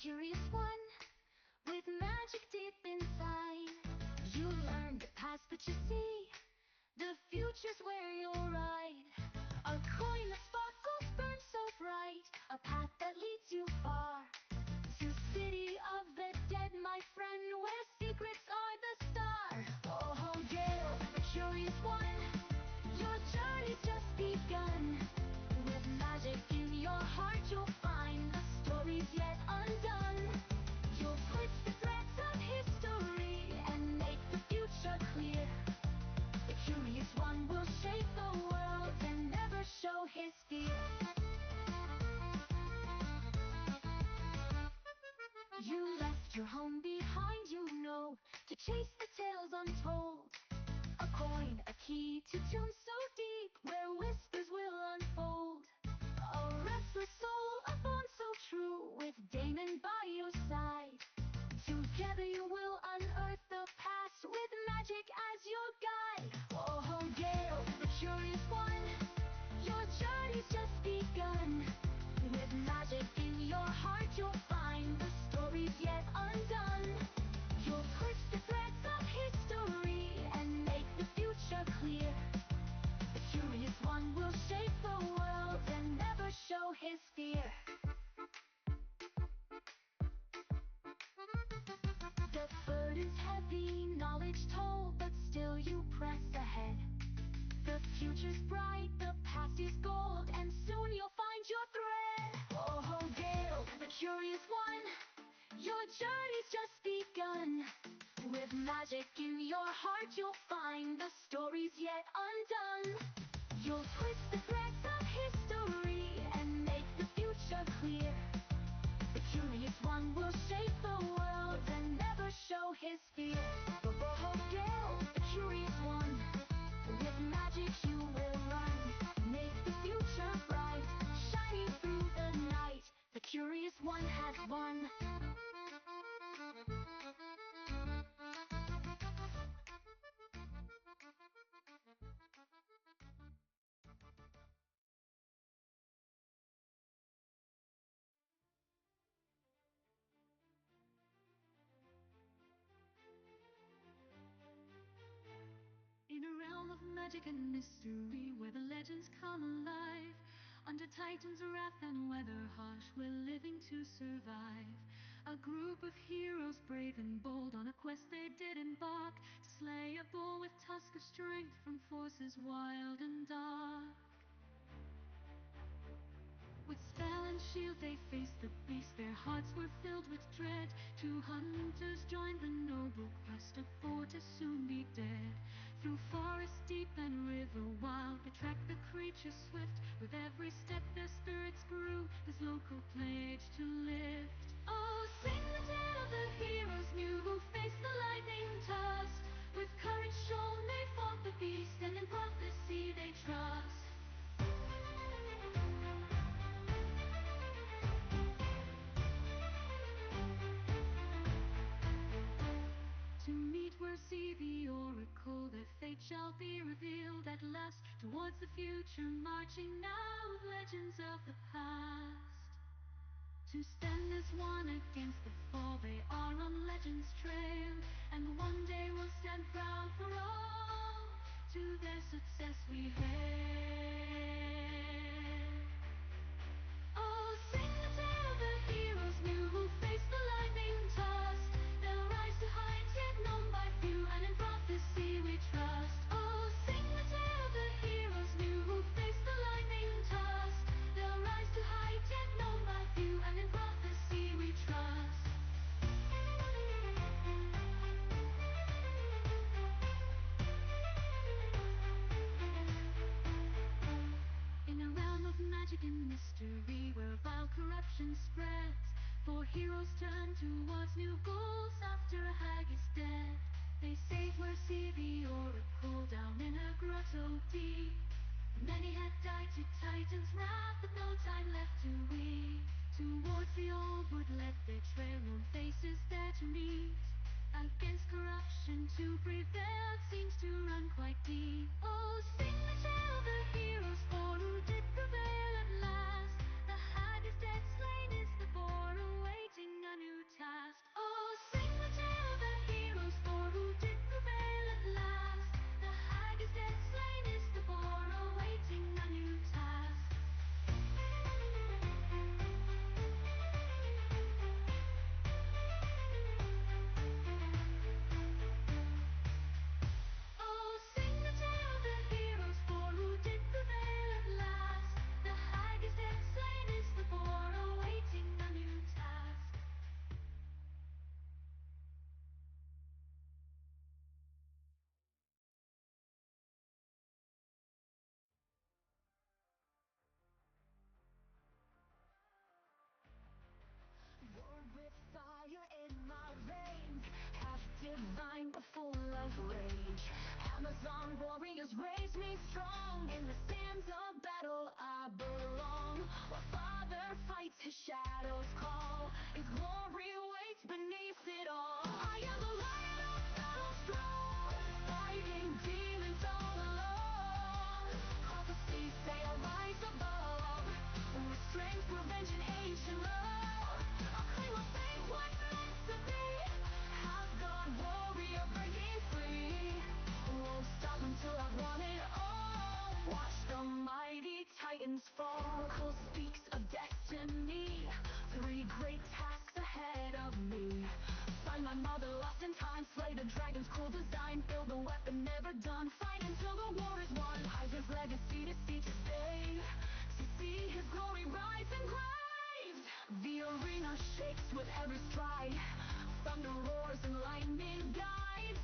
curious one, with magic deep inside. You learn the past, but you see the future's where you'll ride. A coin that sparkles burns so bright, a path that leads you far to city of the dead, my friend, where secrets are the star. Oh, Gale, the curious one, your journey's just begun. With magic in your heart, you'll find the stories yet undone. You'll twist the threads of history and make the future clear. The curious one will shape the world and never show his fear. You left your home behind, you know, to chase the tales untold. A coin, a key to tunes so deep, where whispers will unfold. A restless soul, a bond so true, with Damon by your side. Together you will unearth the past, with magic as your guide. Oh, Gale, the curious one, your journey's just begun. With magic in your heart, you'll find the stories yet undone. You'll twist the threads of history and make the future clear. The curious one will shape the world and never show his fear. The burden's heavy, knowledge told, but still you press ahead. The future's bright, the past is gold, and soon you'll find your thread. Oh, Gale, the curious one, your journey's just begun. With magic in your heart, you'll find the stories yet undone. You'll twist the threads of history and make the future clear. The curious one will shape the world and never show his fear. Oh, Gale, the curious one, with magic you will run. Make the future bright, shining through the night. The curious one has won. In a realm of magic and mystery, where the legends come alive, under Titan's wrath and weather harsh, we're living to survive. A group of heroes, brave and bold, on a quest they did embark, to slay a bull with tusk of strength from forces wild and dark. With spell and shield they faced the beast, their hearts were filled with dread. Two hunters joined the noble quest, a foe to soon be dead. Through forest deep and river wild, they tracked the creature swift. With every step their spirits grew, this local pledge to lift. Oh, sing the tale of the heroes new, who faced the lightning tusk. With courage shown they fought the beast, and in prophecy they trust. To meet where see the oracle, their fate shall be revealed at last. Towards the future marching now, with legends of the past. To stand as one against the fall, they are on legends trail, and one day will stand proud for all. To their success we hail. Oh, sing the tale of the heroes new, who faced the lightning tusk. They'll rise to heights yet known by few, and in prophecy we trust. Oh, sing the tale of the heroes new, who faced the lightning tusk. They'll rise to heights yet known by few, and in prophecy we trust. In a realm of magic and mystery, where vile corruption spreads, four heroes turn towards new goals after a hag is dead. They save where see the oracle down in a grotto deep. Many had died to Titan's wrath, but no time left to weep. Towards the old wood led their trail, known faces there to meet. Against corruption to prevail seems to run quite deep. Oh, sing the tale of the heroes four, who did prevail at last. The hag is dead, slain is the boar, awaiting divine but full of rage. Amazon warriors raise me strong. In the sands of battle I belong. While Father fights, his shadows call. His glory waits beneath it all. I am the lion of battle strong, fighting demons all alone. Prophecies say I rise above, with strength, revenge, and ancient love. I'll claim my fate, what's meant to be. Half God warrior breaking free. Won't stop until I've won it all. Watch the mighty titans fall. Cole speaks of destiny. 3 great tasks ahead of me. Find my mother lost in time. Slay the dragon's cool design. Build a weapon never done. Fight until the war is won. Isaac's legacy to see today. To see his glory rise and graves. The arena shakes with every stride. Thunder roars and lightning guides.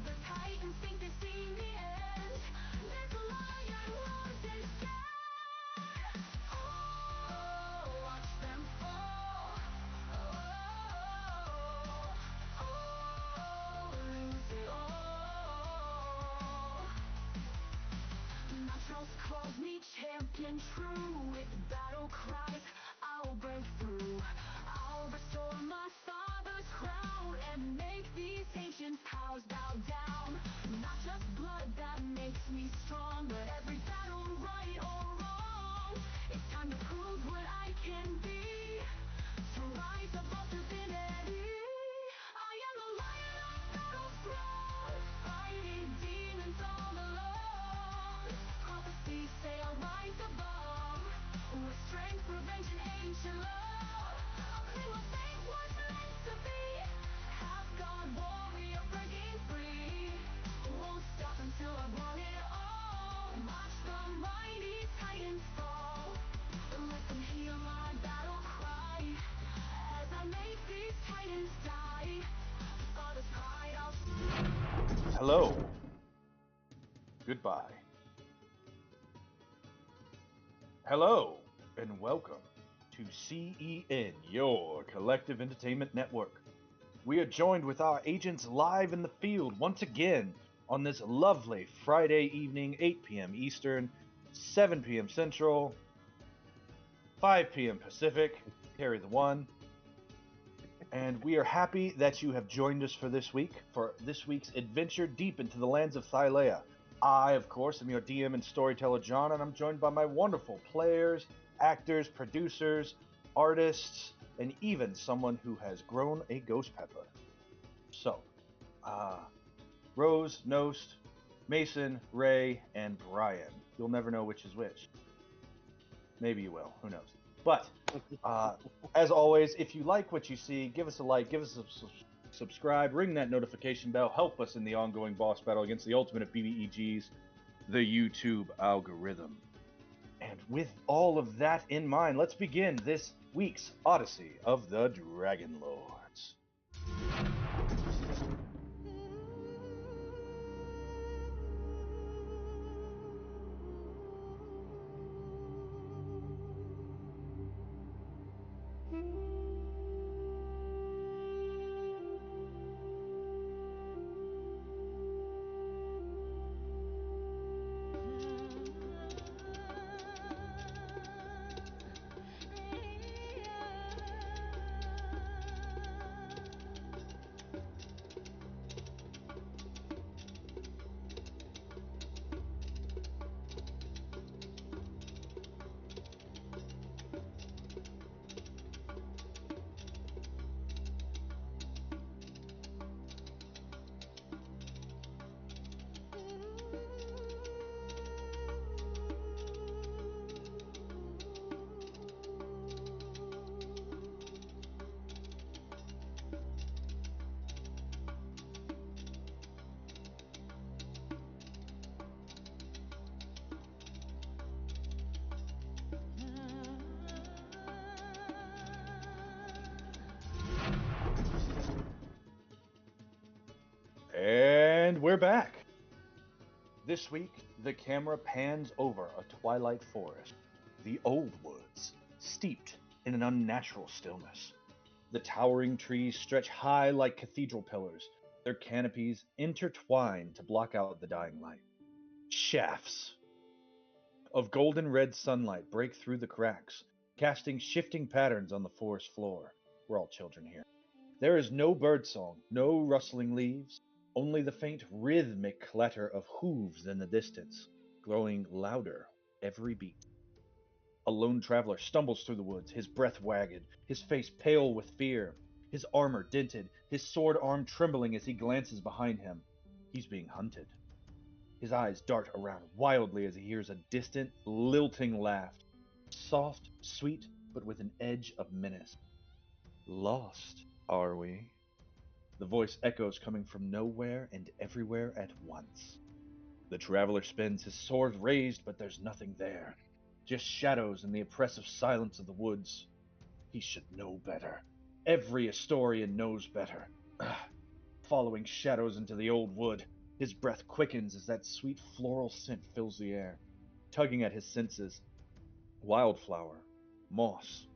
The titans think they see the end. This lion roars and scared. Oh, watch them fall. Lose it all. Naturals calls me champion true. With battle cries, I'll break through. I'll restore my father's crown and make these ancient powers bow down. Not just blood that makes me strong, but every battle, right or wrong. It's time to prove what I can be, to rise above divinity. I am the lion of battle throne, fighting demons all alone. Prophecies say I'll rise above, with strength, revenge, and ancient love. I'll claim my fate, what's meant to be. Half God warrior breaking free. Won't stop until I've won it all. Watch the mighty titans fall. Let them hear my battle cry. As I make these titans die. Father's pride, I'll... Hello. Goodbye. Hello, and welcome to CEN, your collective entertainment network. We are joined with our agents live in the field once again on this lovely Friday evening, 8 p.m. Eastern, 7 p.m. Central, 5 p.m. Pacific. Carry the one. And we are happy that you have joined us for this week's adventure deep into the lands of Thylea. I, of course, am your DM and storyteller, John, and I'm joined by my wonderful players, actors, producers, artists, and even someone who has grown a ghost pepper. So, Rose, Nost, Mason, Ray, and Brian. You'll never know which is which. Maybe you will. Who knows? But, as always, if you like what you see, give us a like, give us a subscribe, ring that notification bell, help us in the ongoing boss battle against the ultimate of BBEGs, the YouTube algorithm. And with all of that in mind, let's begin this week's Odyssey of the Dragonlords. And we're back. This week, the camera pans over a twilight forest, the old woods, steeped in an unnatural stillness. The towering trees stretch high like cathedral pillars, their canopies intertwine to block out the dying light. Shafts of golden red sunlight break through the cracks, casting shifting patterns on the forest floor. We're all children here. There is no birdsong, no rustling leaves, only the faint rhythmic clatter of hooves in the distance, growing louder every beat. A lone traveler stumbles through the woods, his breath wagged, his face pale with fear, his armor dented, his sword arm trembling as he glances behind him. He's being hunted. His eyes dart around wildly as he hears a distant, lilting laugh, soft, sweet, but with an edge of menace. Lost, are we? The voice echoes coming from nowhere and everywhere at once. The traveler spins, his sword raised, but there's nothing there. Just shadows and the oppressive silence of the woods. He should know better. Every Astorian knows better. Following shadows into the old wood, his breath quickens as that sweet floral scent fills the air, tugging at his senses. Wildflower, moss,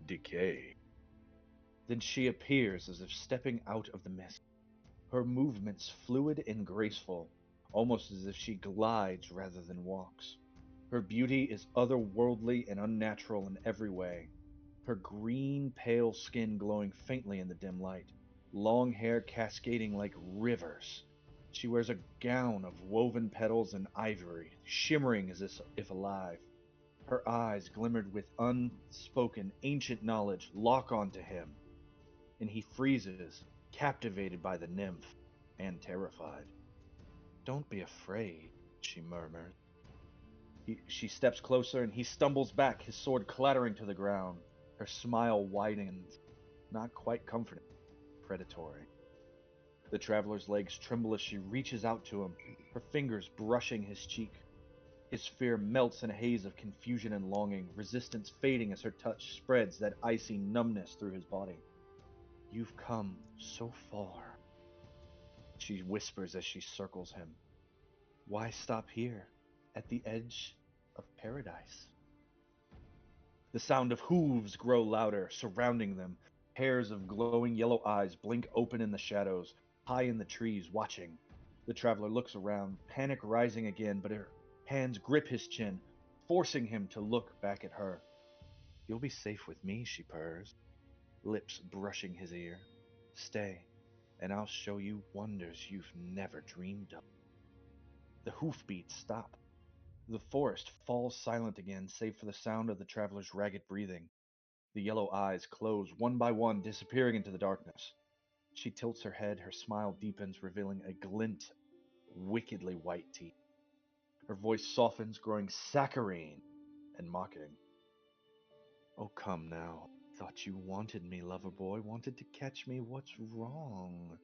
decay. Then she appears as if stepping out of the mist, her movements fluid and graceful, almost as if she glides rather than walks. Her beauty is otherworldly and unnatural in every way, her green, pale skin glowing faintly in the dim light, long hair cascading like rivers. She wears a gown of woven petals and ivory, shimmering as if alive. Her eyes, glimmered with unspoken ancient knowledge, lock onto him, and he freezes, captivated by the nymph, and terrified. Don't be afraid, she murmurs. She steps closer, and he stumbles back, his sword clattering to the ground. Her smile widens, not quite comforting, predatory. The traveler's legs tremble as she reaches out to him, her fingers brushing his cheek. His fear melts in a haze of confusion and longing, resistance fading as her touch spreads that icy numbness through his body. You've come so far, she whispers as she circles him. Why stop here, at the edge of paradise? The sound of hooves grow louder, surrounding them. Pairs of glowing yellow eyes blink open in the shadows, high in the trees, watching. The traveler looks around, panic rising again, but her hands grip his chin, forcing him to look back at her. You'll be safe with me, she purrs, lips brushing his ear. Stay, and I'll show you wonders you've never dreamed of. The hoofbeats stop. The forest falls silent again, save for the sound of the traveler's ragged breathing. The yellow eyes close one by one, disappearing into the darkness. She tilts her head, her smile deepens, revealing a glint of wickedly white teeth. Her voice softens, growing saccharine and mocking. Oh, come now. Thought you wanted me, lover boy, wanted to catch me. What's wrong?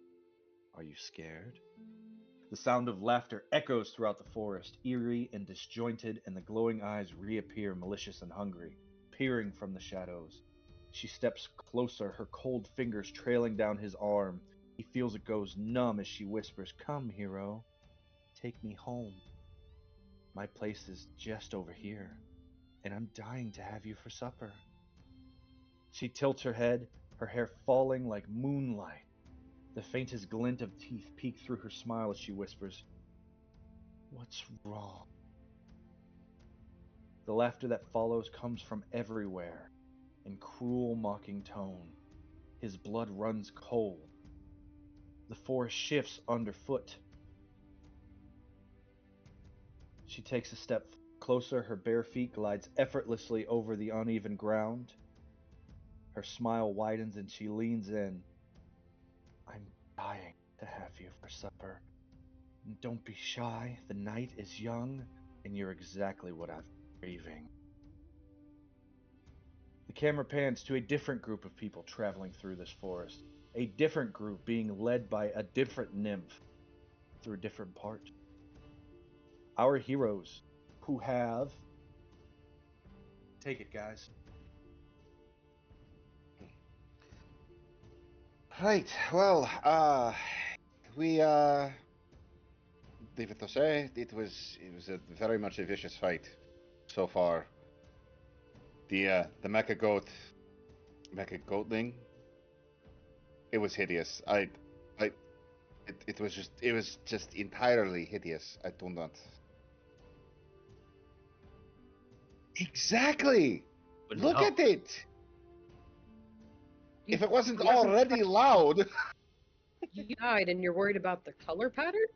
Are you scared? The sound of laughter echoes throughout the forest, eerie and disjointed, and the glowing eyes reappear malicious and hungry, peering from the shadows. She steps closer, her cold fingers trailing down his arm. He feels it goes numb as she whispers, Come, hero, take me home. My place is just over here, and I'm dying to have you for supper. She tilts her head, her hair falling like moonlight. The faintest glint of teeth peek through her smile as she whispers, What's wrong? The laughter that follows comes from everywhere, in cruel mocking tone. His blood runs cold. The forest shifts underfoot. She takes a step closer, her bare feet glides effortlessly over the uneven ground. Her smile widens and she leans in. I'm dying to have you for supper. Don't be shy, the night is young, and you're exactly what I've been craving. The camera pans to a different group of people traveling through this forest, a different group being led by a different nymph through a different part. Our heroes who have. Take it, guys. Right. Well, we leave it to say it was a very much a vicious fight so far. The Mecha-Goatling, it was hideous. I It was just entirely hideous. I do not. Exactly. But Look no. at it. You- If it wasn't you haven't already loud. You died, and you're worried about the color pattern?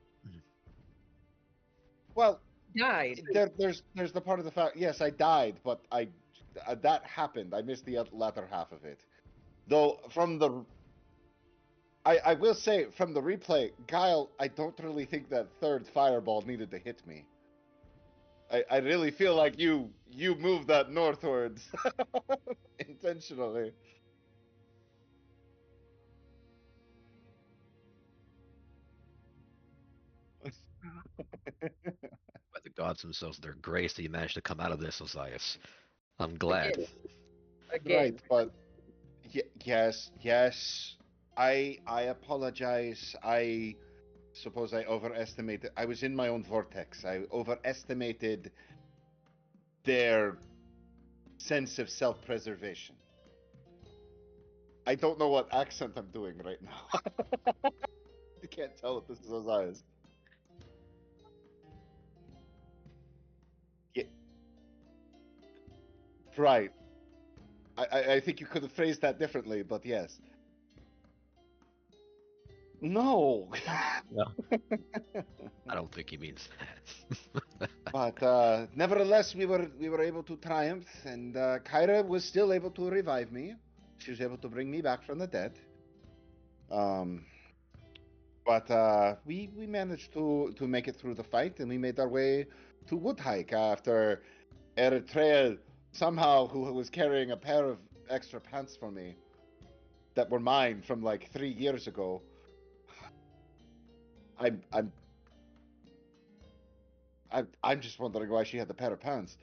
Well, Died. there's the part of the fact. Yes, I died, but that happened. I missed the latter half of it. Though I will say from the replay, Guile, I don't really think that third fireball needed to hit me. I really feel like you moved that northwards intentionally. By the gods themselves, their grace that you managed to come out of this, Osias. I'm glad. Again. Right, but yes. I apologize. I suppose I overestimated. I was in my own vortex. I overestimated their sense of self-preservation. I don't know what accent I'm doing right now. You can't tell if this is Osias. Yeah, right. I think you could have phrased that differently, but yes. No. No. I don't think he means that. But nevertheless, we were able to triumph, and Kyra was still able to revive me. She was able to bring me back from the dead. But we managed to make it through the fight, and we made our way to Woodhike after Eritrea somehow, who was carrying a pair of extra pants for me that were mine from like 3 years ago. I'm I'm I'm just wondering why she had the pair of pants.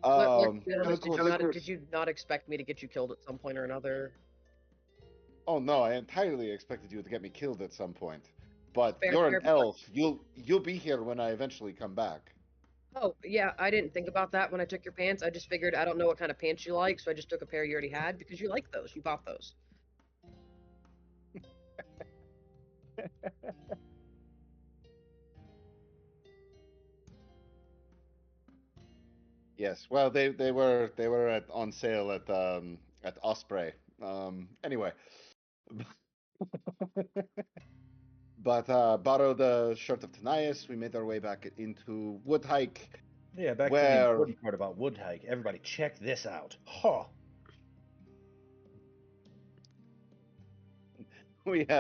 Did you not expect me to get you killed at some point or another? Oh no, I entirely expected you to get me killed at some point. But Fair, you're fair an elf. You'll be here when I eventually come back. Oh, yeah, I didn't think about that when I took your pants. I just figured I don't know what kind of pants you like, so I just took a pair you already had because you like those. You bought those. Yes, well they were on sale at Osprey. Anyway, but borrowed the shirt of Tanias. We made our way back into Woodhike, Yeah, back to the where important part about Woodhike. Everybody, check this out. Huh. we made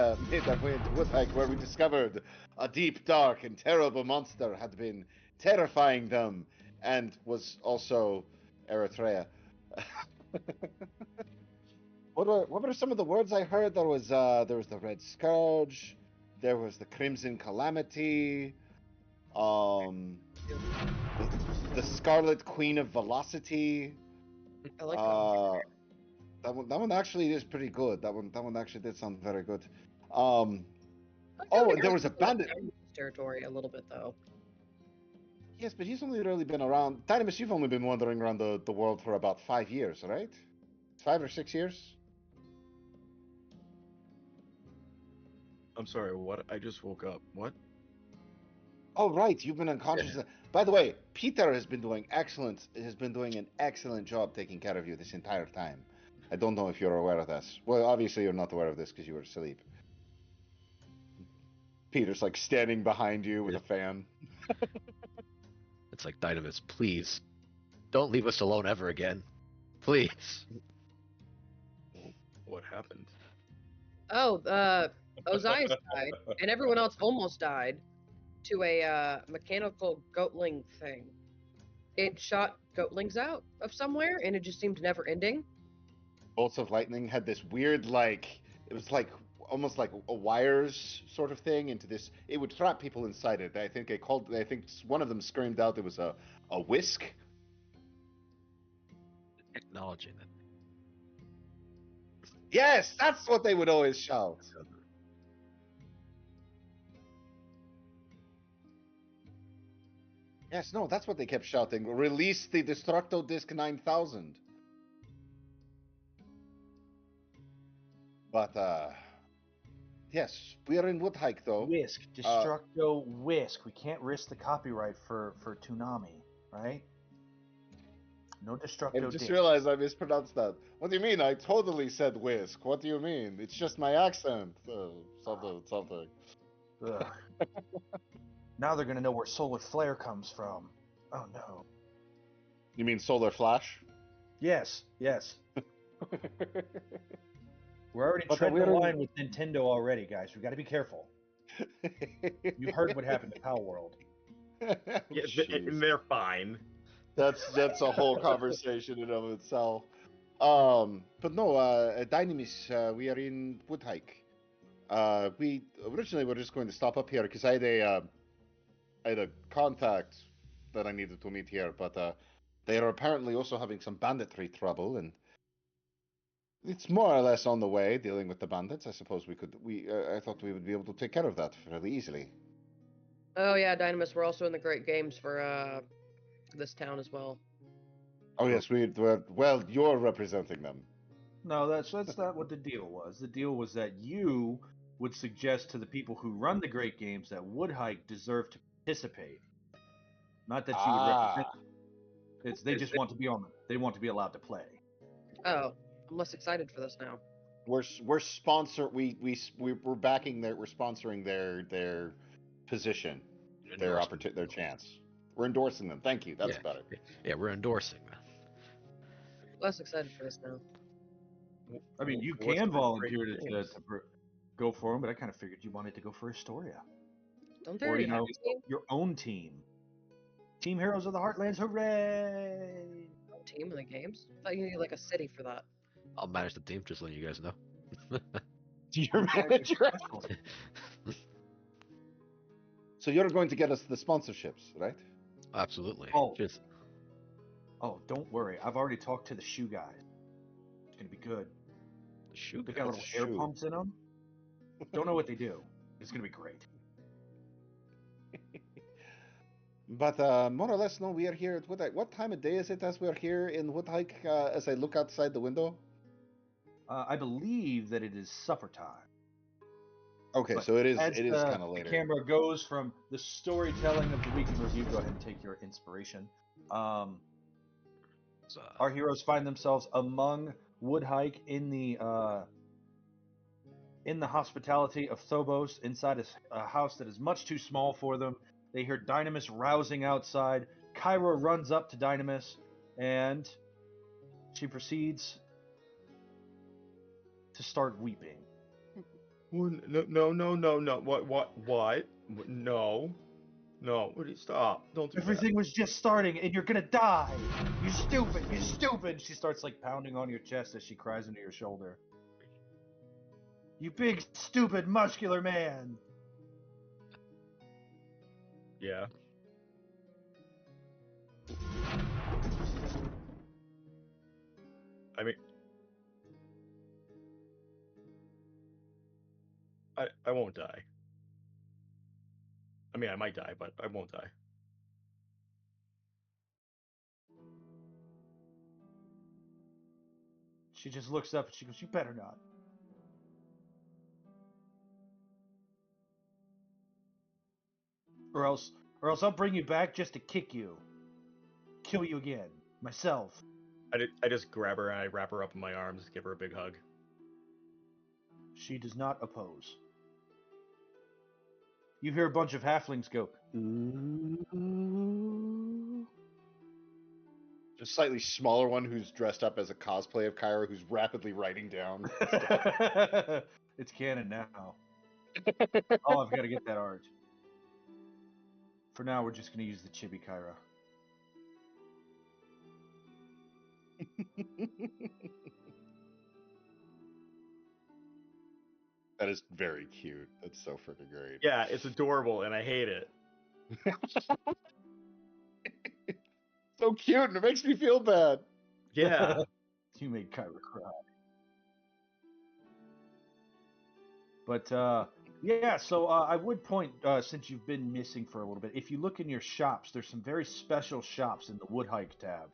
our way into Woodhike, where we discovered a deep, dark, and terrible monster had been terrifying them, and was also Eritrea. What were some of the words I heard? There was the Red Scourge, there was the Crimson Calamity, um, the Scarlet Queen of Velocity. I like That one actually is pretty good. That one actually did sound very good. that. Oh, and there was a I like bandit. territory a little bit though. Yes, but he's only really been around. Dynamis, you've only been wandering around the world for about 5 years, right? 5 or 6 years. I'm sorry, what? I just woke up. What? Oh, right. You've been unconscious. Yeah. By the way, Peter has been doing an excellent job taking care of you this entire time. I don't know if you're aware of this. Well, obviously you're not aware of this because you were asleep. Peter's like standing behind you with Yeah. a fan. It's like, Dynamis, please, don't leave us alone ever again. Please. What happened? Oh, Ozias died, and everyone else almost died to a mechanical goatling thing. It shot goatlings out of somewhere, and it just seemed never ending. Bolts of lightning had this weird, like, it was like almost like a wires sort of thing into this. It would trap people inside it. I think one of them screamed out it was a whisk. Technology that Yes, that's what they would always shout. Yes, no, that's what they kept shouting. Release the Destructo Disc 9000. But Yes, we are in Woodhike though. Whisk, Destructo, Whisk. We can't risk the copyright for Toonami, right? No I Destructo just disc. realized I mispronounced that. What do you mean? I totally said whisk. What do you mean? It's just my accent. Something. Ugh. Now they're gonna know where Solar Flare comes from. Oh no. You mean Solar Flash? Yes, yes. We're already But treading the we're in- line with Nintendo already, guys. We got to be careful. You heard what happened to Power World. Yeah, Jeez. they're fine. That's a whole conversation in of itself. But no, Dynamis, we are in Woodhike. We originally were just going to stop up here because I had a contact that I needed to meet here, but they are apparently also having some banditry trouble, and it's more or less on the way dealing with the bandits. I suppose I thought we would be able to take care of that fairly easily. Oh yeah, Dynamis. We're also in the Great Games for this town as well. Oh yes, well, you're representing them. No, that's not what the deal was. The deal was that you would suggest to the people who run the Great Games that Woodhike deserve to participate. Not that you would represent. They just want to be on. They want to be allowed to play. Oh, I'm less excited for this now. We're backing their we're sponsoring their position, their opportunity, their chance. We're endorsing them. Thank you. That's better. Yeah, we're endorsing them. Less excited for this now. I mean, you What's can the volunteer Great to Games? go for them, but I kind of figured you wanted to go for Astoria. Don't they Or, already have a team? your own team. Team Heroes of the Heartlands, hooray! No team in the games? I thought you needed like a city for that. I'll manage the team, just letting you guys know. Your manager. So you're going to get us the sponsorships, right? Absolutely. Oh. Just Oh, don't worry. I've already talked to the shoe guys. It's gonna be good. the shoe They guy. got little air shoe? pumps in them. Don't know what they do. It's gonna be great. But more or less, no, we are here at Woodhike. What time of day is it as we're here in Woodhike as I look outside the window? I believe that it is supper time. Okay, But so it is as kind of the later. camera goes from the storytelling of the week in review, go ahead and take your inspiration. Our heroes find themselves among Woodhike in the hospitality of Phobos, inside a house that is much too small for them. They hear Dynamis rousing outside. Kyra runs up to Dynamis, and she proceeds to start weeping. No. What? No. Would you stop? Don't do Everything was just starting, and you're gonna die. You're stupid. You're stupid. She starts like pounding on your chest as she cries into your shoulder. You big, stupid, muscular man. that. Yeah. I mean, I won't die. I mean, I might die, but I won't die. She just looks up and she goes, "You better not." Or else I'll bring you back just to kick you. Kill you again. Myself. I just grab her and I wrap her up in my arms, give her a big hug. She does not oppose. You hear a bunch of halflings go, ooh. A slightly smaller one who's dressed up as a cosplay of Kyra, who's rapidly writing down. It's canon now. Oh, I've got to get that art. For now, we're just going to use the chibi Kyra. That is very cute. That's so freaking great. Yeah, it's adorable and I hate it. So cute, and it makes me feel bad. Yeah. You made Kyra cry. But yeah, so I would point, since you've been missing for a little bit, if you look in your shops, there's some very special shops in the Woodhike tab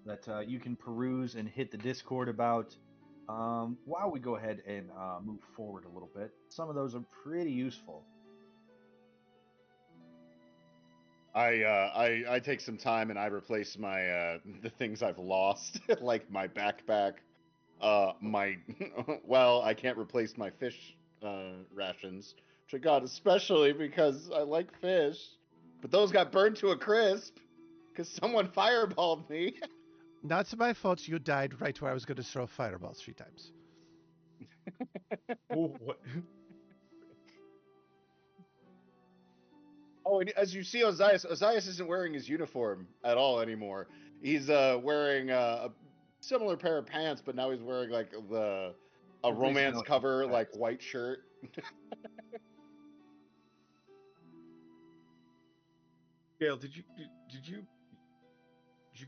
that you can peruse and hit the Discord about. While we go ahead and move forward a little bit, some of those are pretty useful. I take some time and I replace my the things I've lost, like my backpack. My well, I can't replace my fish rations, which I got especially because I like fish, but those got burned to a crisp because someone fireballed me. Not my fault. You died right where I was going to throw fireballs 3 times. Oh, what? Oh, and as you see, Ozias isn't wearing his uniform at all anymore. He's wearing a similar pair of pants, but now he's wearing like a The romance reason cover, it's like white shirt. Gail, did you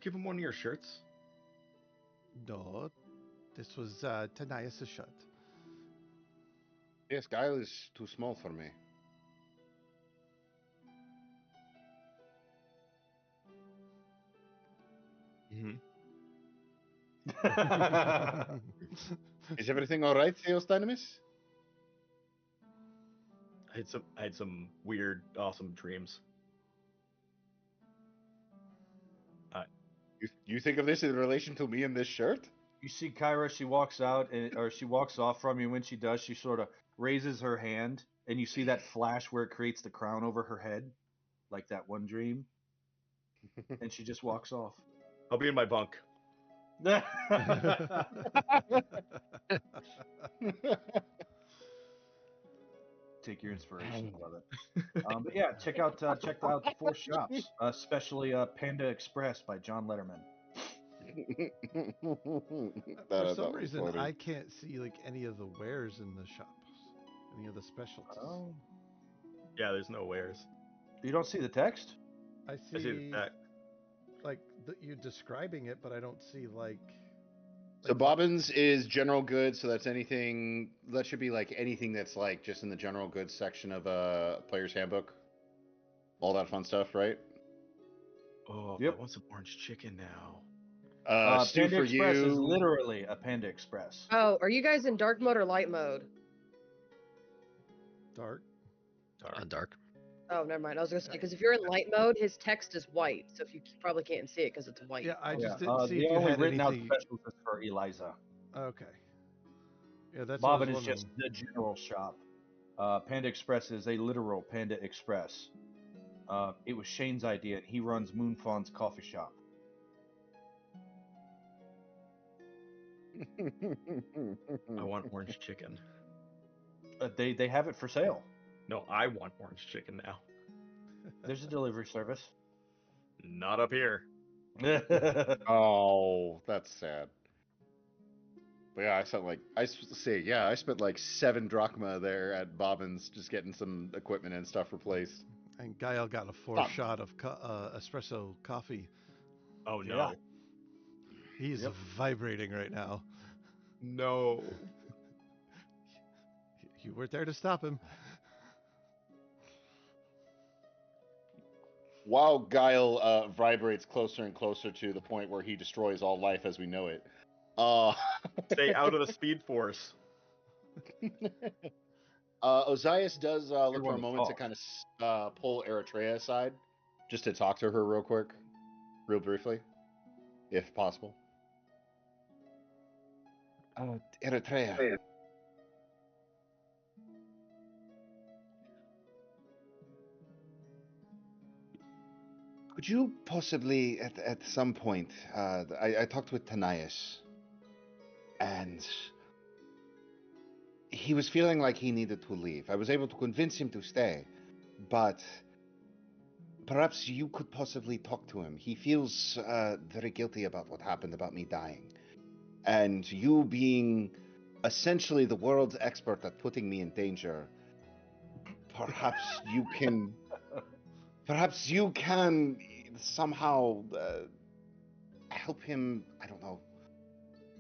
give him one of your shirts? No, this was Tanias' shirt. Yes, Guile is too small for me. Mm-hmm. Is everything all right, Theos Dynamis? I had some weird, awesome dreams. You think of this in relation to me in this shirt? You see Kyra, she walks out, or she walks off from you. When she does, she sort of raises her hand, and you see that flash where it creates the crown over her head, like that one dream. And she just walks off. I'll be in my bunk. Take your inspiration, brother. But yeah, check out the 4 shops, especially Panda Express by John Letterman. For some reason, I can't see like any of the wares in the shops, any of the specialties. Oh, Yeah, there's no wares. you don't see the text? I I see see that. like you describing it, but I don't see like. So Bobbins is general goods, so that's anything that should be like anything that's like just in the general goods section of a player's handbook. All that fun stuff, right? Oh, Yep. I want some orange chicken now. Stu Panda for Express is you. literally a Panda Express. Oh, are you guys in dark mode or light mode? Dark. On dark. Oh, never mind. I was gonna say because if you're in light mode, his text is white, so if you probably can't see it because it's white. Yeah, I Yeah, just didn't see the if you only had written out anything. specials is for Eliza. Okay. Yeah, that's what I was Bobbin is wondering. just the general shop. Panda Express is a literal Panda Express. It was Shane's idea, and he runs Moonfawn's coffee shop. I want orange chicken. They have it for sale. No, I want orange chicken now. There's a delivery service. Not up here. Oh, that's sad. But yeah, I spent like 7 drachma there at Bobbins just getting some equipment and stuff replaced. And Gael got a 4 shot of espresso coffee. Oh no. Yeah. He's vibrating right now. No. You weren't there to stop him. While Guile vibrates closer and closer to the point where he destroys all life as we know it. Stay out of the speed force. Ozias does look for a Everyone moment to talk. kind of pull Eritrea aside, just to talk to her real briefly, if possible. Eritrea. Could you possibly, at some point, I talked with Tanias, and he was feeling like he needed to leave. I was able to convince him to stay, but perhaps you could possibly talk to him. He feels very guilty about what happened, about me dying. And you being essentially the world's expert at putting me in danger, perhaps you can somehow help him, I don't know,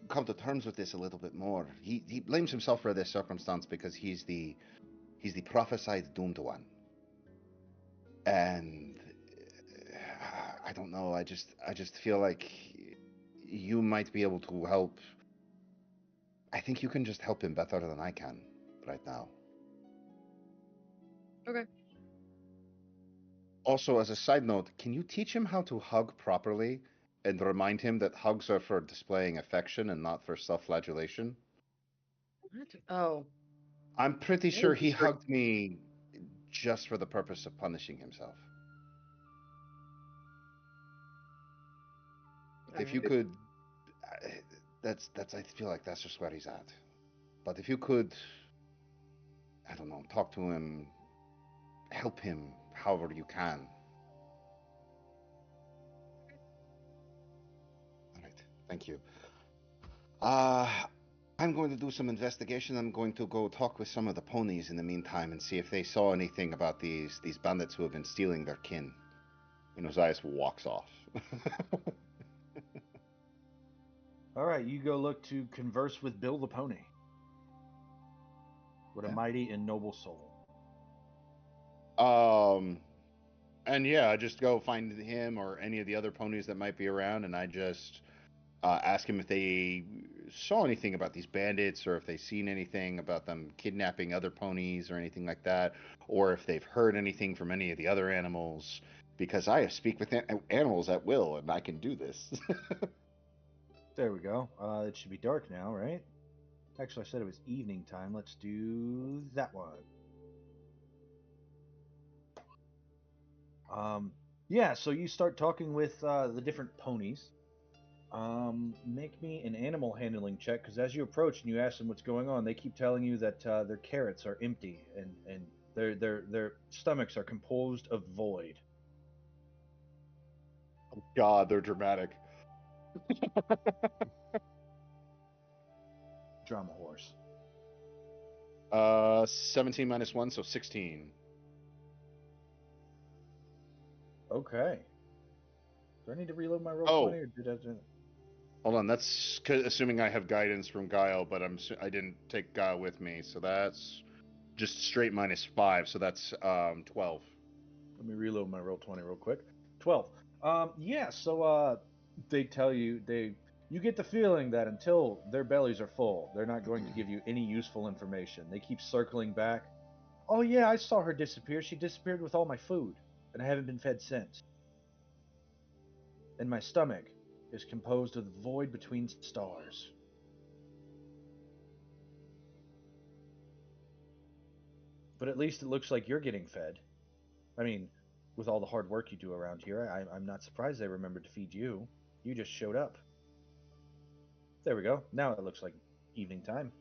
come to terms with this a little bit more. He blames himself for this circumstance because he's the prophesied doomed one. And I don't know, I just feel like you might be able to help I think you can just help him better than I can right now. Okay. Also, as a side note, can you teach him how to hug properly and remind him that hugs are for displaying affection and not for self-flagellation? What? Oh. I'm pretty That sure would be he great. hugged me just for the purpose of punishing himself. If you could, that's I feel like that's just where he's at. But if you could, I don't know, talk to him, help him however you can. All right, thank you. I'm going to do some investigation. I'm going to go talk with some of the ponies in the meantime and see if they saw anything about these bandits who have been stealing their kin. And Ozias walks off. All right, you go look to converse with Bill the pony. What a mighty and noble soul. And yeah, I just go find him or any of the other ponies that might be around, and I just ask him if they saw anything about these bandits, or if they've seen anything about them kidnapping other ponies or anything like that, or if they've heard anything from any of the other animals, because I speak with animals at will, and I can do this. There we go. It should be dark now, right? Actually, I said it was evening time. Let's do that one. Yeah, so you start talking with the different ponies. Make me an animal handling check, because as you approach and you ask them what's going on, they keep telling you that their carrots are empty and their stomachs are composed of void. Oh God, they're dramatic. Drama horse. 17 minus 1, so 16. Okay. Do I need to reload my roll 20 or did I do it? Hold on, that's assuming I have guidance from Guile, but I didn't take Guile with me, so that's just straight minus 5, so that's 12. Let me reload my roll 20 real quick. 12. Yeah, so they tell you you get the feeling that until their bellies are full, they're not going to give you any useful information. They keep circling back. Oh yeah, I saw her disappear. She disappeared with all my food, and I haven't been fed since. And my stomach is composed of the void between stars. But at least it looks like you're getting fed. I mean, with all the hard work you do around here, I'm not surprised they remembered to feed you. You just showed up. There we go. Now it looks like evening time.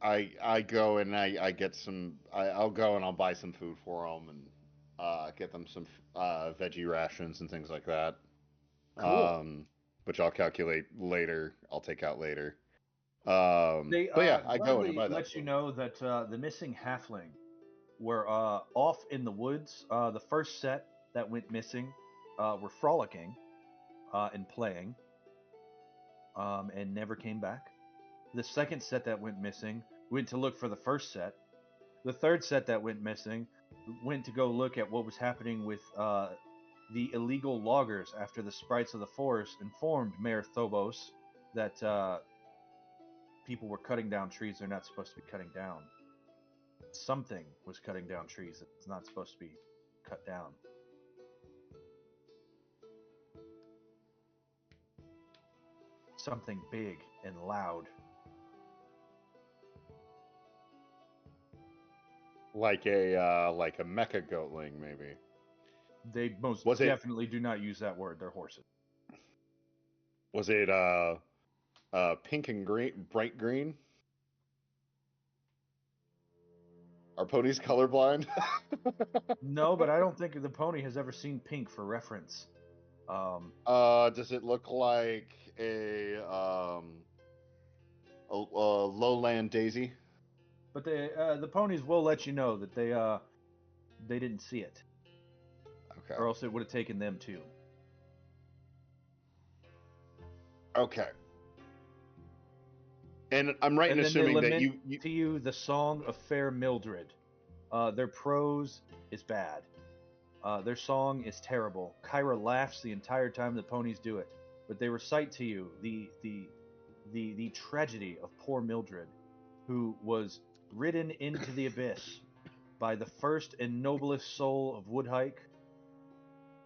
I go and I get some. I'll go and I'll buy some food for them and get them some veggie rations and things like that. Cool. Which I'll calculate later. I'll take out later. They But yeah, I go and I gladly buy that. let you know that the missing halfling were off in the woods. The first set that went missing were frolicking and playing and never came back. The second set that went missing went to look for the first set. The third set that went missing went to go look at what was happening with the illegal loggers after the sprites of the forest informed Mayor Phobos that people were cutting down trees they're not supposed to be cutting down. Something was cutting down trees that's not supposed to be cut down. Something big and loud. Like a Mecha-Goatling, maybe. They most definitely do not use that word. They're horses. Was it pink and green, bright green? Are ponies colorblind? No, but I don't think the pony has ever seen pink for reference. Does it look like a lowland daisy? But the ponies will let you know that they didn't see it. Okay. Or else it would have taken them too. Okay. And I'm right in assuming that you to you the song of fair Mildred. Their prose is bad. Their song is terrible. Kyra laughs the entire time the ponies do it, but they recite to you the the tragedy of poor Mildred, who was ridden into the abyss by the first and noblest soul of Woodhike,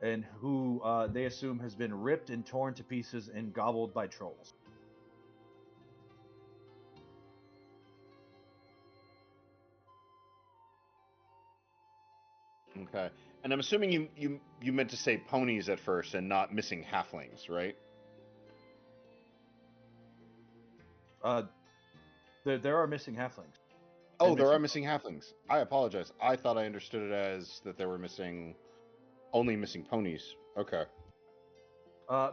and who they assume has been ripped and torn to pieces and gobbled by trolls. Okay. And I'm assuming you meant to say ponies at first and not missing halflings, right? There are missing halflings. Oh, there are missing halflings. I apologize. I thought I understood it as that there were only missing ponies. Okay.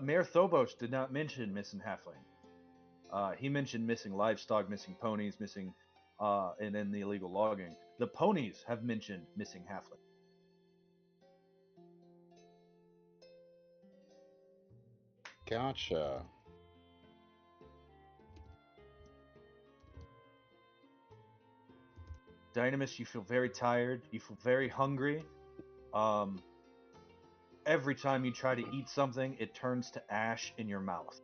Mayor Thobos did not mention missing halfling. He mentioned missing livestock, missing ponies, missing, and then the illegal logging. The ponies have mentioned missing halfling. Gotcha. Dynamis, you feel very tired. You feel very hungry. Every time you try to eat something, it turns to ash in your mouth.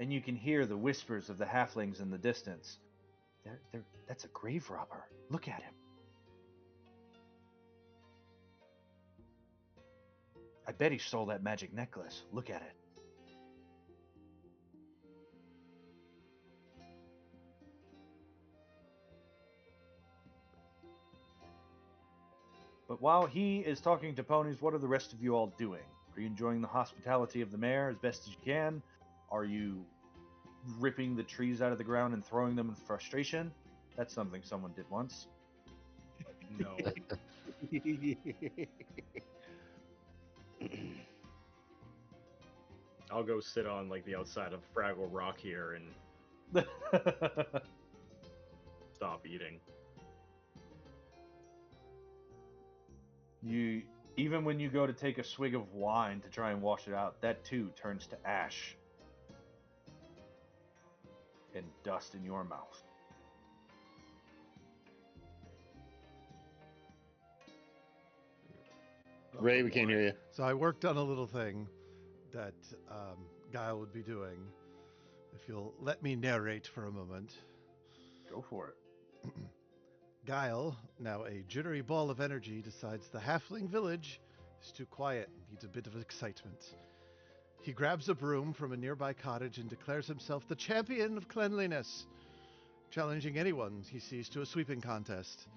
And you can hear the whispers of the halflings in the distance. That's a grave robber. Look at him. I bet he stole that magic necklace. Look at it. But while he is talking to ponies, what are the rest of you all doing? Are you enjoying the hospitality of the mayor as best as you can? Are you ripping the trees out of the ground and throwing them in frustration? That's something someone did once. No. I'll go sit on like the outside of Fraggle Rock here and stop eating. Even when you go to take a swig of wine to try and wash it out, that too turns to ash and dust in your mouth. Ray, we can't hear you. So I worked on a little thing that Guile would be doing. If you'll let me narrate for a moment. Go for it. Guile, now a jittery ball of energy, decides the halfling village is too quiet and needs a bit of excitement. He grabs a broom from a nearby cottage and declares himself the champion of cleanliness, challenging anyone he sees to a sweeping contest.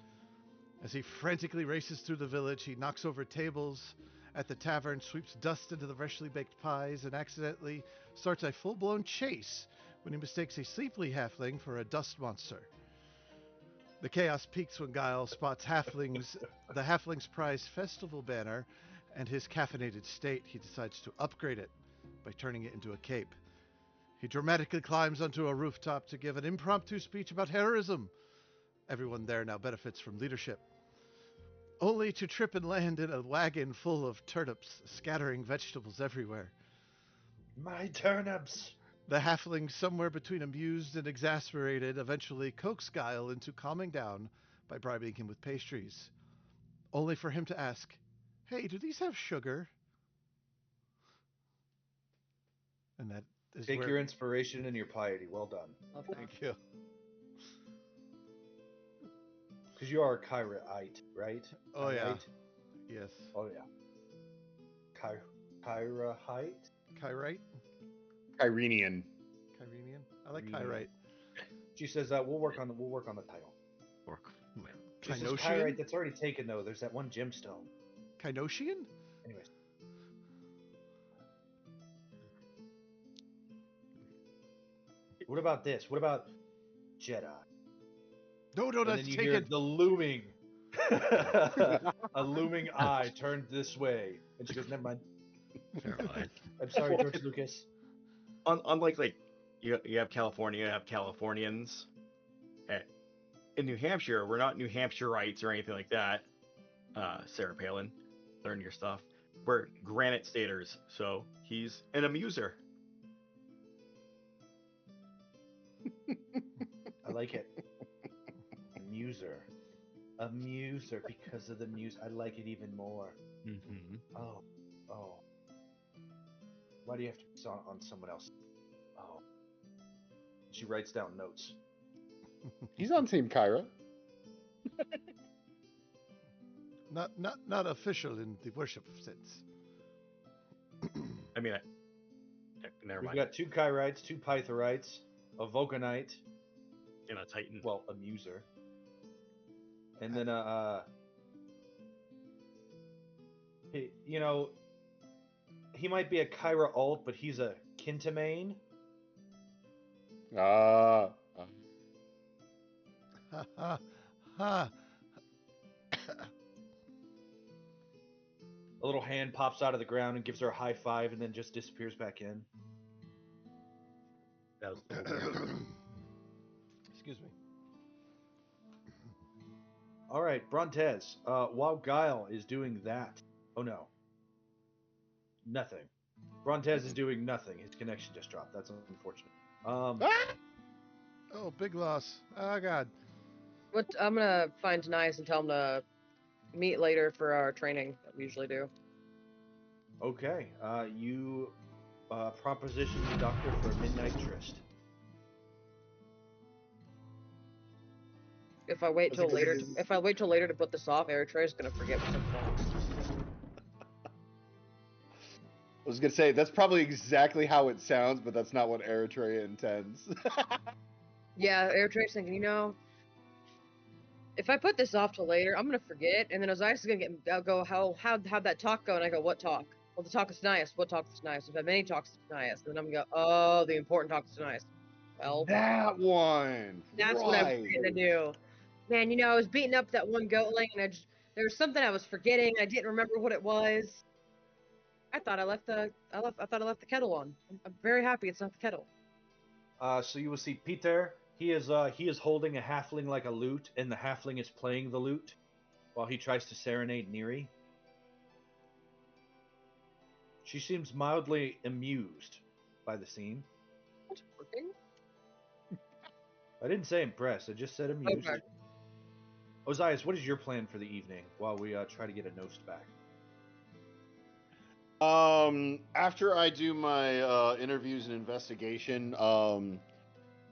As he frantically races through the village, he knocks over tables at the tavern, sweeps dust into the freshly baked pies, and accidentally starts a full-blown chase when he mistakes a sleepy halfling for a dust monster. The chaos peaks when Guile spots the Halfling's Prize Festival banner and his caffeinated state. He decides to upgrade it by turning it into a cape. He dramatically climbs onto a rooftop to give an impromptu speech about heroism. Everyone there now benefits from leadership. Only to trip and land in a wagon full of turnips, scattering vegetables everywhere. My turnips! The halfling, somewhere between amused and exasperated, eventually coax Guile into calming down by bribing him with pastries, only for him to ask, "Hey, do these have sugar?" And that is Take your inspiration and your piety. Well done. Love that. Thank you. Because you are a Kyraite, right? Oh, yeah. Right? Yes. Oh, yeah. Kyraite? Kyrite? Kyrenian. Kyrenian? I like Kyrite. She says we'll work on the title. She says Kynoshian? Kyrite, that's already taken though. There's that one gemstone. Kynoshian? Anyways. What about this? What about Jedi? No, And that's then you taken. hear the looming, a looming eye turned this way, and she goes, "Never mind. Never mind. I'm sorry, George Lucas." Unlike like you have California, you have Californians. In New Hampshire, we're not New Hampshireites or anything like that. Sarah Palin, learn your stuff. We're Granite Staters, so he's an amuser. I like it. Amuser, because of the muse. I like it even more. Mm-hmm. Oh. Why do you have to be on someone else? Oh. She writes down notes. He's on Team Kyra. Not official in the worship sense. I mean, never We've mind. got 2 Kyrites, 2 Pythorites, a Vulcanite, And a Titan. well, a Muser, and then you know, he might be a Kyra alt, but he's a Kintamane. Ah. Ha ha ha. A little hand pops out of the ground and gives her a high five, and then just disappears back in. That was a little weird. Excuse me. All right, Brontez. While Guile is doing that, oh no, nothing. Brontez is doing nothing. His connection just dropped. That's unfortunate. Oh, big loss. Oh God. What I'm gonna find Denise and tell him to meet later for our training that we usually do. Okay. You proposition the doctor for a midnight tryst. If I wait till later, to put this off, Eritrea's gonna forget what's important. I was gonna say that's probably exactly how it sounds, but that's not what Eritrea intends. Yeah, Eritrea's thinking, if I put this off till later, I'm gonna forget, and then Osiris is gonna go, how'd that talk go? And I go, what talk? Well, the talk is nice. What talk is nice? We've had many talks to nice. And then I'm gonna go, oh, the important talk is nice. Well, That one. that's what I was gonna do. Man, I was beating up that one goatling, and there was something I was forgetting. I didn't remember what it was. I thought I left the kettle on. I'm very happy it's not the kettle. So you will see Peter. He is holding a halfling like a lute, and the halfling is playing the lute while he tries to serenade Neri. She seems mildly amused by the scene. What's working? I didn't say impressed. I just said amused. Okay. Ozias, what is your plan for the evening while we try to get a Nost back? After I do my interviews and investigation,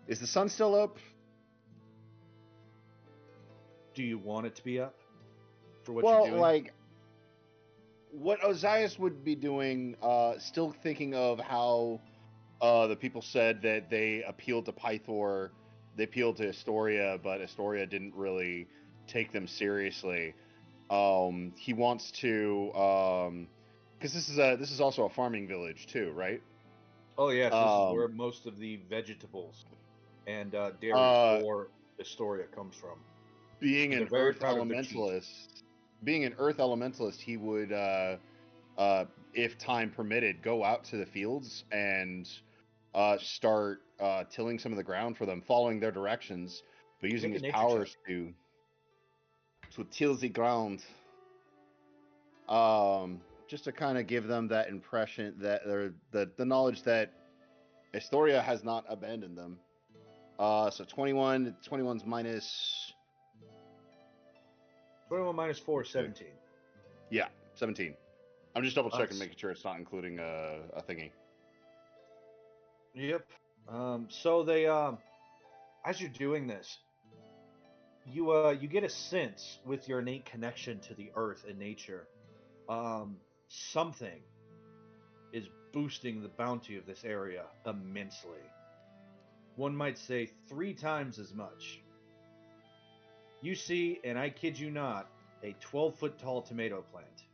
is the sun still up? Do you want it to be up for what Well, you're doing? like what Ozias would be doing, still thinking of how the people said that they appealed to Pythor, they appealed to Astoria, but Astoria didn't really take them seriously. He wants to, because this is also a farming village too, right? Oh yes, this is where most of the vegetables and dairy for Astoria comes from. Being They're an very earth proud of their cheese. elementalist, he would, if time permitted, go out to the fields and start tilling some of the ground for them, following their directions, but using Make a his nature powers to till the ground. Just to kind of give them that impression that the knowledge that Astoria has not abandoned them. So 21's minus 21 minus 4 is 17. Yeah, 17. I'm just double checking, Nice. making sure it's not including a thingy. Yep. So they as you're doing this, you get a sense with your innate connection to the earth and nature. Something is boosting the bounty of this area immensely. One might say 3 times as much. You see, and I kid you not, a 12-foot tall tomato plant.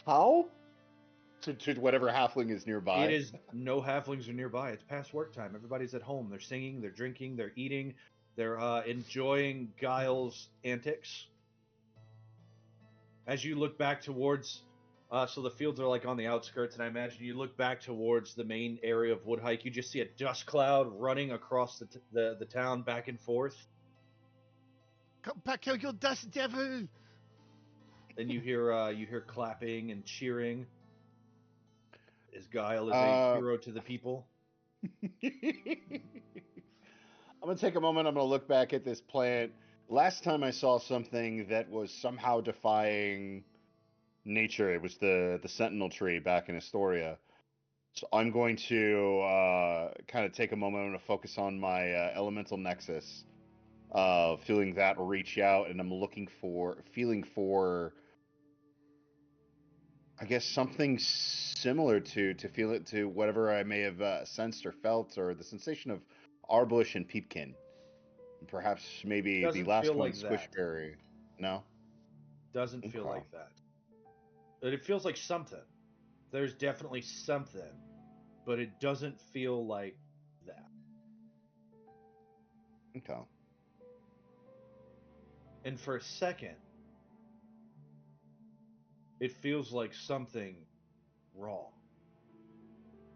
How? To whatever halfling is nearby. It is no halflings are nearby. It's past work time. Everybody's at home. They're singing, they're drinking, they're eating, they're enjoying Guile's antics. As you look back towards, so the fields are like on the outskirts, and I imagine you look back towards the main area of Woodhike. You just see a dust cloud running across the town back and forth, Come back here, you dust devil! and you hear clapping and cheering. As Guile is a hero to the people. I'm gonna take a moment. I'm gonna look back at this plant. Last time I saw something that was somehow defying nature, it was the Sentinel tree back in Astoria. So I'm going to kind of take a moment. I'm going to focus on my elemental nexus, feeling that reach out, and I'm feeling for, I guess, something similar to feel it to whatever I may have sensed or felt, or the sensation of Arbush and Peepkin. Perhaps maybe the Doesn't last feel one, like that. Squishberry. No? Doesn't feel Okay. like that. But it feels like something. There's definitely something, but it doesn't feel like that. Okay. And for a second, it feels like something wrong.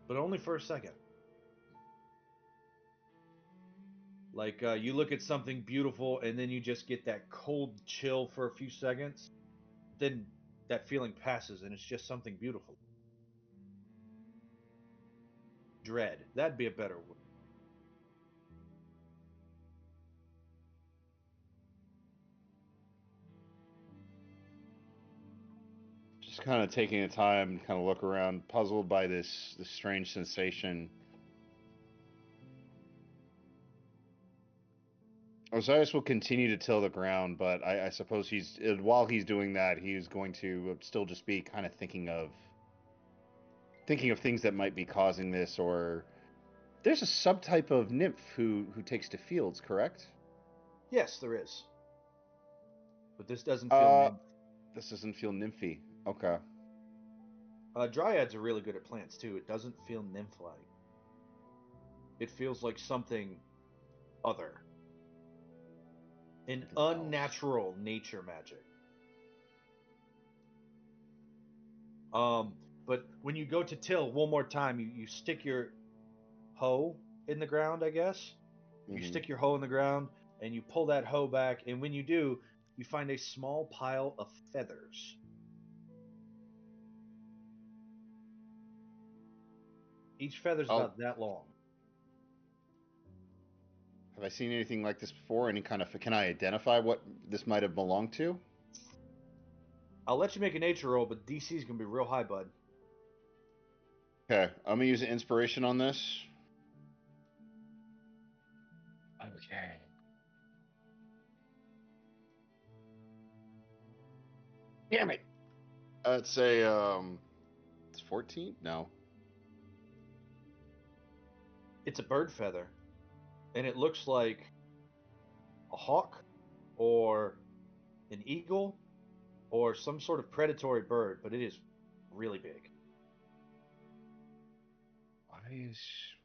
But only for a second. Like you look at something beautiful and then you just get that cold chill for a few seconds. Then that feeling passes and it's just something beautiful. Dread. That'd be a better word. Just kind of taking the time, kind of look around, puzzled by this strange sensation. Osiris will continue to till the ground, but I suppose while he's doing that, he's going to still just be kind of thinking of things that might be causing this. Or there's a subtype of nymph who takes to fields, correct? Yes, there is. But this doesn't feel Uh, nymph. this doesn't feel nymphy. Okay. Dryads are really good at plants too. It doesn't feel nymph-like. It feels like something other. An Something else. unnatural nature magic. But when you go to till one more time, you stick your hoe in the ground, I guess. You Mhm. stick your hoe in the ground and you pull that hoe back, and when you do, you find a small pile of feathers. Each feather's Oh, about that long. have I seen anything like this before? Any kind of, can I identify what this might have belonged to? I'll let you make a nature roll, but DC's gonna be real high, bud. Okay, I'm gonna use an inspiration on this. Okay. Damn it. I'd say it's 14. No. It's a bird feather, and it looks like a hawk or an eagle or some sort of predatory bird, but it is really big.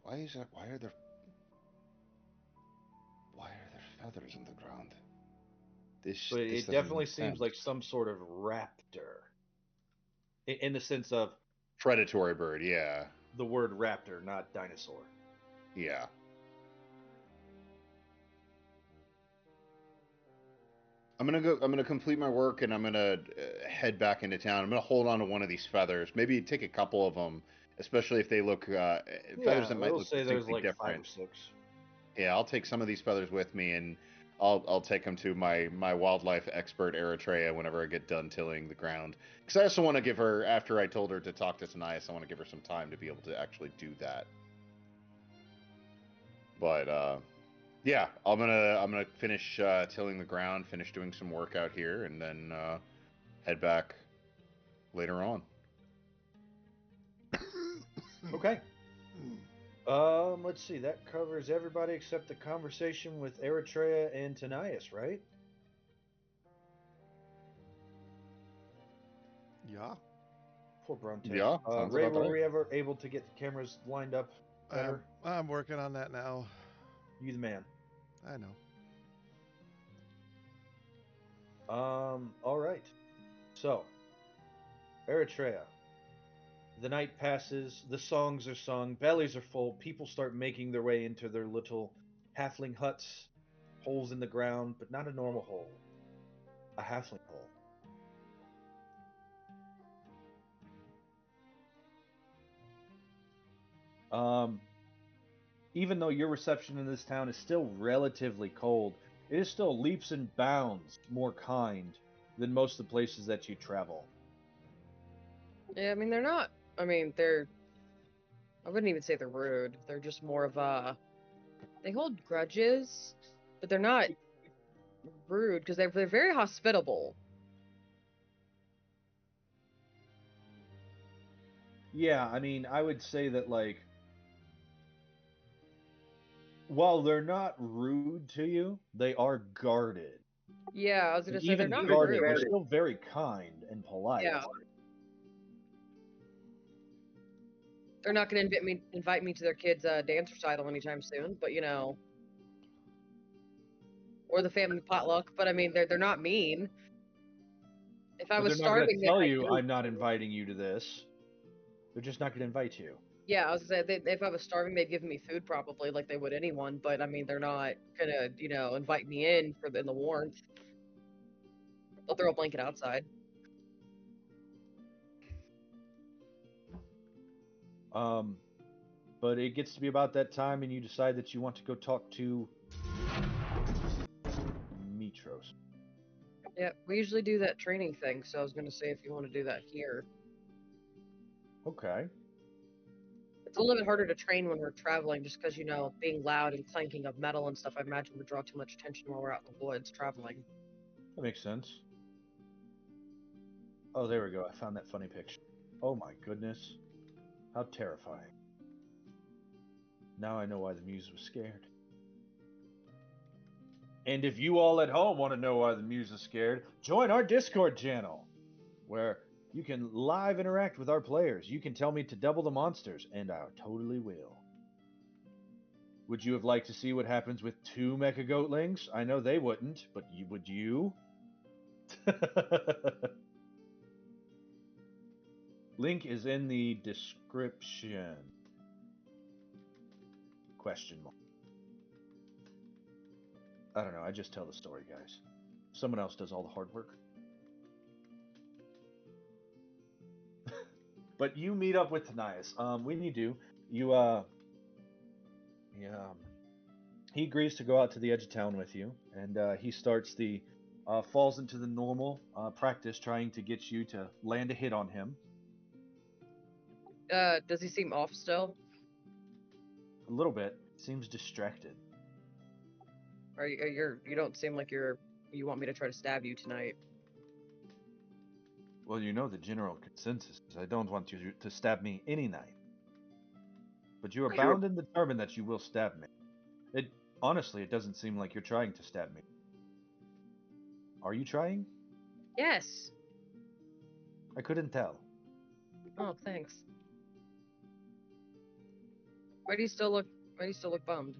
Why is that? Why are there feathers in the ground? This But this it doesn't definitely make seems sense. like some sort of raptor, in the sense of Predatory bird, yeah, the word raptor, not dinosaur. yeah. I'm gonna go. I'm gonna complete my work, and I'm gonna head back into town. I'm gonna hold on to one of these feathers. Maybe take a couple of them, especially if they look feathers Yeah, that might it'll look say there's distinctly like five different. or six. Yeah, I'll take some of these feathers with me, and I'll take them to my wildlife expert Eritrea whenever I get done tilling the ground. Because I also want to give her, after I told her to talk to Tanias, I want to give her some time to be able to actually do that. But yeah, I'm gonna finish tilling the ground, finish doing some work out here, and then head back later on. Okay. Let's see. That covers everybody except the conversation with Eritrea and Tanias, right? Yeah. Poor Bronte. Yeah, sounds Ray, about were right. we ever able to get the cameras lined up better? I'm working on that now. You the man. I know. All right. So, Eritrea. The night passes, the songs are sung, bellies are full, people start making their way into their little halfling huts, holes in the ground, but not a normal hole, a halfling hole. Um, Even though your reception in this town is still relatively cold, it is still leaps and bounds more kind than most of the places that you travel. Yeah, I mean, they're not. I mean, they're. I wouldn't even say they're rude. They're just more of a. They hold grudges, but they're not rude because they're very hospitable. Yeah, I mean, I would say that, like, while they're not rude to you, they are guarded. Yeah, I was And gonna say they're even not guarded, they're rude. still very kind and polite. Yeah. They're not gonna invite me to their kids' dance recital anytime soon, but you know, or the family potluck. But I mean, they're not mean. If I But was they're not going starving, to they tell might you, give me. I'm not inviting you to this. They're just not going to invite you. Yeah, I was gonna say if I was starving, they'd give me food probably, like they would anyone. But I mean, they're not gonna, invite me in in the warmth. They'll throw a blanket outside. Um, but it gets to be about that time, and you decide that you want to go talk to Mitros. Yeah, we usually do that training thing. So I was gonna say if you want to do that here, Okay. it's a little bit harder to train when we're traveling, just because being loud and clanking of metal and stuff. I imagine would draw too much attention while we're out in the woods traveling. That makes sense. Oh, there we go. I found that funny picture. Oh my goodness. How terrifying. Now I know why the muse was scared. And if you all at home want to know why the muse is scared, join our Discord channel, where you can live interact with our players. You can tell me to double the monsters, and I totally will. Would you have liked to see what happens with 2 Mecha-Goatlings? I know they wouldn't, but would you? Link is in the description. Question mark. I don't know. I just tell the story, guys. Someone else does all the hard work. But you meet up with Tanias. When you do, you he agrees to go out to the edge of town with you, and he starts the falls into the normal practice, trying to get you to land a hit on him. Does he seem off still? A little bit. Seems distracted. Or you don't seem like you want me to try to stab you tonight. Well, you know the general consensus is I don't want you to stab me any night. But you are bound and determined that you will stab me. Honestly, it doesn't seem like you're trying to stab me. Are you trying? Yes. I couldn't tell. Oh, thanks. Why do you still look bummed?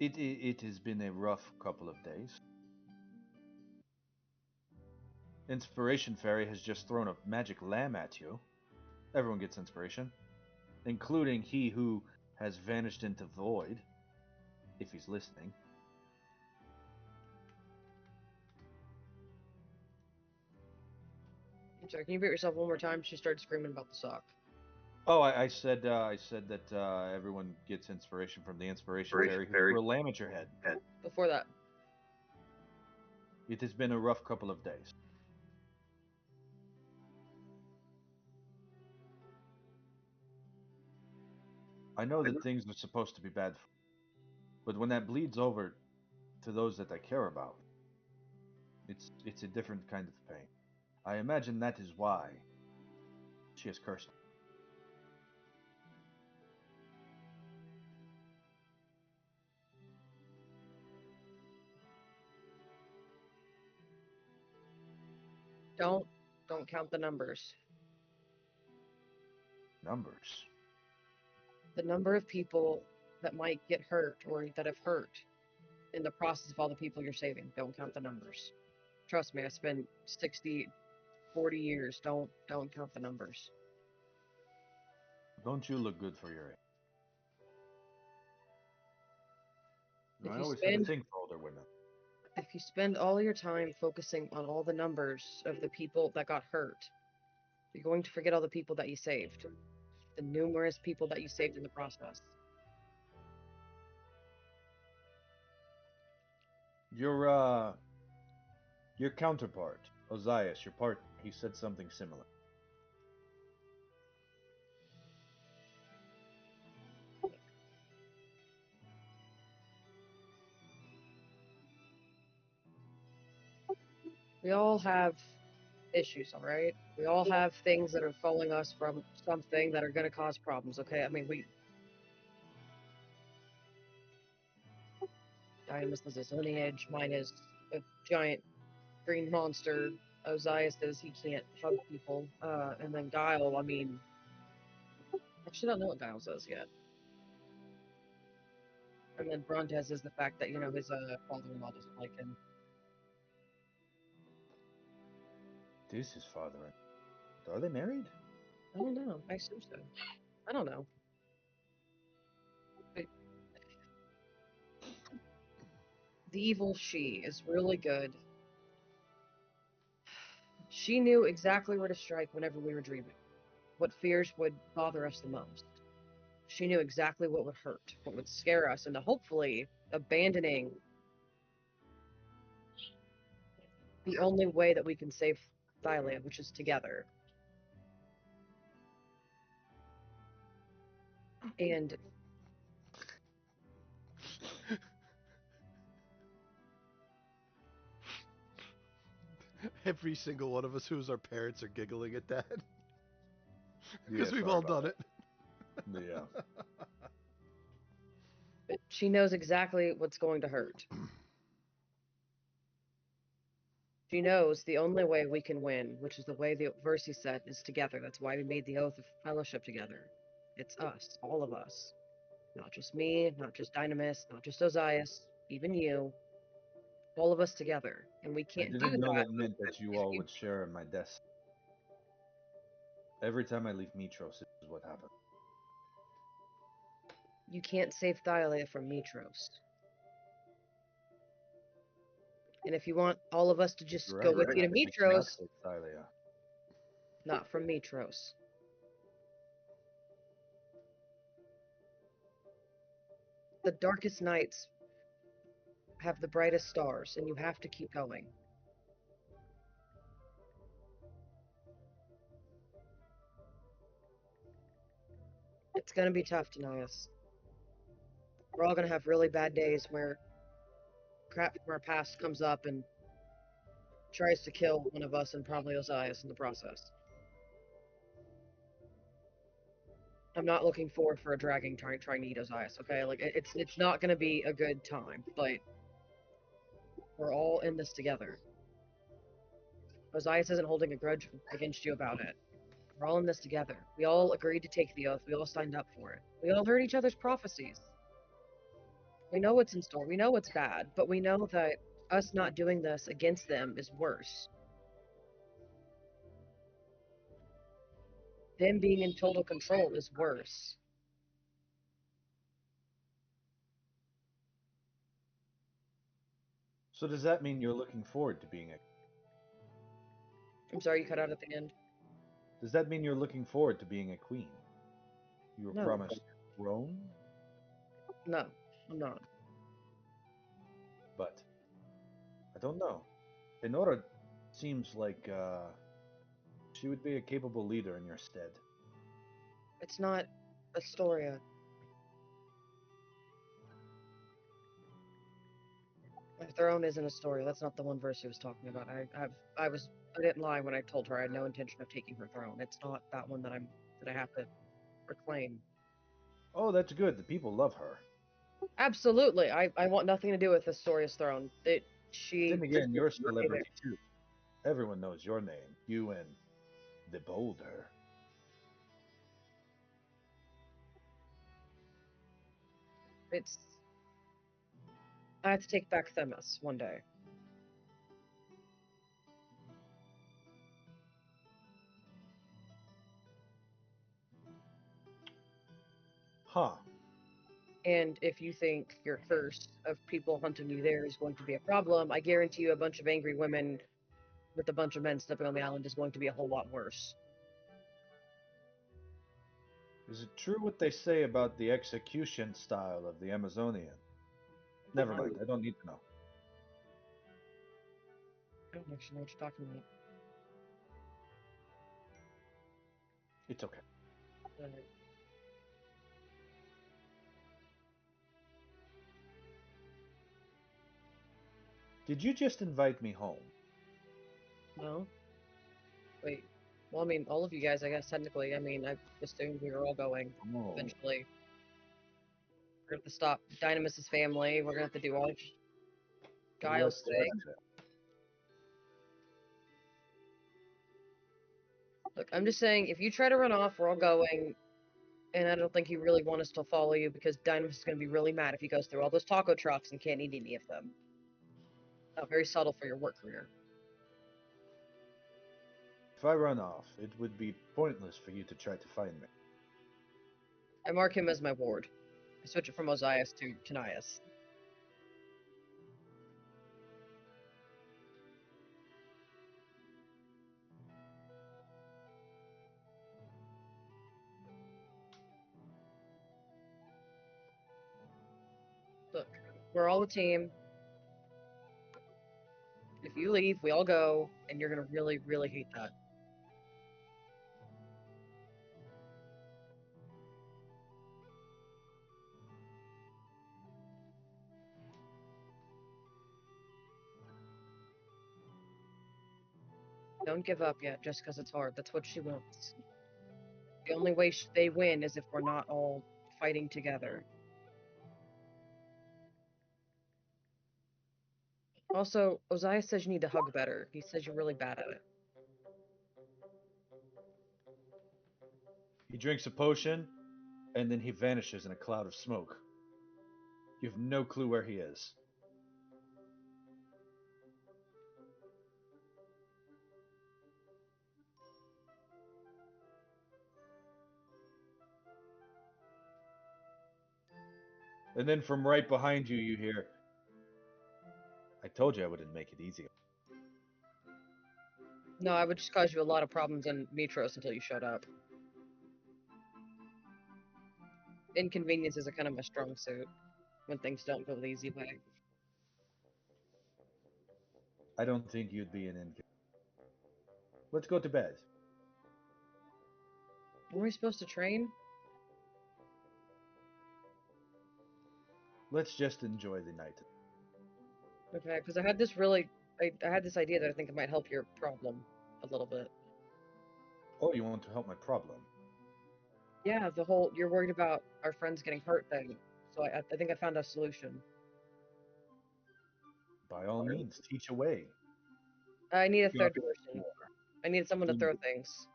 It has been a rough couple of days. Inspiration Fairy has just thrown a magic lamb at you. Everyone gets inspiration, including he who has vanished into void, if he's listening. I'm sorry, can you repeat yourself one more time? She started screaming about the sock. Oh, I said that everyone gets inspiration from the Inspiration Fairy who threw a lamb at your head. Before that. It has been a rough couple of days. I know that things are supposed to be bad, but when that bleeds over to those that I care about, it's a different kind of pain. I imagine that is why she has cursed me. Don't count the numbers. Numbers. The number of people that might get hurt or that have hurt in the process of all the people you're saving. Don't count the numbers. Trust me, I spent 60, 40 years. Don't count the numbers. Don't you look good for your age? If I you always had a spend thing for older women. if you spend all your time focusing on all the numbers of the people that got hurt, You're going to forget all the people that you saved. The numerous people that you saved in the process. Your counterpart, Ozias, your partner, he said something similar. We all have issues, all right? We all have things that are following us from something that are going to cause problems, okay? I mean, Dynamis is his lineage, mine is a giant green monster. Ozias is he can't hug people. And then Guile, I mean, I actually don't know what Guile says yet. And then Brontez is the fact that, his father-in-law doesn't like him. This is father. Are they married? I don't know. I assume so. I don't know. But the evil she is really good. She knew exactly where to strike whenever we were dreaming. What fears would bother us the most. She knew exactly what would hurt, what would scare us, and hopefully abandoning the only way that we can save Thylia, which is together. And Every single one of us who's our parents are giggling at that. Yeah, Because we've sorry all about done it. Yeah. she knows exactly what's going to hurt. She knows the only way we can win, which is the way the Versi said, is together. That's why we made the Oath of Fellowship together. It's us, all of us. Not just me, not just Dynamis, not just Ozias, even you. All of us together. And we I can't do didn't know that. that meant that you all would share in my death. Every time I leave Mitros, this is what happens. You can't save Thylia from Mitros. And if you want all of us to just You're go right, with you to we cannot Mitros, take Thylia. not from Mitros. The darkest nights have the brightest stars, and you have to keep going. It's gonna be tough, Denias. We're all gonna have really bad days where crap from our past comes up and tries to kill one of us and probably Ozias in the process. I'm not looking forward for a dragon trying to eat Ozias, okay? Like, it's not gonna be a good time, but we're all in this together. Ozias isn't holding a grudge against you about it. We're all in this together. We all agreed to take the oath. We all signed up for it. We all heard each other's prophecies. We know what's in store. We know what's bad, but we know that us not doing this against them is worse. Them being in total control is worse. So does that mean you're looking forward to being a? I'm sorry you cut out at the end. Does that mean you're looking forward to being a queen? You were No. promised a throne, No, I'm not. but I don't know. Enora seems like she would be a capable leader in your stead. It's not Astoria. My throne isn't Astoria. That's not the one verse he was talking about. I didn't lie when I told her I had no intention of taking her throne. It's not that one that I have to reclaim. Oh, that's good. The people love her. Absolutely. I want nothing to do with Astoria's throne. Then again, you're a celebrity too. Everyone knows your name. You and the Boulder. It's I have to take back Themis one day. Huh. And if you think your curse of people hunting you there is going to be a problem, I guarantee you a bunch of angry women with a bunch of men stepping on the island is going to be a whole lot worse. Is it true what they say about the execution style of the Amazonian? Never mind, I don't need to know. I don't actually know what you're talking about. It's okay. Did you just invite me home? No? Wait. Well, I mean, all of you guys, I guess, technically. I mean, I assumed we were all going Oh. eventually. We're gonna have to stop Dynamus's family. We're gonna have to do all Giles' thing. Look, I'm just saying, if you try to run off, we're all going. And I don't think you really want us to follow you because Dynamus is going to be really mad if he goes through all those taco trucks and can't eat any of them. Very subtle for your work career. If I run off, it would be pointless for you to try to find me. I mark him as my ward. I switch it from Ozias to Tanias. Look, we're all a team. If you leave, we all go, and you're gonna really, really hate that. Don't give up yet, just because it's hard. That's what she wants. The only way they win is if we're not all fighting together. Also, Ozias says you need to hug better. He says you're really bad at it. He drinks a potion, and then he vanishes in a cloud of smoke. You have no clue where he is. And then from right behind you, you hear, I told you I wouldn't make it easy. No, I would just cause you a lot of problems in Mitros until you showed up. Inconvenience is a kind of my strong suit when things don't go the easy way. I don't think you'd be an inconvenience. Let's go to bed. Were we supposed to train? Let's just enjoy the night. Okay, because I had this really, I had this idea that I think it might help your problem a little bit. Oh, you want to help my problem? Yeah, the whole you're worried about our friends getting hurt thing. So I think I found a solution. By all means, teach away. I need a You third have- person. I need someone to throw things.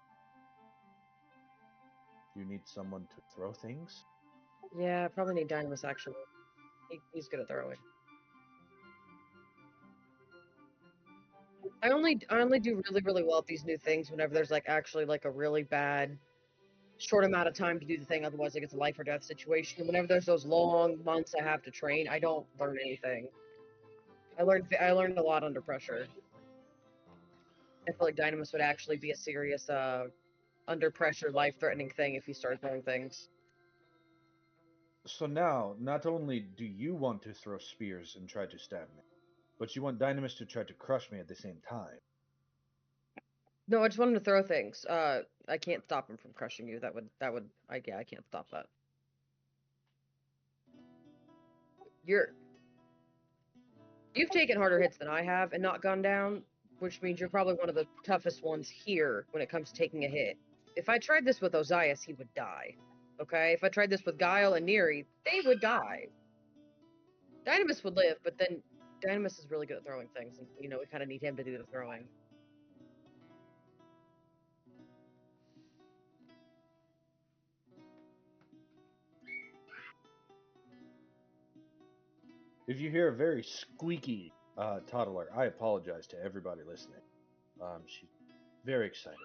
You need someone to throw things? Yeah, I probably need Dynamus actually. He's good at throwing. I only do really, really well at these new things whenever there's like actually like a really bad short amount of time to do the thing, otherwise like it's a life or death situation. Whenever there's those long months I have to train, I don't learn anything. I learned a lot under pressure. I feel like Dynamus would actually be a serious under pressure, life-threatening thing if he started throwing things. So now, not only do you want to throw spears and try to stab me, but you want Dynamis to try to crush me at the same time. No, I just want him to throw things. I can't stop him from crushing you. I can't stop that. You've taken harder hits than I have and not gone down, which means you're probably one of the toughest ones here when it comes to taking a hit. If I tried this with Ozias, he would die. Okay? If I tried this with Guile and Neri, they would die. Dynamis would live, but then Dynamis is really good at throwing things, and we kind of need him to do the throwing. If you hear a very squeaky toddler, I apologize to everybody listening. She's very excited.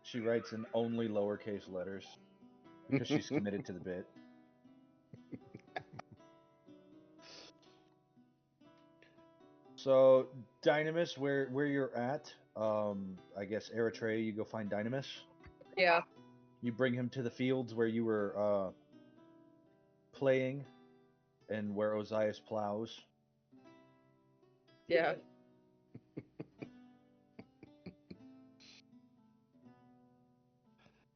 She writes in only lowercase letters because she's committed to the bit. So, Dynamis, where you're at, I guess Eritrea, you go find Dynamis. Yeah. You bring him to the fields where you were playing, and where Ozias plows. Yeah.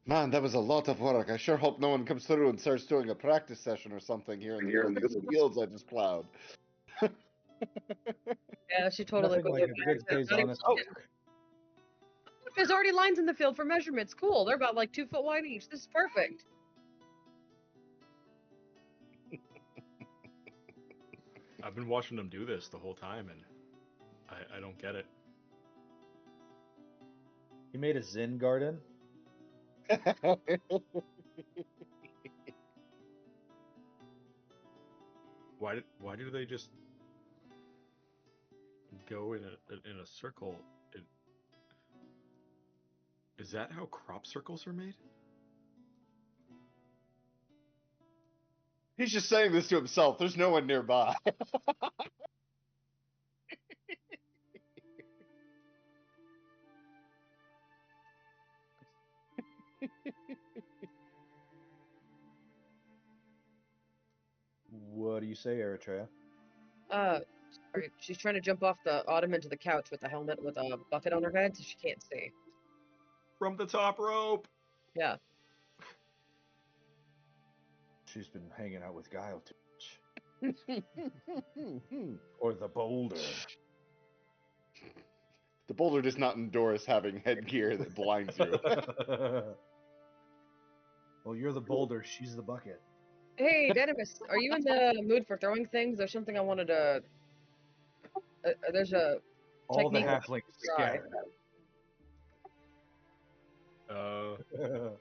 Man, that was a lot of work. I sure hope no one comes through and starts doing a practice session or something here in the middle of these fields I just plowed. Yeah, she totally Nothing like a good day's honest work. Look, there's already lines in the field for measurements. Cool. They're about like 2 foot wide each. This is perfect. I've been watching them do this the whole time, and I don't get it. He made a Zen garden. Why do they just go in a circle? Is that how crop circles are made? He's just saying this to himself. There's no one nearby. What do you say, Eritrea? Sorry. She's trying to jump off the ottoman to the couch with a helmet with a bucket on her head, so she can't see. From the top rope. Yeah. She's been hanging out with Guile too much. Or the boulder. The boulder does not endorse having headgear that blinds you. Well, you're the boulder, she's the bucket. Hey, Denimus, are you in the mood for throwing things? There's something I wanted to. There's a. All the technique halflings try. scattered.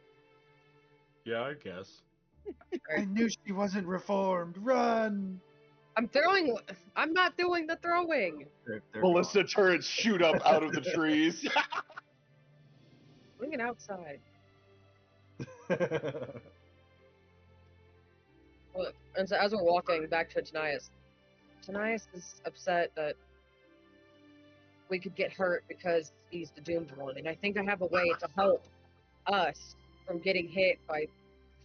Yeah, I guess. I knew she wasn't reformed. Run! I'm throwing. I'm not doing the throwing. They're Ballista turrets shoot up out of the trees. Bring it outside. gone. Look, and so as we're walking back to Tanias is upset that we could get hurt because he's the doomed one, and I think I have a way to help us from getting hit by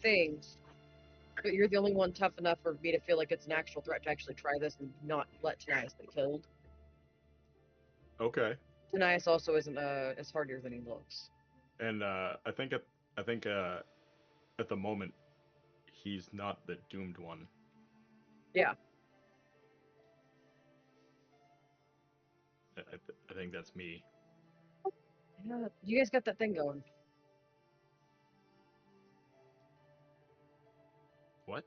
things. But you're the only one tough enough for me to feel like it's an actual threat to actually try this and not let Tanias get killed. Okay. Tanias also isn't as hardier than he looks. And I think at the moment he's not the doomed one. Yeah. I think that's me. Yeah. You guys got that thing going. What?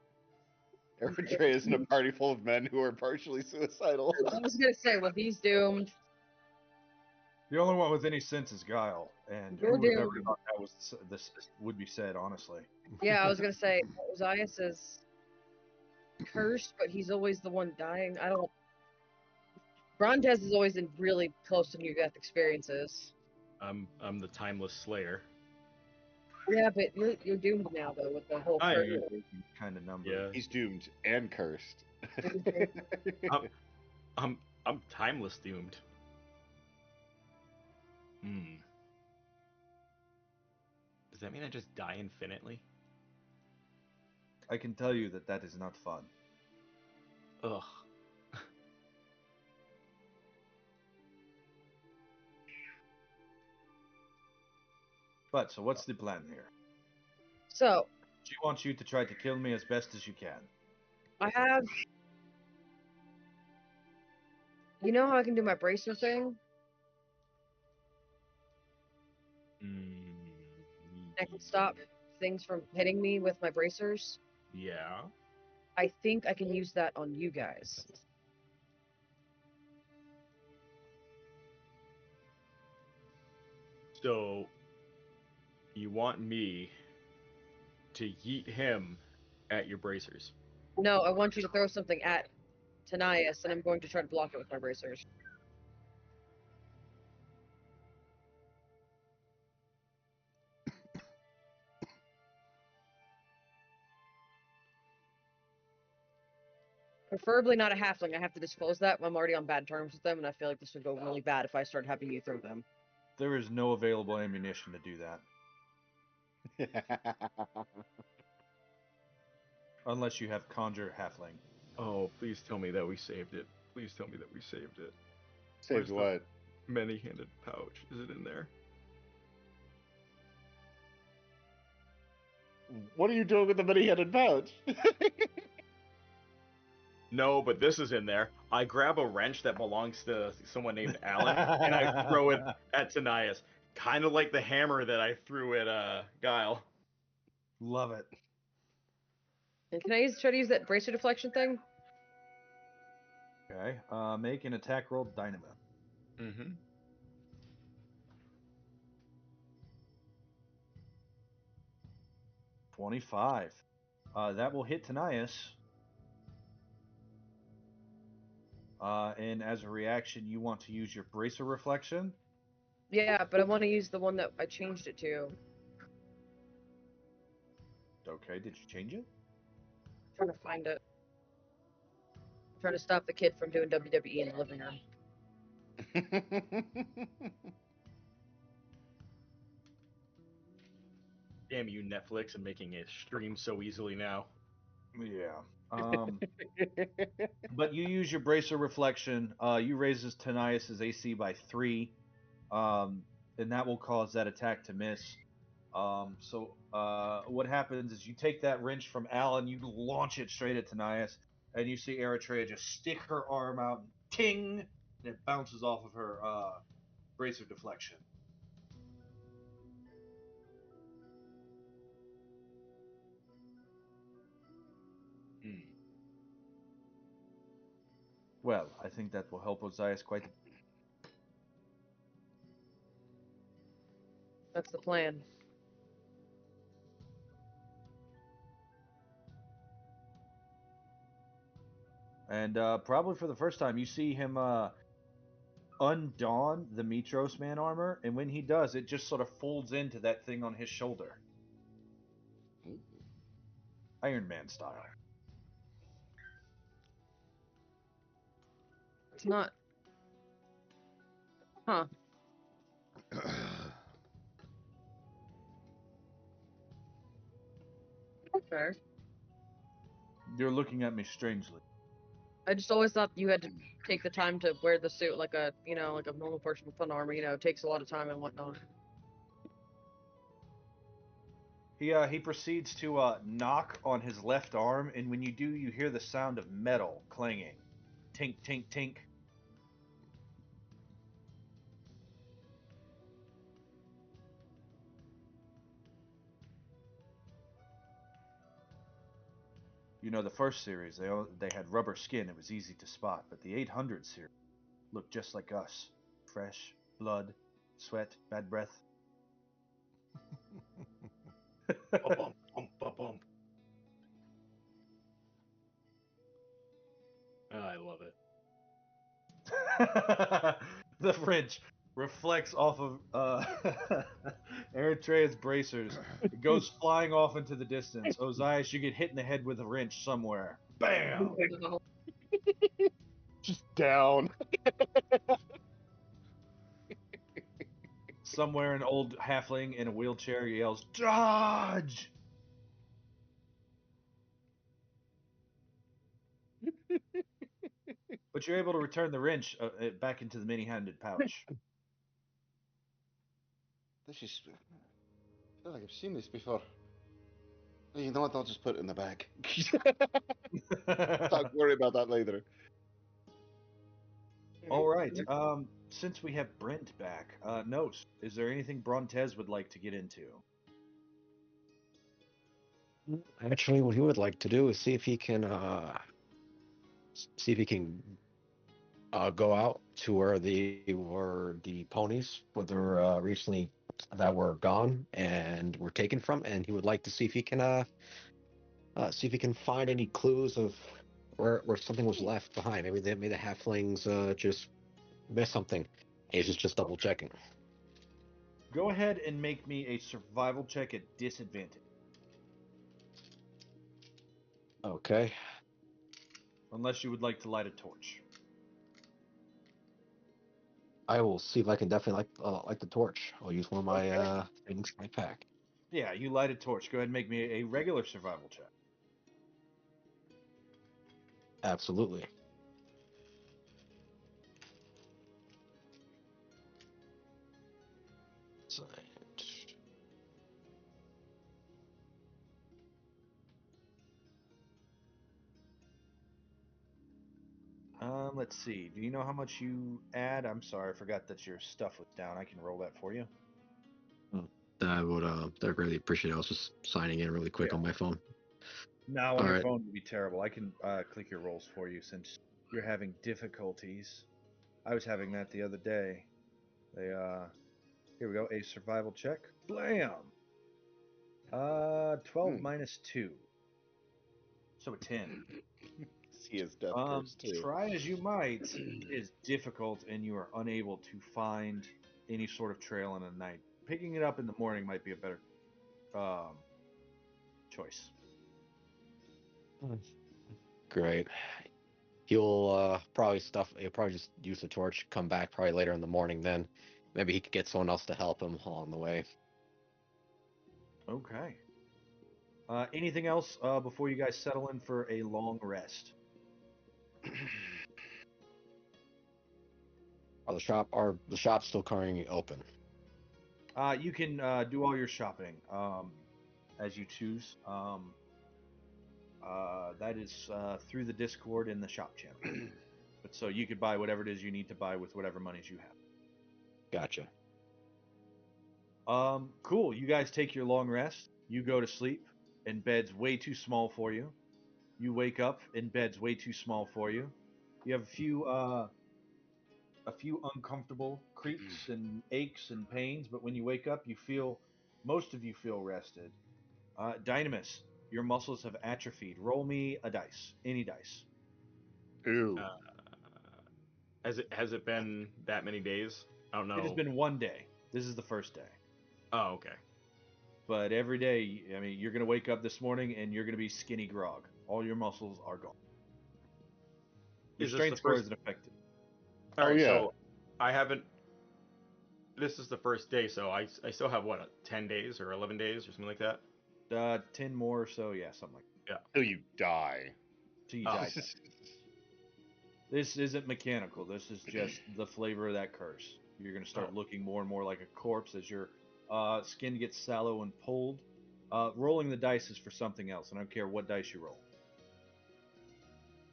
Eritrea is in a party full of men who are partially suicidal. I was gonna say, well, he's doomed. The only one with any sense is Guile, and You're who would have ever doomed. thought that was this would be said, honestly. Yeah, I was gonna say, Ozias is cursed, but he's always the one dying. I don't. Brontes is always in really close to near-death experiences. I'm the timeless slayer. Yeah, but you're doomed now though with the whole I curse. am. Kind of number. Yeah. He's doomed and cursed. I'm timeless doomed. Hmm. Does that mean I just die infinitely? I can tell you that that is not fun. Ugh. But, so what's the plan here? So, She wants you to try to kill me as best as you can. I have. You know how I can do my bracer thing? I can stop things from hitting me with my bracers. Yeah. I think I can use that on you guys. So, you want me to yeet him at your bracers? No, I want you to throw something at Tanias, and I'm going to try to block it with my bracers. Preferably not a halfling. I have to disclose that. I'm already on bad terms with them, and I feel like this would go really bad if I start having you throw them. There is no available ammunition to do that. Unless you have conjure halfling. Oh, please tell me that we saved it. Please tell me that we saved it. Saved Where's what? the many-handed pouch? Is it in there? What are you doing with the many-headed pouch? No, but this is in there. I grab a wrench that belongs to someone named Alan, and I throw it at Tanias. Kind of like the hammer that I threw at Guile. Love it. And can I try to use that bracer deflection thing? Okay. Make an attack roll, dynamo. Mm-hmm. 25. That will hit Tanias. And as a reaction, you want to use your bracer reflection. Yeah, but I want to use the one that I changed it to. Okay, did you change it? I'm trying to find it. I'm trying to stop the kid from doing WWE in the living room. Damn you, Netflix, and making it stream so easily now. Yeah. But you use your bracer reflection. You raises Tanias' AC by 3. And that will cause that attack to miss. So what happens is you take that wrench from Alan, you launch it straight at Tanias, and you see Eritrea just stick her arm out and ting, and it bounces off of her bracer deflection. Hmm. Well, I think that will help Ozias quite. That's the plan. And probably for the first time, you see him undon the Mitros man armor, and when he does, it just sort of folds into that thing on his shoulder. Iron Man style. It's not. Huh. Fair. You're looking at me strangely. I just always thought you had to take the time to wear the suit like a, like a normal person with fun armor. It takes a lot of time and whatnot. He proceeds to knock on his left arm, and when you do, you hear the sound of metal clanging. Tink, tink, tink. You know, the first series, they had rubber skin. It was easy to spot. But the 800 series looked just like us. Fresh, blood, sweat, bad breath. Ba-bum, ba-bum. Oh, I love it. The wrench reflects off of Eritrea's bracers. It goes flying off into the distance. Ozias, you get hit in the head with a wrench somewhere. Bam! Just down. Somewhere an old halfling in a wheelchair yells, "Dodge!" But you're able to return the wrench back into the many-handed pouch. This is. I feel like I've seen this before. You know what? I'll just put it in the bag. Don't worry about that later. All right. Since we have Brent back, Nos, is there anything Brontez would like to get into? Actually, what he would like to do is see if he can go out to where the ponies were recently that were gone and were taken from, and he would like to see if he can find any clues of where something was left behind. Maybe the halflings just missed something. He's just double checking. Go ahead and make me a survival check at disadvantage. Okay. unless you would like to light a torch. I will see if I can definitely like the torch. I'll use one of my things in my pack. Yeah, you light a torch. Go ahead and make me a regular survival check. Absolutely. Science. Let's see. Do you know how much you add? I'm sorry, I forgot that your stuff was down. I can roll that for you. That greatly appreciate it. I was just signing in really quick Yeah. on my phone. No, on All your right. phone would be terrible. I can click your rolls for you since you're having difficulties. I was having that the other day. They here we go. A survival check. Blam. 12 minus 2. So a 10. See his death curse too. Try as you might, it is difficult and you are unable to find any sort of trail in the night. Picking it up in the morning might be a better choice. Great. He'll probably just use the torch, come back probably later in the morning then. Maybe he could get someone else to help him along the way. Okay. Anything else before you guys settle in for a long rest? Are the shop's still currently open? You can do all your shopping as you choose. That is through the Discord in the shop channel. But so you could buy whatever it is you need to buy with whatever monies you have. Gotcha. Cool. You guys take your long rest. You go to sleep, and bed's way too small for you. You wake up, and bed's way too small for you. You have a few uncomfortable creaks and aches and pains, but when you wake up, most of you feel rested. Dynamis, your muscles have atrophied. Roll me a dice, any dice. Ooh. Uh, has it been that many days? I don't know. It has been one day. This is the first day. Oh, okay. But every day, I mean, you're gonna wake up this morning and you're gonna be skinny grog. All your muscles are gone. Your Is this strength the score first? isn't affected. All Oh, right, yeah. so I haven't. This is the first day, so I still have what 10 days or 11 days or something like that. 10 more or so, yeah, something like that. Yeah. Till you die. Till you Oh. die. This isn't mechanical. This is just the flavor of that curse. You're gonna start looking more and more like a corpse as your skin gets sallow and pulled. Rolling the dice is for something else. I don't care what dice you roll.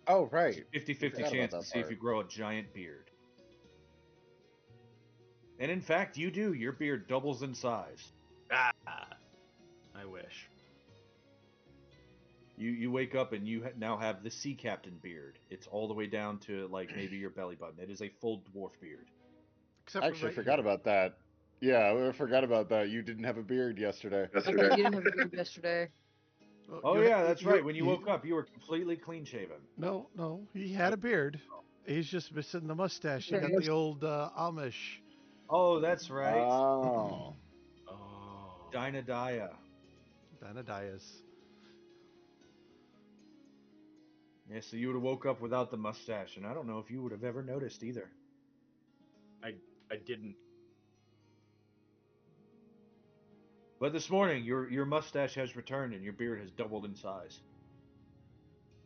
Oh, right. It's a 50-50 Forgot about chance to that see if part. you grow a giant beard. And in fact, you do. Your beard doubles in size. Ah, I wish. You wake up and you now have the sea captain beard. It's all the way down to like maybe your belly button. It is a full dwarf beard. Except I for actually right forgot here. about that. Yeah, I forgot about that. You didn't have a beard yesterday. I thought you didn't have a beard yesterday. Well, Oh you ha- yeah, that's you- right. When you you- woke up, you were completely clean shaven. No, he had a beard. He's just missing the mustache. He got Okay. the old Amish. Oh, that's right. Oh. Oh. Dynadiah. Danadias. Yeah, so you would have woke up without the mustache, and I don't know if you would have ever noticed either. I didn't. But this morning, your mustache has returned and your beard has doubled in size.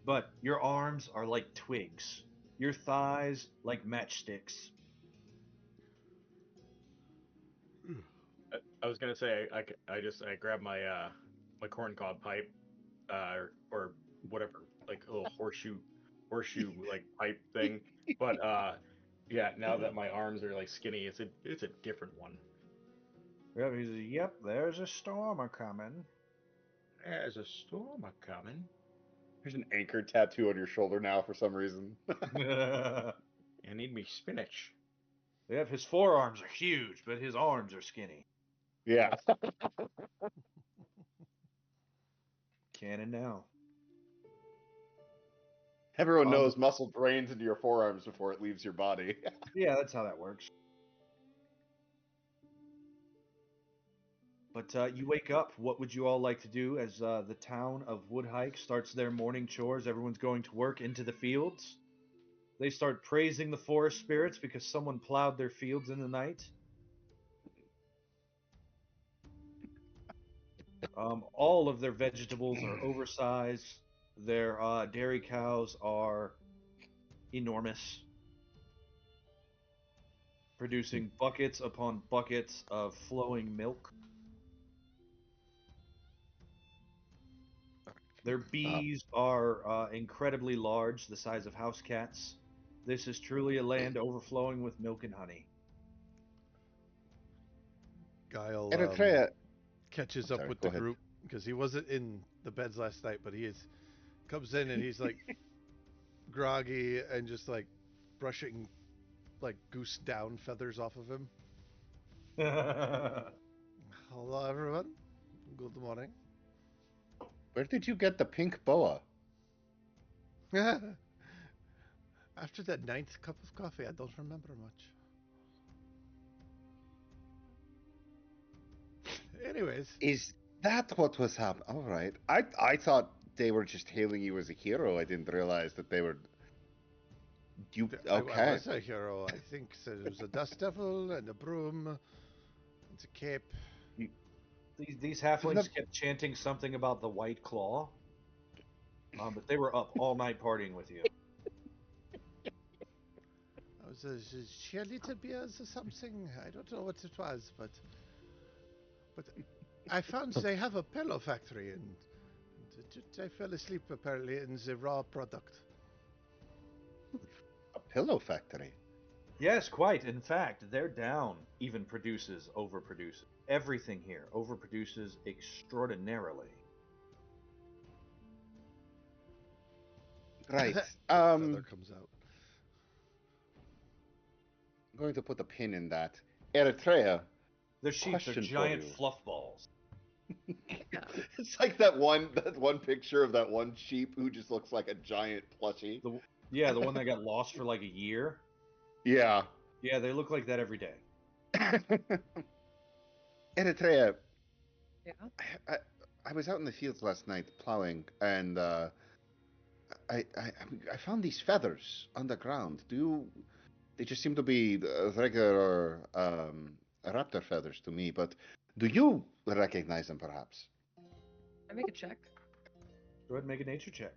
But your arms are like twigs, your thighs like matchsticks. I was gonna say I grabbed my corncob pipe, or whatever, like a little horseshoe like pipe thing. But yeah, now that my arms are like skinny, it's a different one. Yep, he says, "Yep, there's a storm a coming." There's a storm a coming. There's an anchor tattoo on your shoulder now for some reason. Yep, I need me spinach. his forearms are huge, but his arms are skinny. Yeah. Canon now. Everyone knows muscle drains into your forearms before it leaves your body. Yeah, that's how that works. But you wake up. What would you all like to do as the town of Woodhike starts their morning chores? Everyone's going to work into the fields. They start praising the forest spirits because someone plowed their fields in the night. All of their vegetables are oversized. Their dairy cows are enormous, producing buckets upon buckets of flowing milk. Their bees are incredibly large, the size of house cats. This is truly a land overflowing with milk and honey. Guile Eritrea. catches I'm up sorry, with go the ahead. group because he wasn't in the beds last night, but he is comes in and he's like groggy and just like brushing like goose down feathers off of him. Hello, everyone. Good morning. Where did you get the pink boa? After that ninth cup of coffee, I don't remember much. Anyways, Is that what was happening? All right. I thought they were just hailing you as a hero. I didn't realize that they were. You I okay? was a hero. I think so. There was a dust devil and a broom and a cape. These halflings kept chanting something about the white claw, but they were up all night partying with you. I was a cheerleader beers or something. I don't know what it was, but I found they have a pillow factory, and I fell asleep apparently in the raw product. A pillow factory. Yes, quite. In fact, their down even overproduces. Everything here overproduces extraordinarily. Right. Feather comes out. I'm going to put a pin in that. Eritrea. Their sheets are Question for giant you. fluff balls. It's like that one picture of that one sheep who just looks like a giant plushie. The one that got lost for like a year. Yeah. Yeah, they look like that every day. Eritrea. Yeah. I was out in the fields last night plowing, and I found these feathers on the ground. They just seem to be regular raptor feathers to me, but do you recognize them perhaps? I make a check. Go ahead and make a nature check.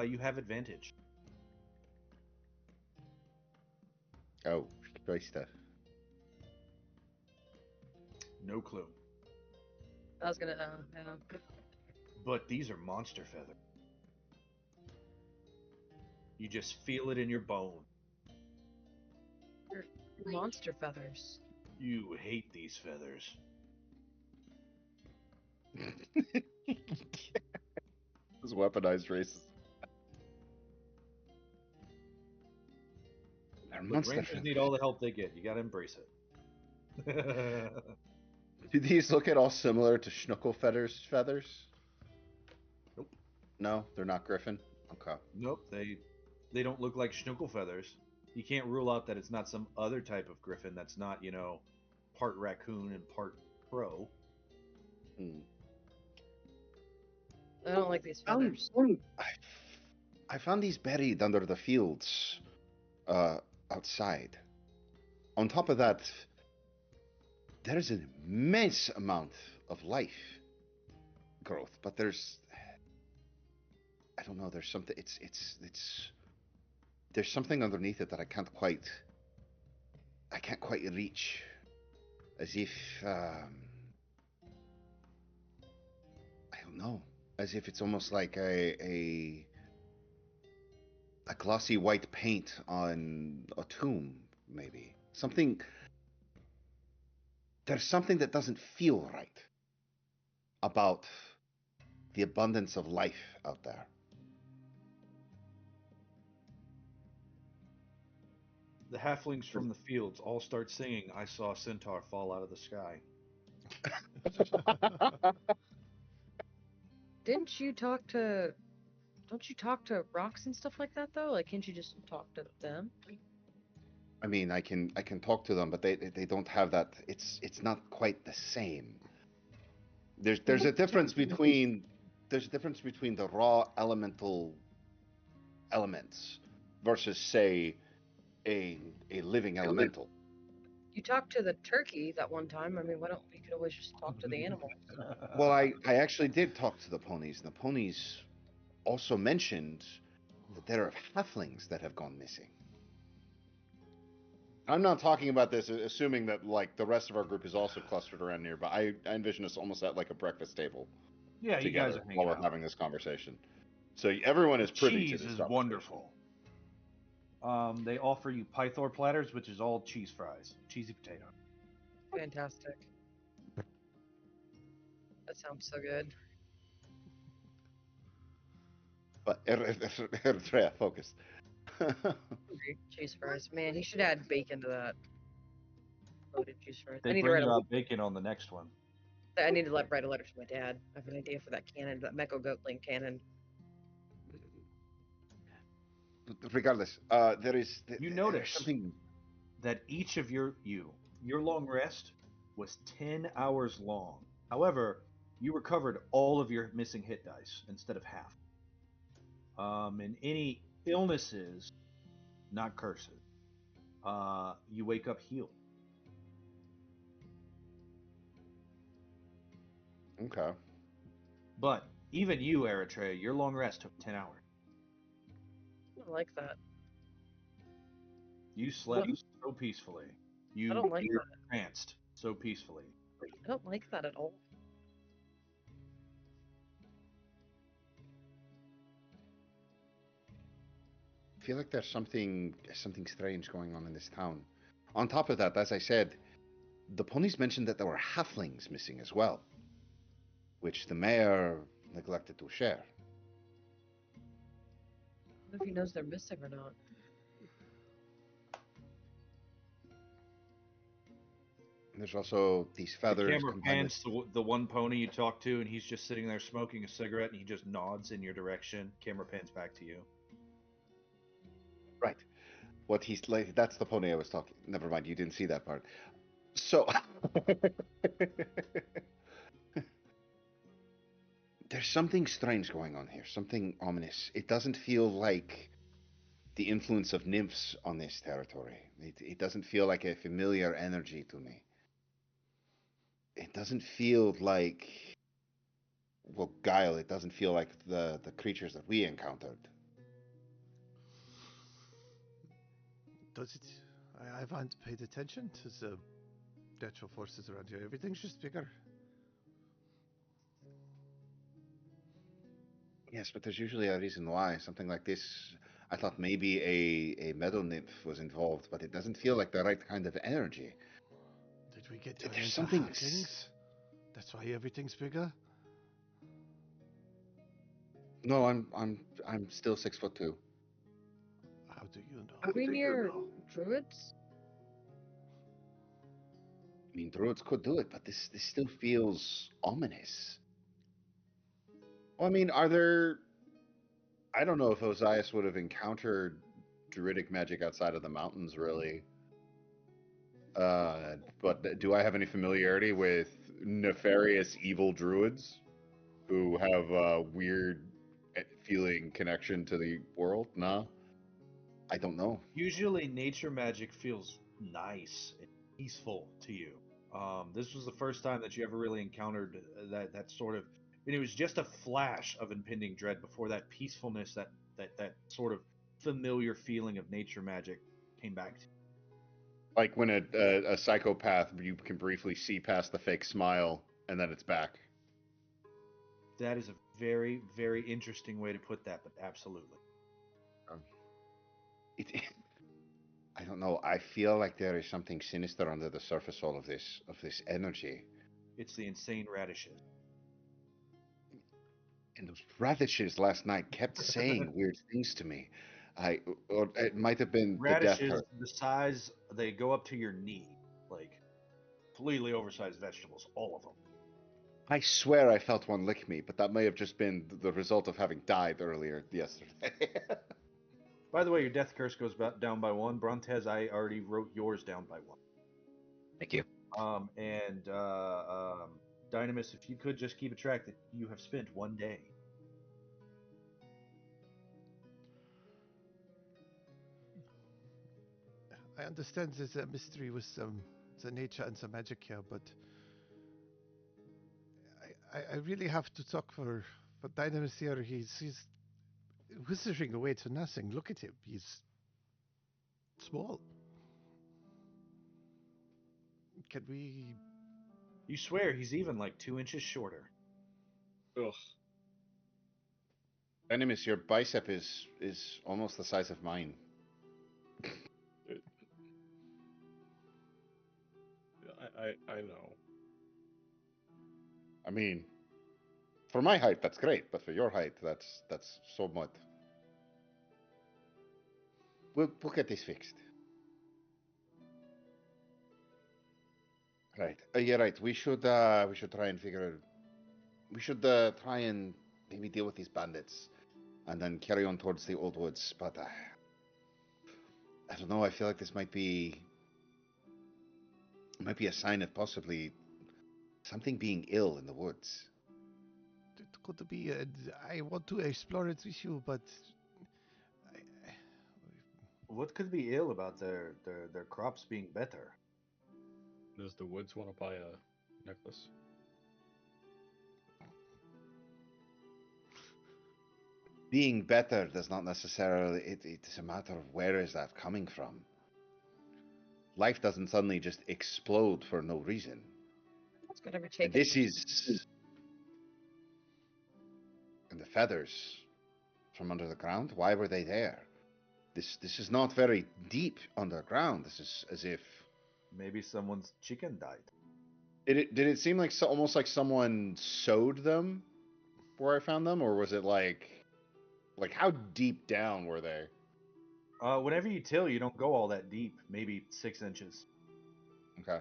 You have advantage. Oh, Christa. No clue. I was gonna. But these are monster feathers. You just feel it in your bone. Monster feathers. You hate these feathers. Those weaponized races. They're Look, monster rangers feathers. need all the help they get. You gotta embrace it. Do these look at all similar to Schnuckle feathers? Nope. No, they're not Griffin. Okay. Nope, they don't look like schnuckle feathers. You can't rule out that it's not some other type of griffin that's not, part raccoon and part crow. Hmm. I don't like these feathers. I found these buried under the fields outside. On top of that, there's an immense amount of life growth, but I don't know, there's something there's something underneath it that I can't quite reach. As if I don't know, as if it's almost like a glossy white paint on a tomb, maybe. There's something that doesn't feel right about the abundance of life out there. The halflings from the fields all start singing, "I saw a centaur fall out of the sky." Didn't you talk to? Don't you talk to rocks and stuff like that though? Like, can't you just talk to them? I mean, I can talk to them, but they don't have that. It's not quite the same. There's a difference between the raw elemental elements versus, say, a living elemental. You talked to the turkey that one time. I mean, why don't we could always just talk to the animals? Well, I actually did talk to the ponies. The ponies also mentioned that there are halflings that have gone missing. I'm not talking about this assuming that like the rest of our group is also clustered around nearby. I envision us almost at like a breakfast table Yeah, you guys together are hanging while we're out. having this conversation. So everyone is privy to Cheese this is conversation. wonderful. They offer you pythor platters, which is all cheese fries, cheesy potato. Fantastic. That sounds so good. But Eritrea, focus. Hungry. Cheese fries. Man, he should add bacon to that. Loaded cheese fries. They I need to bring write you out bacon on the next one. I need to write a letter to my dad. I have an idea for that cannon, that Mecha-Goatling cannon. Regardless, there is You there's notice something. that each of your long rest was 10 hours long. However, you recovered all of your missing hit dice instead of half. And any illnesses, not curses, you wake up healed. Okay. But even you, Eritrea, your long rest took 10 hours. I like that. You slept so peacefully. You I don't like that. tranced so peacefully. I don't like that at all. I feel like there's something strange going on in this town. On top of that, as I said, the ponies mentioned that there were halflings missing as well, which the mayor neglected to share. I don't know if he knows they're missing or not. There's also these The feathers camera combined pans to the one pony you talk to, and he's just sitting there smoking a cigarette, and he just nods in your direction. Camera pans back to you. Right. What he's like, that's the pony I was talking. Never mind, you didn't see that part. So there's something strange going on here, something ominous. It doesn't feel like the influence of nymphs on this territory. It doesn't feel like a familiar energy to me. It doesn't feel like, well, Guile, it doesn't feel like the creatures that we encountered. Does it? I haven't paid attention to the natural forces around here. Everything's just bigger. Yes, but there's usually a reason why. Something like this, I thought maybe a meadow nymph was involved, but it doesn't feel like the right kind of energy. Did we get turned There's into something halflings? That's why everything's bigger. No, I'm still 6'2". How do you know? Are we near druids? I mean, druids could do it, but this still feels ominous. Well, I mean, are there? I don't know if Osias would have encountered druidic magic outside of the mountains, really. But do I have any familiarity with nefarious evil druids who have a weird feeling connection to the world? No, I don't know. Usually, nature magic feels nice and peaceful to you. This was the first time that you ever really encountered that sort of. And it was just a flash of impending dread before that peacefulness, that sort of familiar feeling of nature magic came back to you. Like when a psychopath, you can briefly see past the fake smile, and then it's back. That is a very, very interesting way to put that, but absolutely. It, I don't know. I feel like there is something sinister under the surface all of this energy. It's the insane radishes. And those radishes last night kept saying weird things to me. Or it might have been the death Radishes, hurt. the size, they go up to your knee, like completely oversized vegetables, all of them. I swear I felt one lick me, but that may have just been the result of having died earlier yesterday. By the way, your death curse goes down by 1. Brontez, I already wrote yours down by 1. Thank you. And Dynamis, if you could just keep a track that you have spent 1 day. I understand there's a mystery with the nature and the magic here, but I really have to talk for Dynamis here. He's withering away to nothing. Look at him. He's small. Can we? You swear he's even like 2 inches shorter. Ugh. Enemies, your bicep is almost the size of mine. I know. I mean, for my height, that's great, but for your height, that's somewhat. We'll get this fixed. Right. Yeah, right. We should try and figure. We should try and maybe deal with these bandits, and then carry on towards the old woods. But I don't know. I feel like this might be a sign of possibly something being ill in the woods. It could be. I want to explore it with you, but What could be ill about their crops being better? Does the woods want to buy a necklace? Being better does not necessarily. It's a matter of where is that coming from. Life doesn't suddenly just explode for no reason. It's gonna be And taken. this is. And the feathers from under the ground. Why were they there? This is not very deep underground. This is as if. Maybe someone's chicken died. Did it seem like almost like someone sewed them where I found them, or was it like how deep down were they? Whenever you till, you don't go all that deep. Maybe 6 inches. Okay,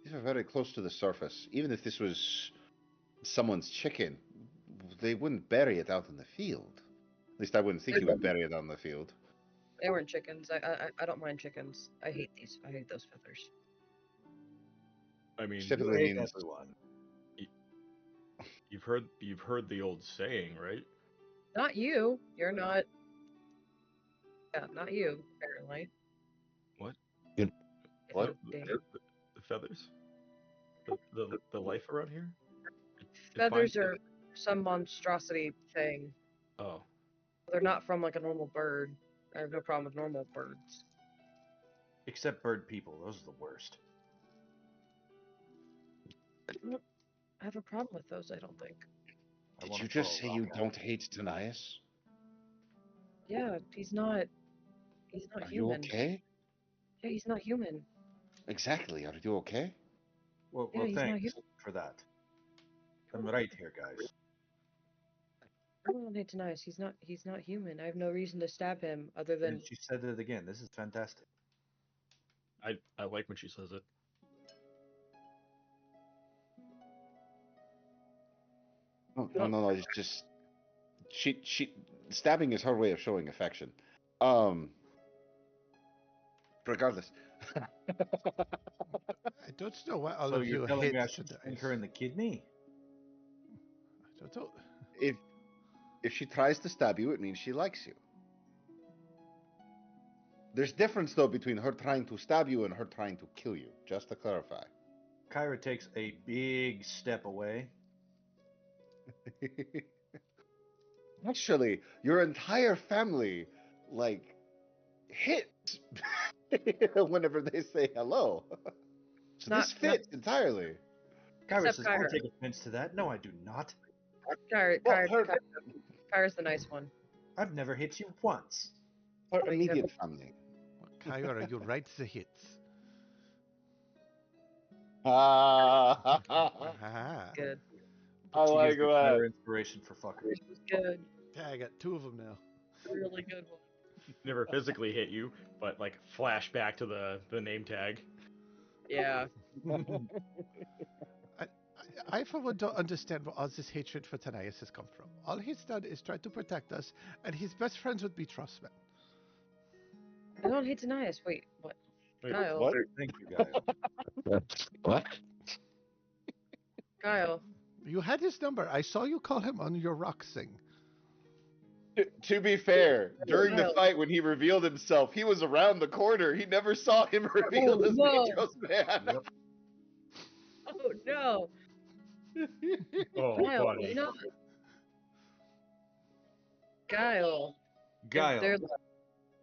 these are very close to the surface. Even if this was someone's chicken, they wouldn't bury it out in the field. At least I wouldn't think you would bury it out in the field. They weren't chickens. I don't mind chickens. I hate these. I hate those feathers. I mean, You Typically hate means everyone. you've heard the old saying, right? Not you. You're not. Yeah, not you. Apparently. What? If What? I'm being- The feathers? The life around here? It Feathers finds- are some monstrosity thing. Oh, They're not from like a normal bird. I have no problem with normal birds. Except bird people. Those are the worst. I have a problem with those. I don't think. I Did wanna you just throw say a you rock at don't him. hate Tanias? Yeah, he's not. He's not Are you human. okay? Yeah, he's not human. Exactly. Are you okay? Well, Yeah, he's not thanks human. for that. I'm right here, guys. I don't hate Tanias. He's not. He's not human. I have no reason to stab him other than. And she said it again. This is fantastic. I like when she says it. No. It's just she stabbing is her way of showing affection. Regardless. I don't know why all So of you're you telling hate me I should Tanias. stick her in the kidney? I don't know. If she tries to stab you, it means she likes you. There's difference though between her trying to stab you and her trying to kill you. Just to clarify. Kyra takes a big step away. Actually, your entire family like hits whenever they say hello. So Not- this fits entirely. Kyra Except says, I Kyra. take offense to that. No, I do not. Kyra's the nice one. I've never hit you once. Her But you have- immediate family. Kyra, you write the hits. Ah, Ah, Good. I She like gives me that. Kyra inspiration for fuckery. It was good. yeah, I got 2 of them now. Really good one. Never physically hit you, but like flash back to the name tag. Yeah. I for one don't understand where all this hatred for Tanias has come from. All he's done is try to protect us, and his best friends would be trustmen. I don't hate Denias. Wait, what? Wait, Kyle. What? Thank you, guys. What? Kyle. You had his number. I saw you call him on your rock sing. To be fair, during the Kyle. fight when he revealed himself, he was around the corner. He never saw him revealed as no. Mitros Man. Yep. Oh no. oh, Kyle, buddy. no. Kyle. Guile. They're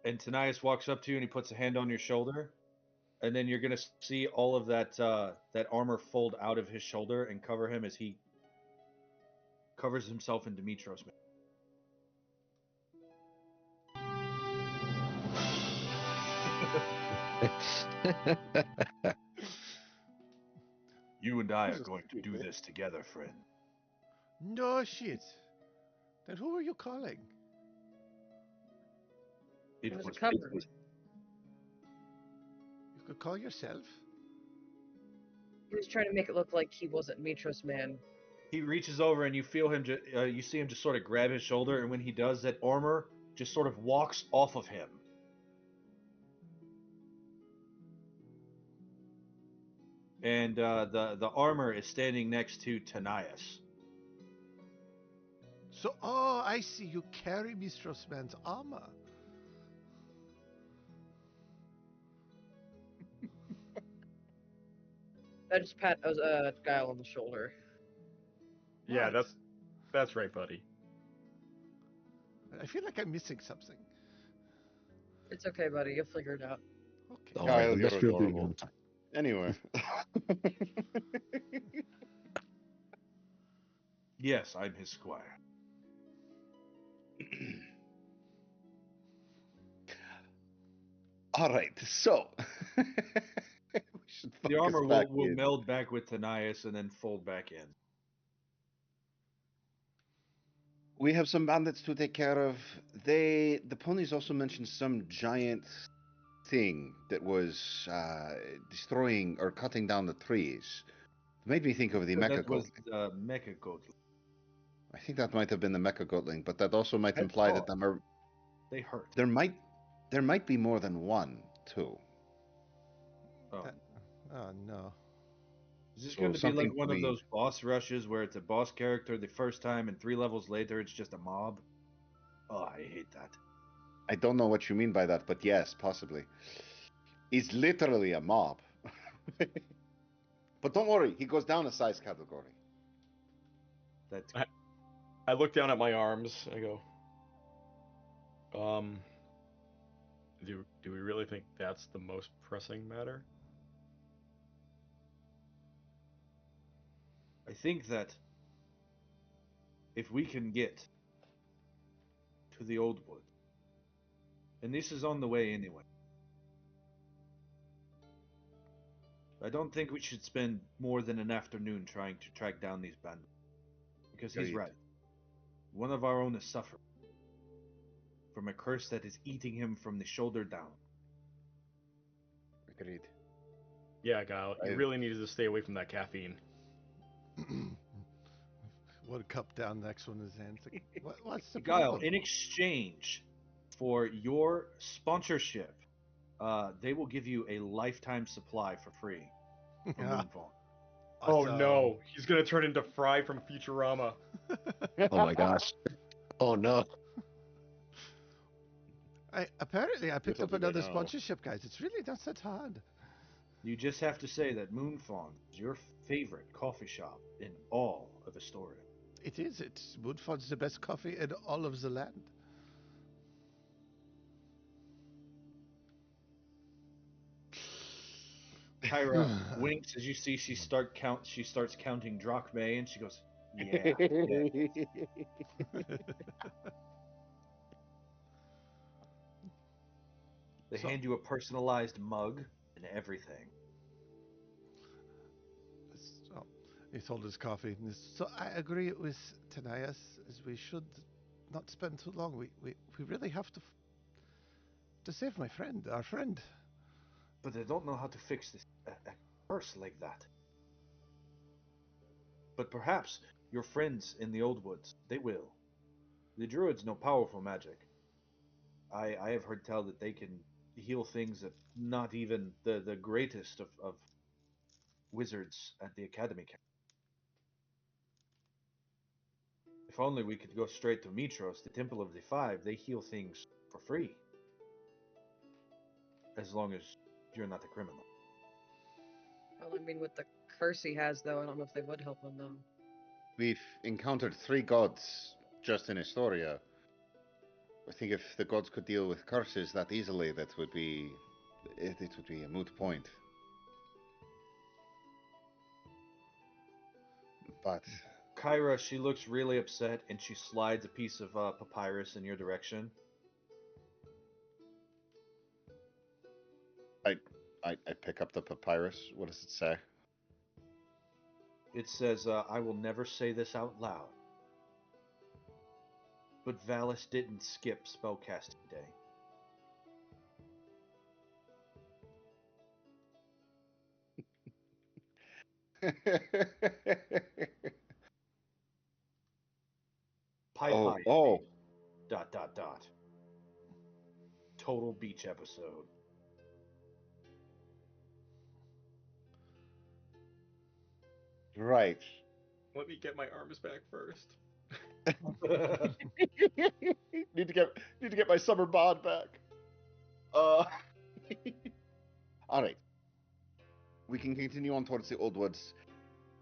And Tanias walks up to you and he puts a hand on your shoulder, and then you're gonna see all of that that armor fold out of his shoulder and cover him as he covers himself in Dimitros. You and I are going to do this together, friend. No shit. Then who were you calling? It was was a cover. You could call yourself. He was trying to make it look like he wasn't Mitros Man. He reaches over and you feel him. You see him just sort of grab his shoulder, and when he does, that armor just sort of walks off of him. And the armor is standing next to Tanias. So, oh, I see. You carry Mistros Man's armor. I just pat Guile on the shoulder. Yeah, Right. that's right, buddy. I feel like I'm missing something. It's okay, buddy. You'll figure it out. Okay. Oh, Kyle, the you're mystery will be adorable. gone. Anyway. Yes, I'm his squire. All right, so we should The focus armor back will in. meld back with Tanias and then fold back in. We have some bandits to take care of. The ponies also mentioned some giant thing that was destroying or cutting down the trees. It made me think of the So that was Mecha-Goatling. the Mecha-Goatling. I think that might have been the Mecha-Goatling, but that also might That's imply that all. They hurt. there might be more than one too. Oh. Oh, no. Is this So going to be something like one to of be- those boss rushes where it's a boss character the first time and 3 levels later it's just a mob? Oh, I hate that. I don't know what you mean by that, but yes, possibly. He's literally a mob. But don't worry, he goes down a size category. That's I look down at my arms. I go, do we really think that's the most pressing matter? I think that if we can get to the old wood, and this is on the way anyway, I don't think we should spend more than an afternoon trying to track down these bandits. Because he's Agreed. right. One of our own is suffering from a curse that is eating him from the shoulder down. Agreed. Yeah, Guile, you really needed to stay away from that caffeine. One cup down, next one is hands. Like, what's the Guile, problem? in exchange for your sponsorship, they will give you a lifetime supply for free from Ah, Moonfall. Oh awesome. no, he's gonna turn into Fry from Futurama. Oh my gosh. Oh no. Apparently, I picked Little up do they another know. sponsorship, guys. It's really not that hard. You just have to say that Moonfawn is your favorite coffee shop in all of Astoria. It is. It's Woodford's the best coffee in all of the land. Tyra winks as you see she starts counting drachmae, and she goes, "Yeah." They So- hand you a personalized mug and everything. So, he told his coffee. So I agree with Tanias, as we should not spend too long. We really have to save my friend, our friend. But they don't know how to fix this a curse like that. But perhaps your friends in the old woods, they will. The druids know powerful magic. I have heard tell that they can heal things that not even the greatest of wizards at the academy can. If only we could go straight to Mitros, the Temple of the Five. They heal things for free, as long as you're not a criminal. Well, I mean, with the curse he has, though, I don't know if they would help him, though. We've encountered 3 gods just in Historia. I think if the gods could deal with curses that easily, that would be it would be a moot point. But Kyra, she looks really upset and she slides a piece of papyrus in your direction. I pick up the papyrus. What does it say? It says, I will never say this out loud, but Valis didn't skip spellcasting day. Pi Oh, Pi. oh, Dot dot dot. Total beach episode. right. Let me get my arms back first. need to get my summer bod back. Uh, all right. We can continue on towards the old woods.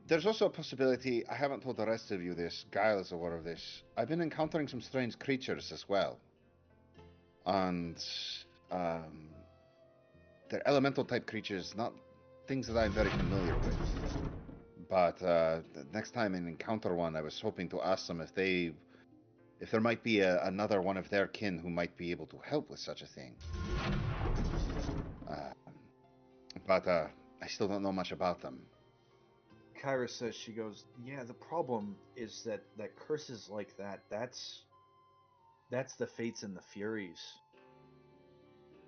There's also a possibility, I haven't told the rest of you this, Guile is aware of this. I've been encountering some strange creatures as well. And um, they're elemental type creatures, not things that I'm very familiar with. But the next time I encounter one, I was hoping to ask them if there might be another one of their kin who might be able to help with such a thing. But I still don't know much about them. Kyra says, she goes, yeah, the problem is that curses like that's the fates and the furies.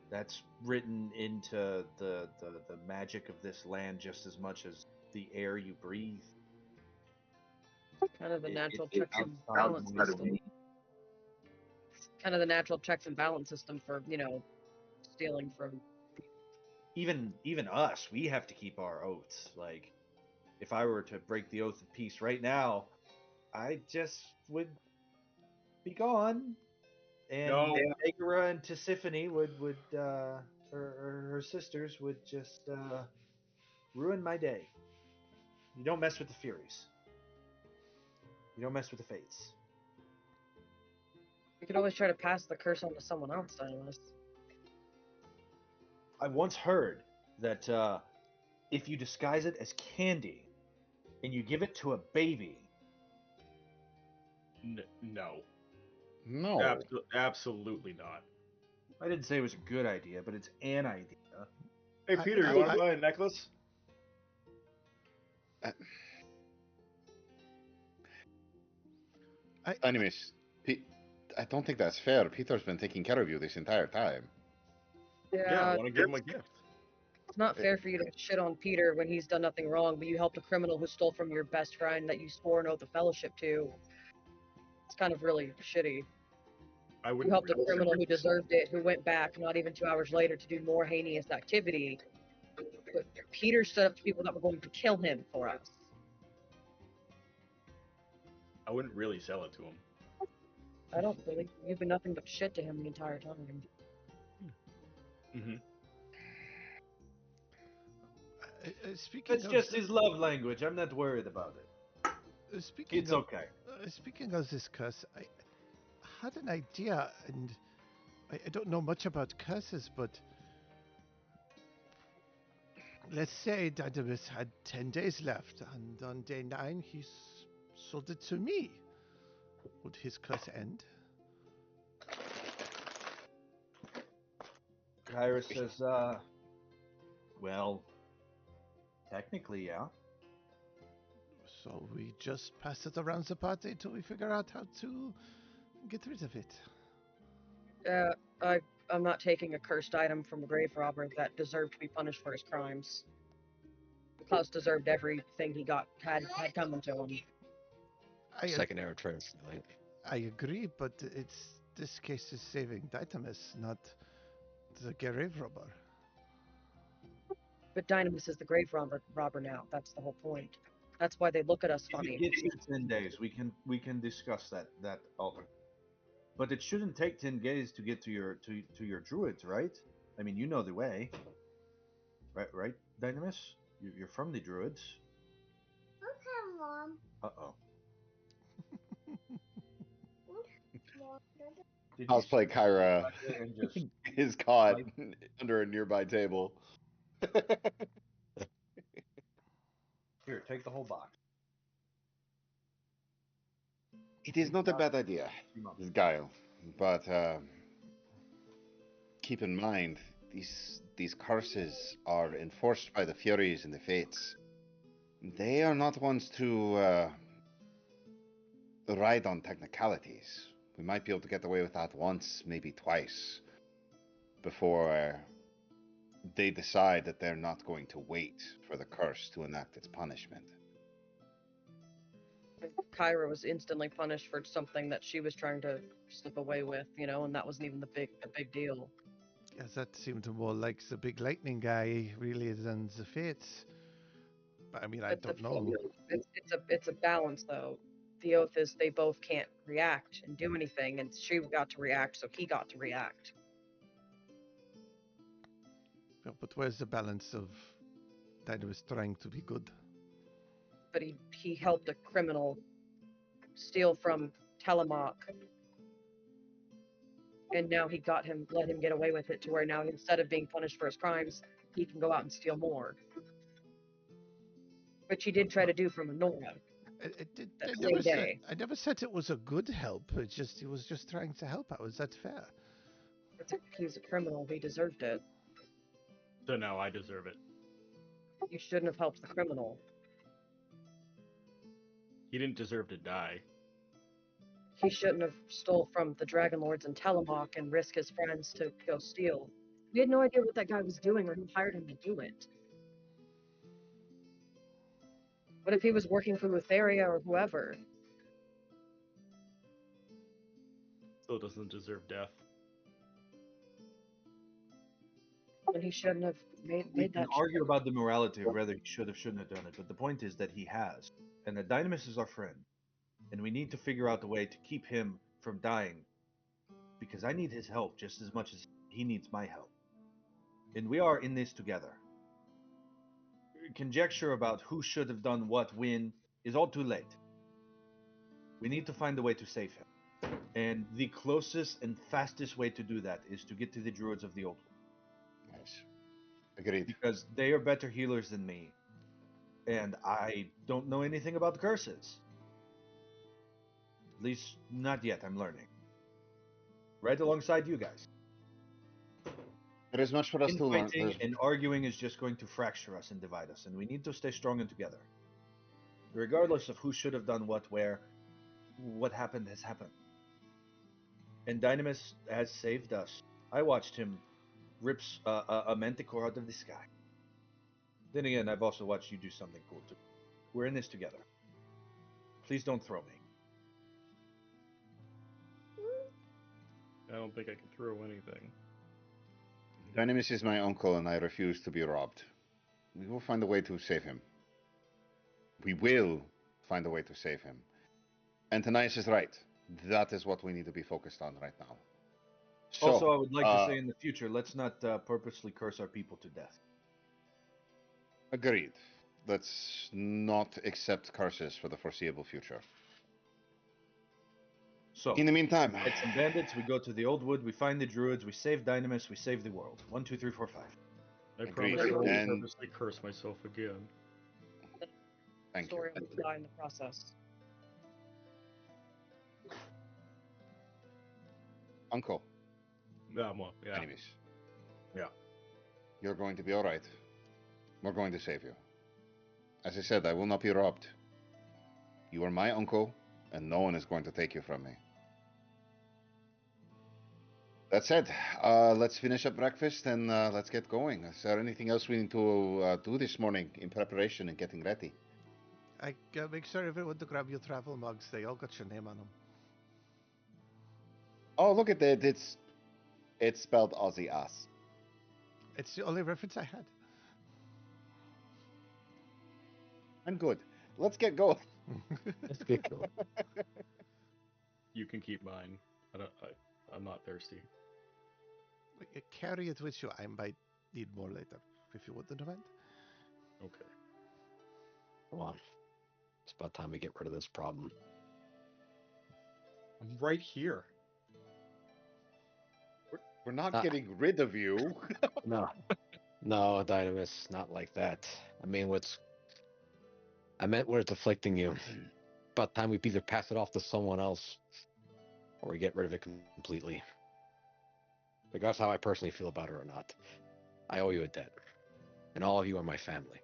That's written into the magic of this land just as much as the air you breathe. Kind of the natural It's checks and outside balance my system. domain. Kind of the natural checks and balance system for, stealing from. Even us, we have to keep our oaths. Like, if I were to break the oath of peace right now, I just would be gone, and No. Megara and Tisiphone would her sisters would just ruin my day. You don't mess with the Furies. You don't mess with the Fates. You could always try to pass the curse on to someone else, Silas. I once heard that if you disguise it as candy and you give it to a baby, No. No. Absolutely not. I didn't say it was a good idea, but it's an idea. Hey, Peter, you want to buy a necklace? Anyways, I don't think that's fair. Peter's been taking care of you this entire time. Yeah, I want to give him a gift. It's not fair for you to shit on Peter when he's done nothing wrong, but you helped a criminal who stole from your best friend that you swore an oath of fellowship to. It's kind of really shitty. You helped a criminal who deserved it, who went back not even 2 hours later to do more heinous activity. But Peter stood up to people that were going to kill him for us. I wouldn't really sell it to him. I don't believe you've been nothing but shit to him the entire time. Mm-hmm. Speaking It's of, just his love language. I'm not worried about it. speaking It's of, okay. Speaking of this curse, I had an idea, and I don't know much about curses, but let's say Didymus had 10 days left, and on day 9 he sold it to me. Would his curse end? Kyra says, well, technically, yeah. So we just pass it around the party till we figure out how to get rid of it. I'm not taking a cursed item from a grave robber that deserved to be punished for his crimes. Klaus deserved everything he had coming to him. Secondary trade. I agree, but this case is saving Didymus, not The grave robber. But Dynamis is the grave robber now. That's the whole point. That's why they look at us If funny. it gets you 10 days, we can discuss that alter. But it shouldn't take 10 days to get to your druids, right? I mean, you know the way. Right, Dynamis? You're from the druids. Okay, Mom. Uh-oh. Cosplay Kyra And just is caught under a nearby table. here, take the whole box. It is not a bad idea, Guile, but keep in mind these curses are enforced by the Furies and the Fates. They are not ones to ride on technicalities. We might be able to get away with that once, maybe twice, before they decide that they're not going to wait for the curse to enact its punishment. Kyra was instantly punished for something that she was trying to slip away with, and that wasn't even a big deal. Yes, that seemed more like the big lightning guy, really, than the fates. But I mean, I don't know. It's a balance, though. The oath is they both can't react and do anything, and she got to react, so he got to react. But where's the balance of Dynamis trying to be good? But he helped a criminal steal from Telemach, and now he let him get away with it to where now instead of being punished for his crimes, he can go out and steal more. Which he did try to do from Nora. I never said it was a good help. It's just he was just trying to help out. Is that fair? He's a criminal. He deserved it. So no, I deserve it. You shouldn't have helped the criminal. He didn't deserve to die. He shouldn't have stole from the Dragonlords and Telemach and risk his friends to go steal. We had no idea what that guy was doing or who hired him to do it. What if he was working for Lutheria or whoever? Still doesn't deserve death. And he shouldn't have made We that can argue about the morality of whether he should have, shouldn't have done it, but the point is that he has, and that Dynamis is our friend, and we need to figure out a way to keep him from dying, because I need his help just as much as he needs my help, and we are in this together. Conjecture about who should have done what when is all too late. We need to find a way to save him, and the closest and fastest way to do that is to get to the druids of the old one. Nice. Agreed. Because they are better healers than me, and I don't know anything about the curses. At least not yet. I'm learning. Right alongside you guys. There is much for us to learn. Infighting and arguing is just going to fracture us and divide us, and we need to stay strong and together. Regardless of who should have done what, where, what happened has happened. And Dynamis has saved us. I watched him rip a manticore out of the sky. Then again, I've also watched you do something cool too. We're in this together. Please don't throw me. I don't think I can throw anything. Dynamis is my uncle, and I refuse to be robbed. We will find a way to save him. We will find a way to save him. And Tanais is right. That is what we need to be focused on right now. So, Also, I would like to say in the future, let's not purposely curse our people to death. Agreed. Let's not accept curses for the foreseeable future. So, in the meantime, we get some bandits, we go to the old wood, we find the druids, we save Dynamis, we save the world. 1, 2, 3, 4, 5. I Agreed. promise I won't And- purposely curse myself again. thank you. story will die in the process. Uncle, Yeah, yeah. Anyways. Yeah. You're going to be alright. We're going to save you. As I said, I will not be robbed. You are my uncle, and no one is going to take you from me. That said, let's finish up breakfast and let's get going. Is there anything else we need to do this morning in preparation and getting ready? I make sure everyone to grab your travel mugs. They all got your name on them. Oh, look at that. It's spelled Aussie ass. It's the only reference I had. I'm good. Let's get going. Let's get going. You can keep mine. I'm not thirsty. Carry it with you. I might need more later, if you wouldn't mind. Okay. Come on. It's about time we get rid of this problem. I'm right here. We're not Ah. getting rid of you. No. No, Dynamis, not like that. I mean, I meant what's afflicting you. About time we either pass it off to someone else or we get rid of it completely. Regardless how I personally feel about it or not. I owe you a debt. And all of you are my family.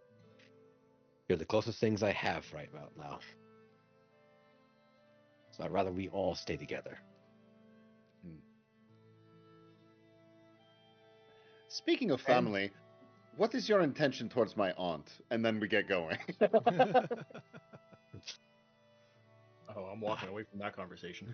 You're the closest things I have right about now. So I'd rather we all stay together. Speaking of family, what is your intention towards my aunt? And then we get going. Oh, I'm walking away from that conversation.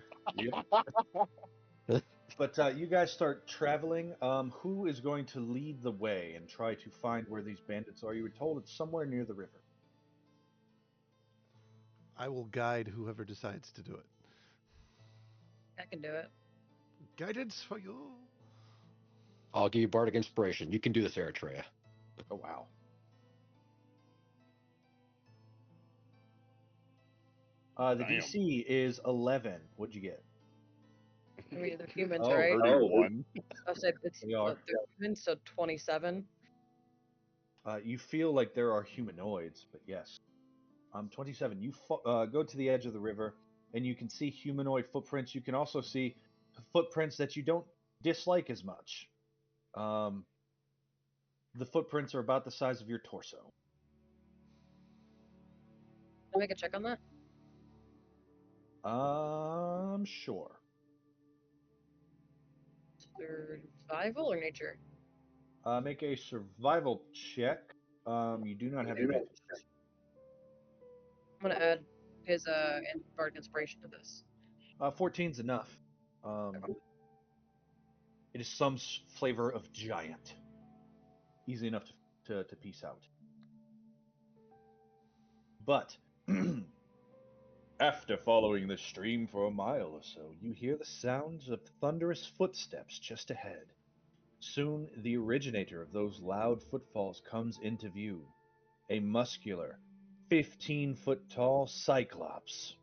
But you guys start traveling. Who is going to lead the way and try to find where these bandits are? You were told it's somewhere near the river. I will guide whoever decides to do it. I can do it. Guidance for you. I'll give you Bardic Inspiration. You can do this, Eritrea. Oh wow. The Damn. DC is 11. What'd you get? I mean, they're humans, Oh, right? 31. I'll say it's They are. they're humans, so 27. You feel like there are humanoids, but yes. 27. You go to the edge of the river, and you can see humanoid footprints. You can also see footprints that you don't dislike as much. The footprints are about the size of your torso. Can I make a check on that? Sure. Survival or nature? Make a survival check. You do not have advantage. I'm gonna add his bardic inspiration to this. 14's enough. It is some flavor of giant. Easy enough to piece out. But after following the stream for a mile or so, you hear the sounds of thunderous footsteps just ahead. Soon, the originator of those loud footfalls comes into view. A muscular, 15-foot-tall Cyclops.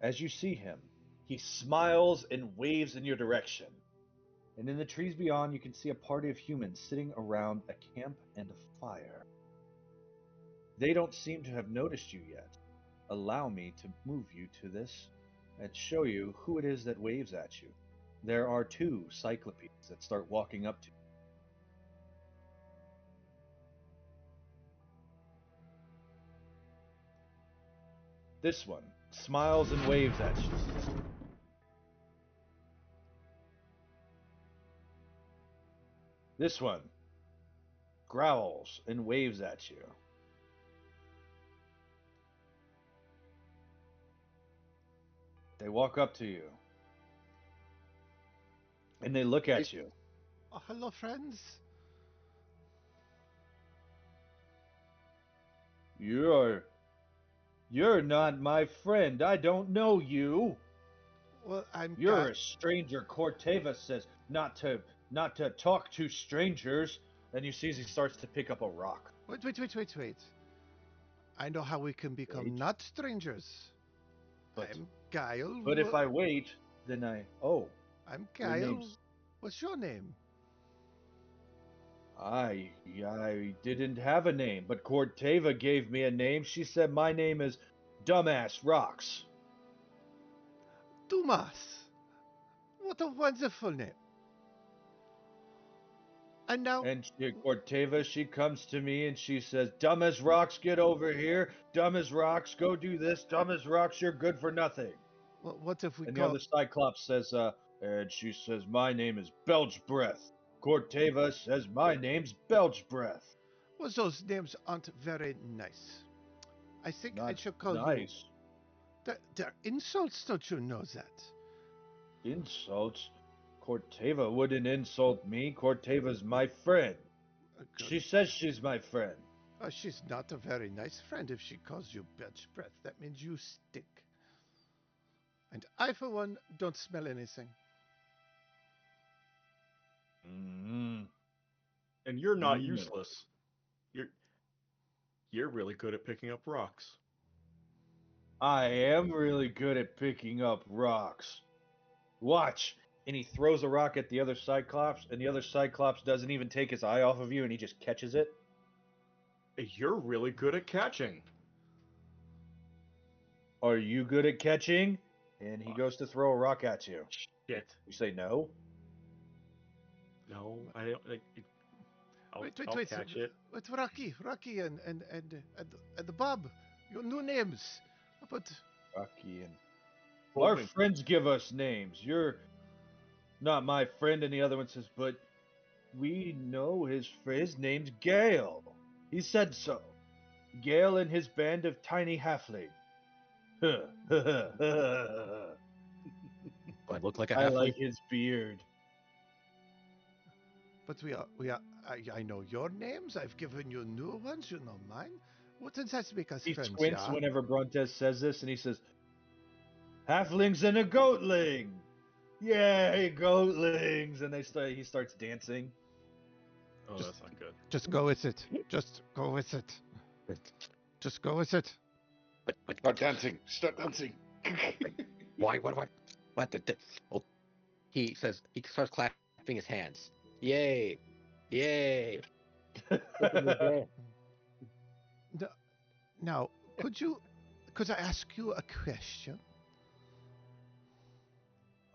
As you see him, he smiles and waves in your direction. And in the trees beyond, you can see a party of humans sitting around a camp and a fire. They don't seem to have noticed you yet. Allow me to move you to this and show you who it is that waves at you. There are two Cyclopes that start walking up to you. This one smiles and waves at you. This one growls and waves at you. They walk up to you. And they look at you. Oh, hello, friends. You're not my friend. I don't know you. Well, I'm. You're a stranger. Corteva says not to talk to strangers. And you see as he starts to pick up a rock. Wait. I know how we can become Wait. not strangers. But, I'm Guile. but if I wait, then I'm your Guile. name's- What's your name? I didn't have a name, but Corteva gave me a name. She said my name is Dumbass Rocks. Dumas. What a wonderful name. And now, And Corteva, she comes to me and she says, "Dumb as rocks, get over here. Dumb as rocks, go do this. Dumb as rocks, you're good for nothing." what if we And the call? other Cyclops says, and she says, "My name is Belch Breath." Corteva says, "My name's Belch Breath." Well, those names aren't very nice. I think I Not should call nice. you. They're insults, don't you know that? Insults. Corteva wouldn't insult me. Corteva's my friend. Good. She says she's my friend. She's not a very nice friend if she calls you bench breath. That means you stink. And I, for one, don't smell anything. Mm-hmm. And you're not Mm. useless. You're really good at picking up rocks. I am really good at picking up rocks. Watch. And he throws a rock at the other Cyclops, and the other Cyclops doesn't even take his eye off of you, and he just catches it. You're really good at catching. Are you good at catching? And he goes to throw a rock at you. Shit. You say no? No, I don't. I'll Wait, catch it. Wait, Rocky, and the Bob, your new names. But Rocky and... Well, Our wait. friends give us names. You're not my friend. And the other one says, but we know his name's Gale. He said so. Gale and his band of tiny halfling. Do I look like a I halfling? like his beard. but I know your names. I've given you new ones. You know mine. What does that make us He friends? squints Yeah? whenever Brontes says this, and he says, halflings and a goatling. Yay, goatlings! And he starts dancing. Oh, that's not good. Just go with it. Just go with it. Just go with it. Start dancing. Start dancing. Why? What? Oh, he says, he starts clapping his hands. Yay! Yay! Now, could I ask you a question?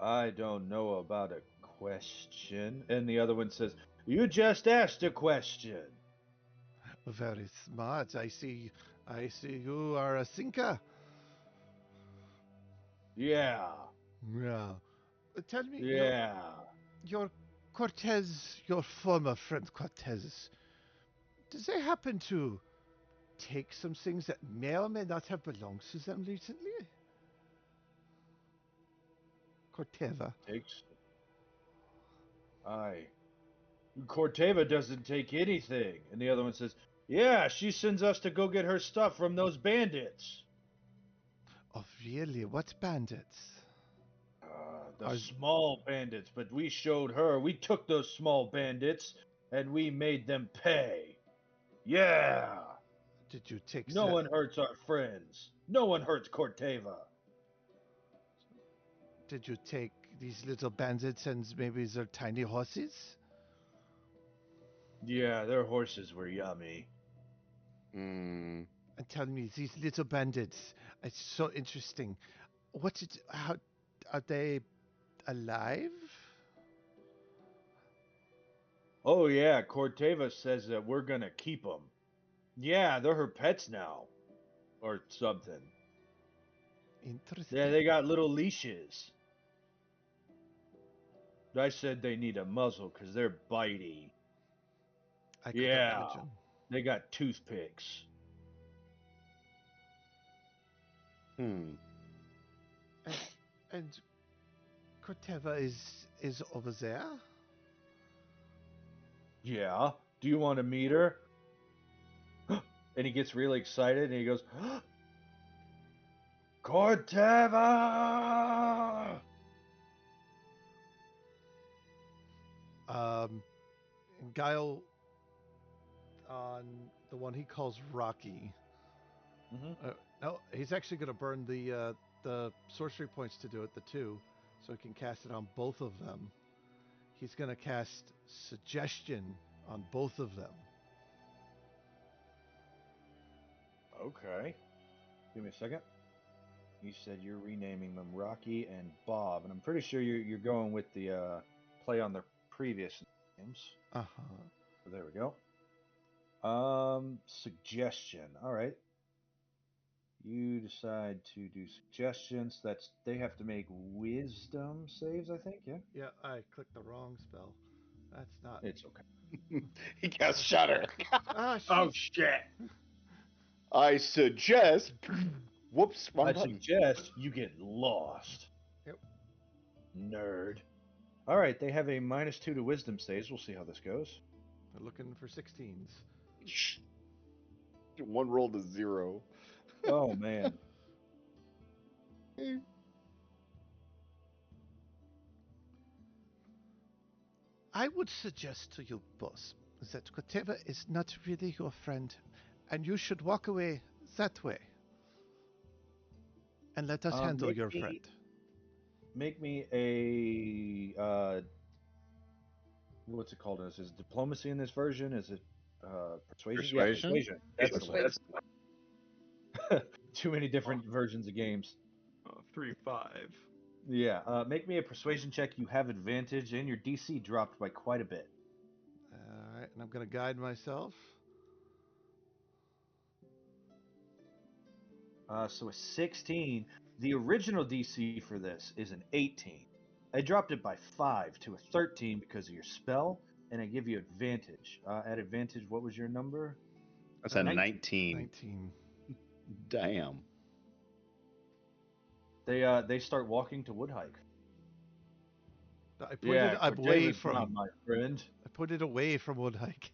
I don't know about a question. And the other one says, you just asked a question. Very smart. I see you are a thinker. Yeah. Yeah. Tell me, Yeah. your Cortez, your former friend Cortez, does they happen to take some things that may or may not have belonged to them recently? Corteva. Takes. Corteva doesn't take anything. And the other one says, yeah, she sends us to go get her stuff from those bandits. Oh, really? What bandits? The small bandits, but we showed her. We took those small bandits and we made them pay. Yeah. Did you take No one hurts our friends. No one hurts Corteva. Did you take these little bandits and maybe their tiny horses? Yeah, their horses were yummy. Mm. And tell me, these little bandits, it's so interesting. How are they alive? Oh yeah, Corteva says that we're gonna keep them. Yeah, they're her pets now. Or something. Interesting. Yeah, they got little leashes. I said they need a muzzle because they're bitey. I could Yeah, imagine. they got toothpicks. Hmm. And Corteva is over there? Yeah, do you want to meet her? And he gets really excited and he goes, Corteva! Guile on the one he calls Rocky. Mm-hmm. No, he's actually going to burn the sorcery points to do it, the 2, so he can cast it on both of them. He's going to cast Suggestion on both of them. Okay. Give me a second. You said you're renaming them Rocky and Bob, and I'm pretty sure you're going with the play on their previous names. Uh-huh. So there we go. Suggestion. All right. You decide to do suggestions. They have to make wisdom saves, I think. Yeah. Yeah, I clicked the wrong spell. That's not. It's okay. He casts Shatter. Ah, shit. Oh shit! I suggest. Whoops, wrong I button. suggest you get lost. Yep. Nerd. All right, they have a -2 to wisdom saves. We'll see how this goes. They're looking for 16s. One roll to 0. Oh man. I would suggest to you, boss, that Koteva is not really your friend, and you should walk away that way. And let us handle make your me- friend. Make me a what's it called? Is it diplomacy in this version? Is it persuasion? Yeah, Persuasion? persuasion. That's the Persuasion. one. Too many different versions of games. 3-5. Yeah, make me a persuasion check. You have advantage, and your DC dropped by quite a bit. All right, and I'm going to guide myself. So a 16. The original DC for this is an 18. I dropped it by 5 to a 13 because of your spell, and I give you advantage. At advantage, what was your number? That's a 19. 19. 19. Damn. They start walking to Woodhike. I pointed away Cordeva's not from. my friend. I put it away from Woodhike.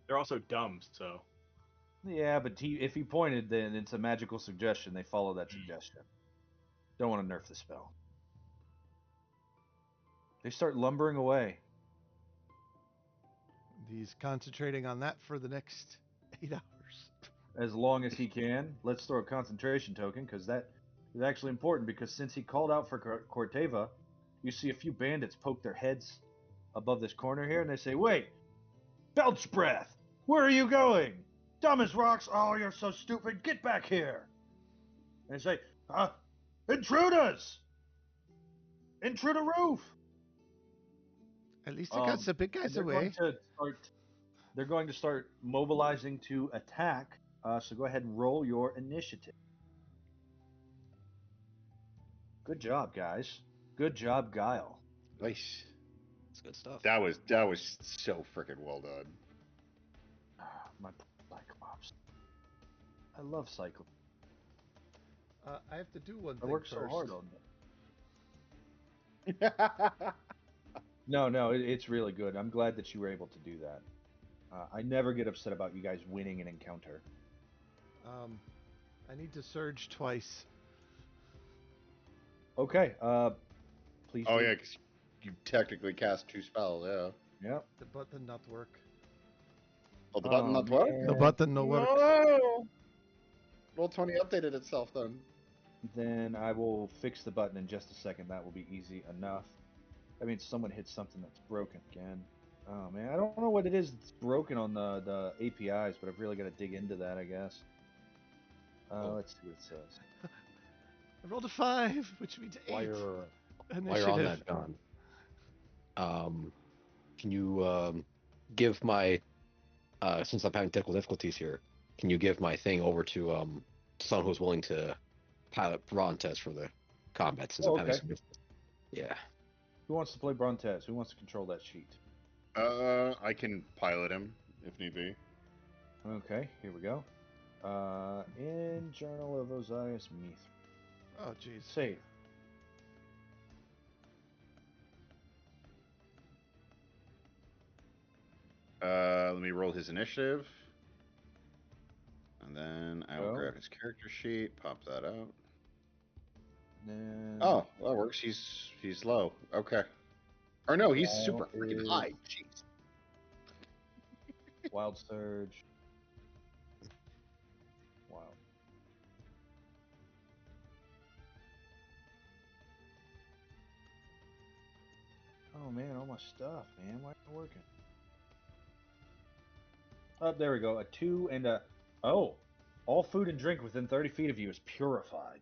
They're also dumb, so. Yeah, but if he pointed, then it's a magical suggestion. They follow that suggestion. Don't want to nerf the spell. They start lumbering away. He's concentrating on that for the next 8 hours. As long as he can. Let's throw a concentration token, because that is actually important, because since he called out for Corteva, you see a few bandits poke their heads above this corner here, and they say, "Wait! Belch breath! Where are you going? Dumb as rocks! Oh, you're so stupid! Get back here!" And they say, "Intruders! Intruder roof!" At least it got some big guys they're away. they're going to start mobilizing to attack. So go ahead and roll your initiative. Good job, guys. Good job, Guile. Nice. That's good stuff. That was so freaking well done. My Cyclops. I love Cyclops. I have to do one I thing worked first. so hard on it. No, it's really good. I'm glad that you were able to do that. I never get upset about you guys winning an encounter. I need to surge twice. Okay, please. Oh do. yeah, because you technically cast 2 spells. Yeah. Yep. The button not work. Oh, the button not work. The button no work. No. Roll 20 updated itself then. Then I will fix the button in just a second. That will be easy enough. I mean, someone hit something that's broken again. Oh man, I don't know what it is that's broken on the APIs, but I've really got to dig into that, I guess. Let's see what it says. I rolled a 5, which means 8. While you're Initiative. on that, John, can you give my since I'm having technical difficulties here, can you give my thing over to someone who's willing to pilot Brontes for the combat since I'm having some difficulty? Yeah. Who wants to play Brontes? Who wants to control that sheet? I can pilot him if need be. Okay, here we go. In Journal of Ozias Meath. Oh, jeez. Save. Let me roll his initiative. And then I will grab his character sheet, pop that out. Then Oh, that works. He's low. Okay. Or no, he's super freaking high. Jeez. Wild Surge. Wild. Oh man, all my stuff, man. Why isn't it working? Oh, there we go. A 2 and a... Oh! All food and drink within 30 feet of you is purified.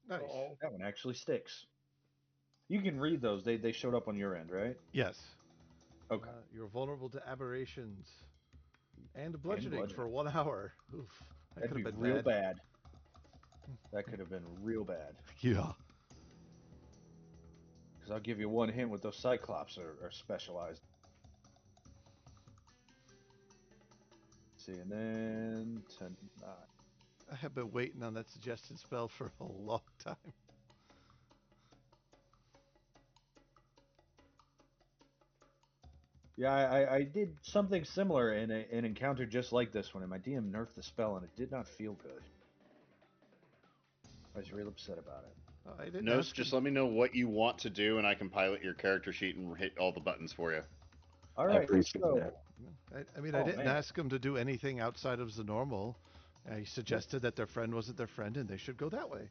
Nice. That one actually sticks. You can read those. They showed up on your end, right? Yes. Okay. You're vulnerable to aberrations and bludgeoning for 1 hour. Oof. That That'd could have be been real bad. That could have been real bad. Yeah. Because I'll give you one hint: with those Cyclops are specialized. Let's see, and then 10, 9. I have been waiting on that suggested spell for a long time. Yeah, I did something similar in an encounter just like this one, and my DM nerfed the spell, and it did not feel good. I was real upset about it. Oh, I didn't No, ask just him. let me know what you want to do, and I can pilot your character sheet and hit all the buttons for you. All I right, appreciate so that. I mean, I Oh, didn't man. ask him to do anything outside of the normal. I suggested that their friend wasn't their friend and they should go that way.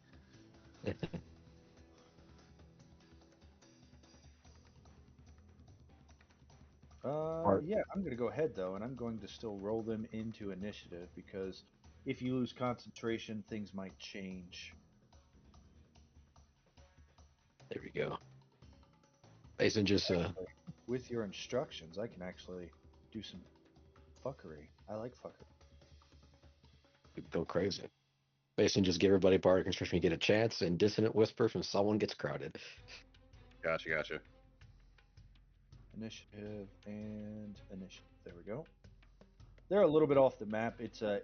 Art. yeah, I'm gonna go ahead though, and I'm going to still roll them into initiative because if you lose concentration, things might change. There we go. Mason just Actually, with your instructions, I can actually do some fuckery. I like fuckery. go crazy. Mason just give everybody bardic construction. You get a chance, and dissonant whisper from someone gets crowded. Gotcha. Initiative and initiative. There we go. They're a little bit off the map. It's a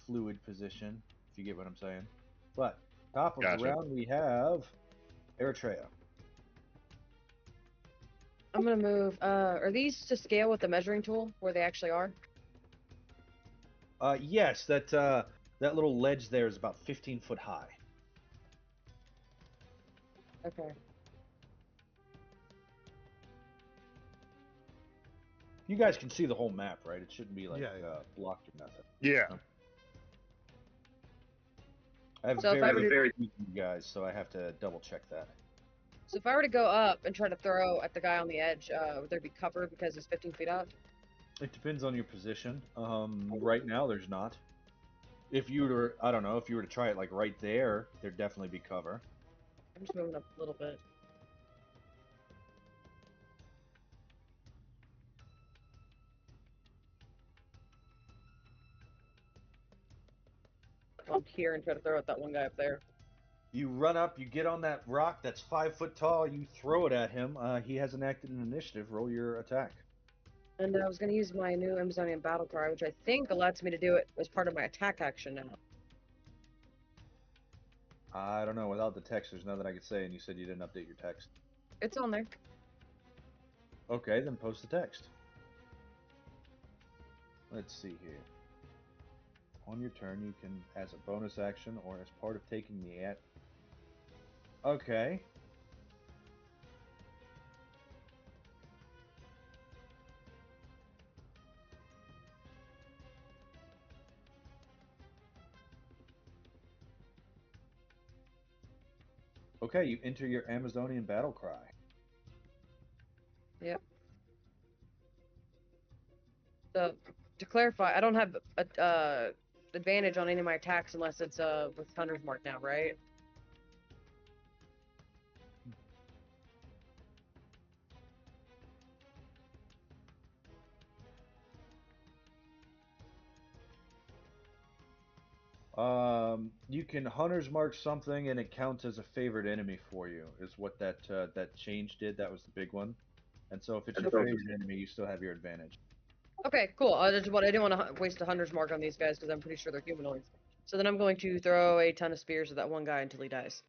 fluid position, if you get what I'm saying. But top of the Gotcha. round we have Eritrea. I'm gonna move. Are these to scale with the measuring tool where they actually are? Yes, that little ledge there is about 15 foot high. Okay. You guys can see the whole map, right? It shouldn't be like Yeah. blocked or nothing. Yeah. Okay. I have So if I were very to, few guys, so I have to double check that. so if I were to go up and try to throw at the guy on the edge, would there be cover because he's 15 feet up? It depends on your position. Right now there's not. If you were, I don't know, if you were to try it like right there, there'd definitely be cover. I'm just moving up a little bit. On here and try to throw at that one guy up there. You run up, you get on that rock that's 5 foot tall, you throw it at him. He hasn't acted in initiative. Roll your attack. And I was going to use my new Amazonian battle cry, which I think allows me to do it as part of my attack action now. I don't know. Without the text, there's nothing I could say, and you said you didn't update your text. It's on there. Okay, then post the text. Let's see here. On your turn, you can, as a bonus action or as part of taking the at. Okay. Okay, you enter your Amazonian battle cry. Yep. So, to clarify, I don't have a advantage on any of my attacks unless it's with Hunter's Mark now, right? You can hunter's mark something, and it counts as a favored enemy for you. Is what that change did. That was the big one. And so if it's your favorite enemy, you still have your advantage. Okay, cool. I didn't want to waste a Hunter's Mark on these guys because I'm pretty sure they're humanoids. So then I'm going to throw a ton of spears at that one guy until he dies.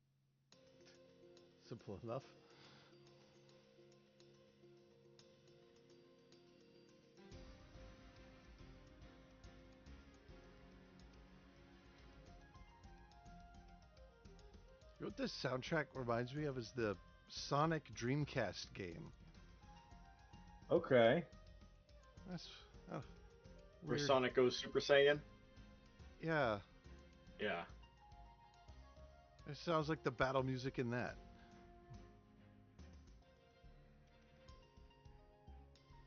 Simple enough. You know what this soundtrack reminds me of is the Sonic Dreamcast game. Okay. That's Where weird. Sonic goes Super Saiyan. Yeah, Yeah. it sounds like the battle music in that.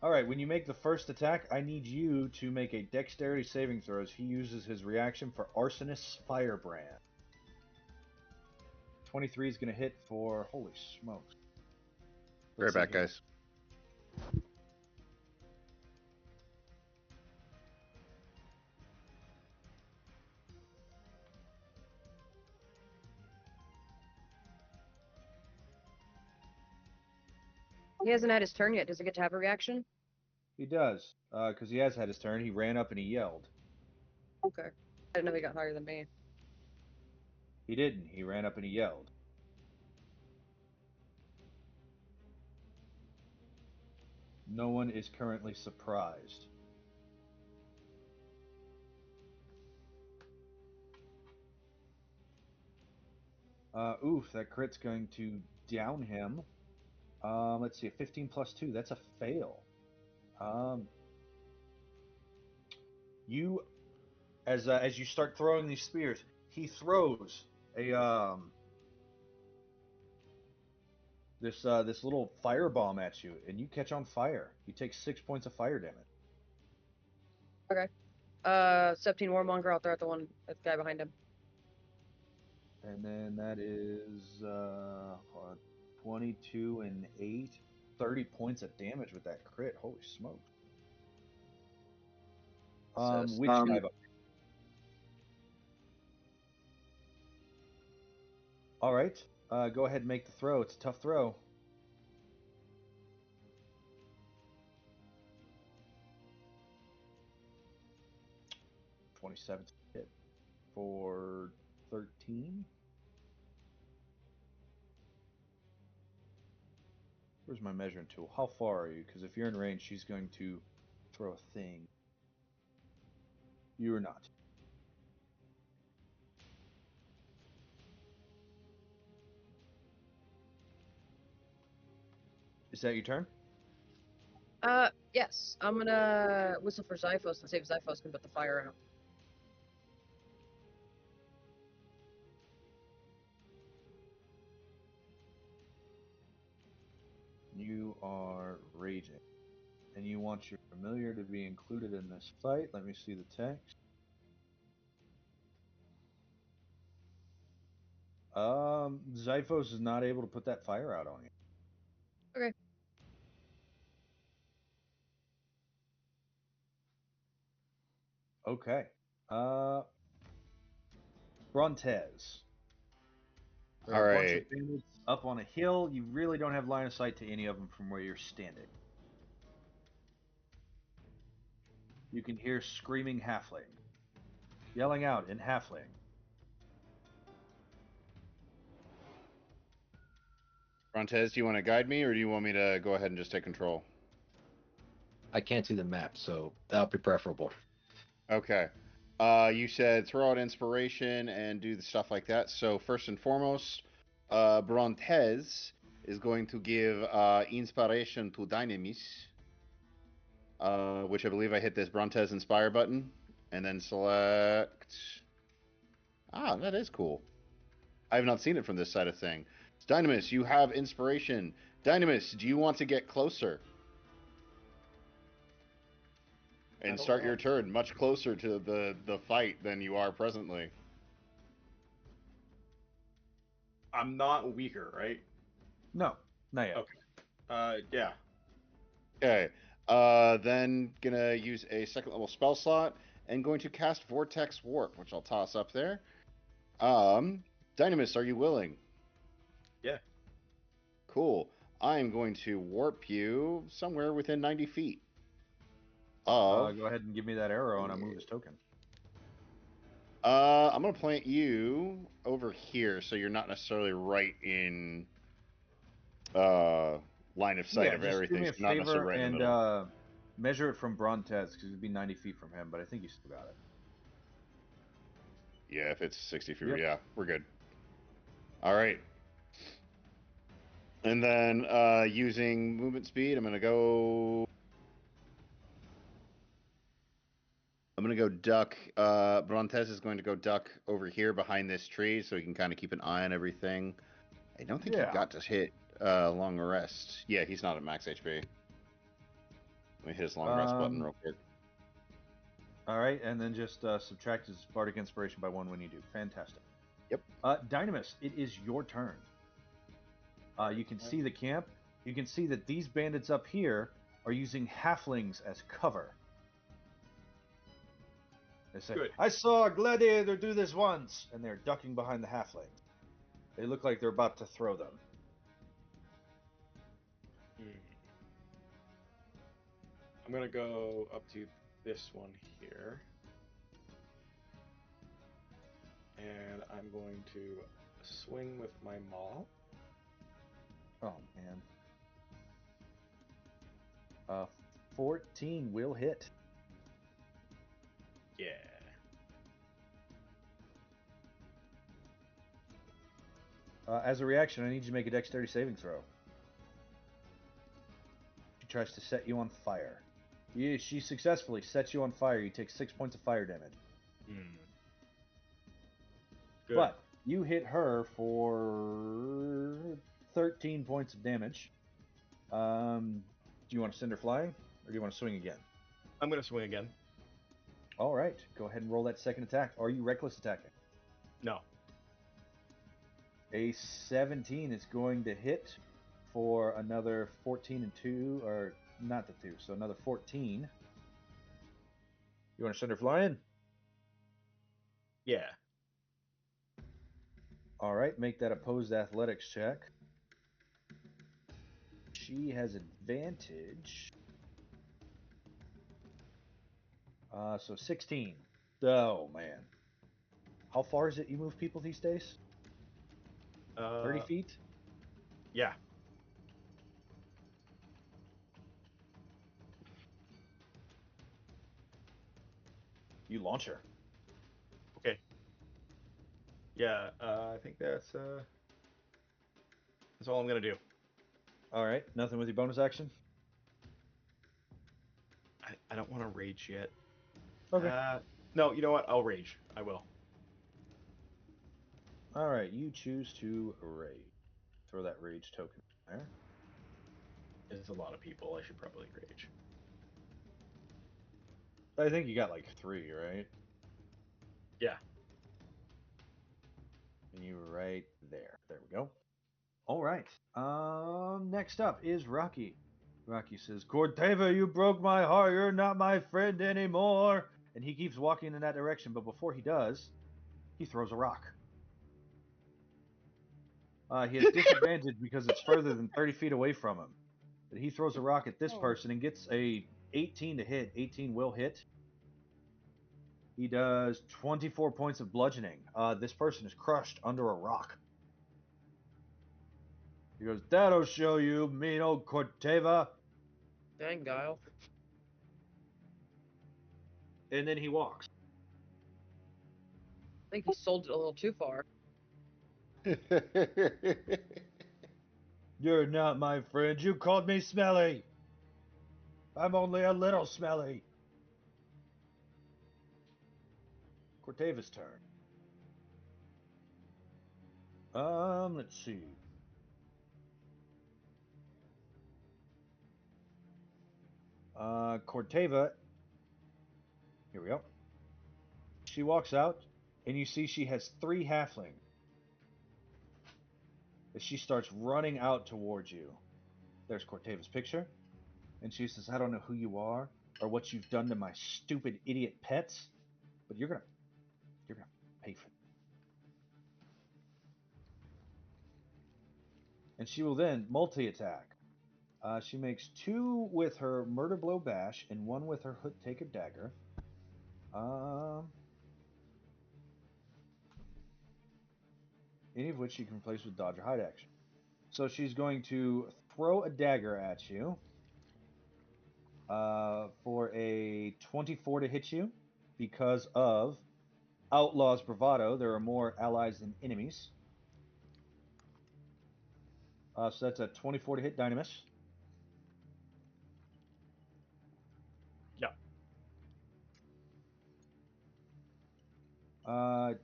All right. When you make the first attack, I need you to make a dexterity saving throw as he uses his reaction for Arsonist's Firebrand. 23 is going to hit for holy smokes. Right Let's see back, here. guys. He hasn't had his turn yet. Does he get to have a reaction? He does, because he has had his turn. He ran up and he yelled. Okay. I didn't know he got higher than me. He didn't. He ran up and he yelled. No one is currently surprised. Oof, that crit's going to down him. Let's see, a 15 plus 2. That's a fail. You, as you start throwing these spears, he throws a this little firebomb at you, and you catch on fire. You take 6 points of fire damage. Okay. 17 Warmonger. I'll throw at the guy behind him. And then that is 22 and 8, 30 points of damage with that crit. Holy smoke! Which guy? All right. Go ahead and make the throw. It's a tough throw. $27 hit for 13. Where's my measuring tool? How far are you? Because if you're in range, she's going to throw a thing. You are not. Is that your turn? Yes. I'm gonna whistle for Zyphos and see if Zyphos can put the fire out. You are raging. And you want your familiar to be included in this fight. Let me see the text. Zyphos is not able to put that fire out on you. Okay. Okay. Brontez. There are a bunch of bandits up on a hill. You really don't have line of sight to any of them from where you're standing. You can hear screaming halfling, yelling out in halfling. Brontez, do you want to guide me, or do you want me to go ahead and just take control? I can't see the map, so that'll be preferable. Okay. You said throw out inspiration and do the stuff like that. So first and foremost, Brontez is going to give inspiration to Dynamis, which I believe I hit this Brontez Inspire button, and then select. Ah, that is cool. I have not seen it from this side of thing. Dynamis, you have inspiration. Dynamis, do you want to get closer? And start your turn much closer to the fight than you are presently. I'm not weaker, right? No, not yet. Okay. Yeah. Okay. Then gonna use a second level spell slot and going to cast Vortex Warp, which I'll toss up there. Dynamis, are you willing? Yeah. Cool. I am going to warp you somewhere within 90 feet. Go ahead and give me that arrow, and I'll move this token. I'm gonna plant you over here, so you're not necessarily right in line of sight of just everything. Do me a So not necessarily favor right in the and middle. measure it from Brontez, because it'd be 90 feet from him, but I think you still got it. Yeah, if it's 60 feet, Yep. yeah, we're good. All right. And then using movement speed, I'm gonna go duck. Brontez is going to go duck over here behind this tree, so he can kind of keep an eye on everything. I don't think he got to hit long rest. Yeah, he's not at max HP. Let me hit his long rest button real quick. All right, and then just subtract his bardic inspiration by 1 when you do. Fantastic. Yep. Dynamis, it is your turn. You can see the camp. You can see that these bandits up here are using halflings as cover. They say, Good. I saw a gladiator do this once, and they're ducking behind the halflings. They look like they're about to throw them. I'm gonna go up to this one here. And I'm going to swing with my maul. Oh, man. Uh, 14 will hit. Yeah. As a reaction, I need you to make a dexterity saving throw. She tries to set you on fire. She successfully sets you on fire. You take 6 points of fire damage. Hmm. Good. But you hit her for 13 points of damage. Do you want to send her flying, or do you want to swing again? I'm gonna swing again. All right, go ahead and roll that second attack. Are you reckless attacking? No. A 17 is going to hit for another 14 and 2, or not the 2, so another 14. You want to send her flying? Yeah. All right, make that opposed athletics check. She has advantage. So 16. Oh, man. How far is it you move people these days? 30 feet? Yeah. You launch her. Okay. Yeah. I think that's all I'm gonna do. All right, nothing with your bonus action? I don't want to rage yet. Okay. No, you know what? I'll rage. I will. All right, you choose to rage. Throw that rage token there. There's a lot of people. I should probably rage. I think you got like 3, right? Yeah. And you were right there. There we go. All right. Next up is Rocky. Rocky says, Corteva, you broke my heart. You're not my friend anymore. And he keeps walking in that direction, but before he does, he throws a rock. He has disadvantage because it's further than 30 feet away from him. But he throws a rock at this person and gets a 18 to hit. 18 will hit. He does 24 points of bludgeoning. This person is crushed under a rock. He goes, that'll show you, mean old Corteva. Dang, Guile. And then he walks. I think he sold it a little too far. You're not my friend. You called me smelly. I'm only a little smelly. Corteva's turn. Let's see. Corteva. Here we go. She walks out, and you see she has 3 halflings. As she starts running out towards you. There's Corteva's picture. And she says, I don't know who you are or what you've done to my stupid idiot pets, but you're gonna pay for it. And she will then multi-attack. She makes 2 with her murder blow bash and 1 with her hook taker dagger. Any of which you can replace with dodge or hide action. So she's going to throw a dagger at you for a 24 to hit you because of Outlaw's bravado. There are more allies than enemies. So that's a 24 to hit Dynamis. Yeah.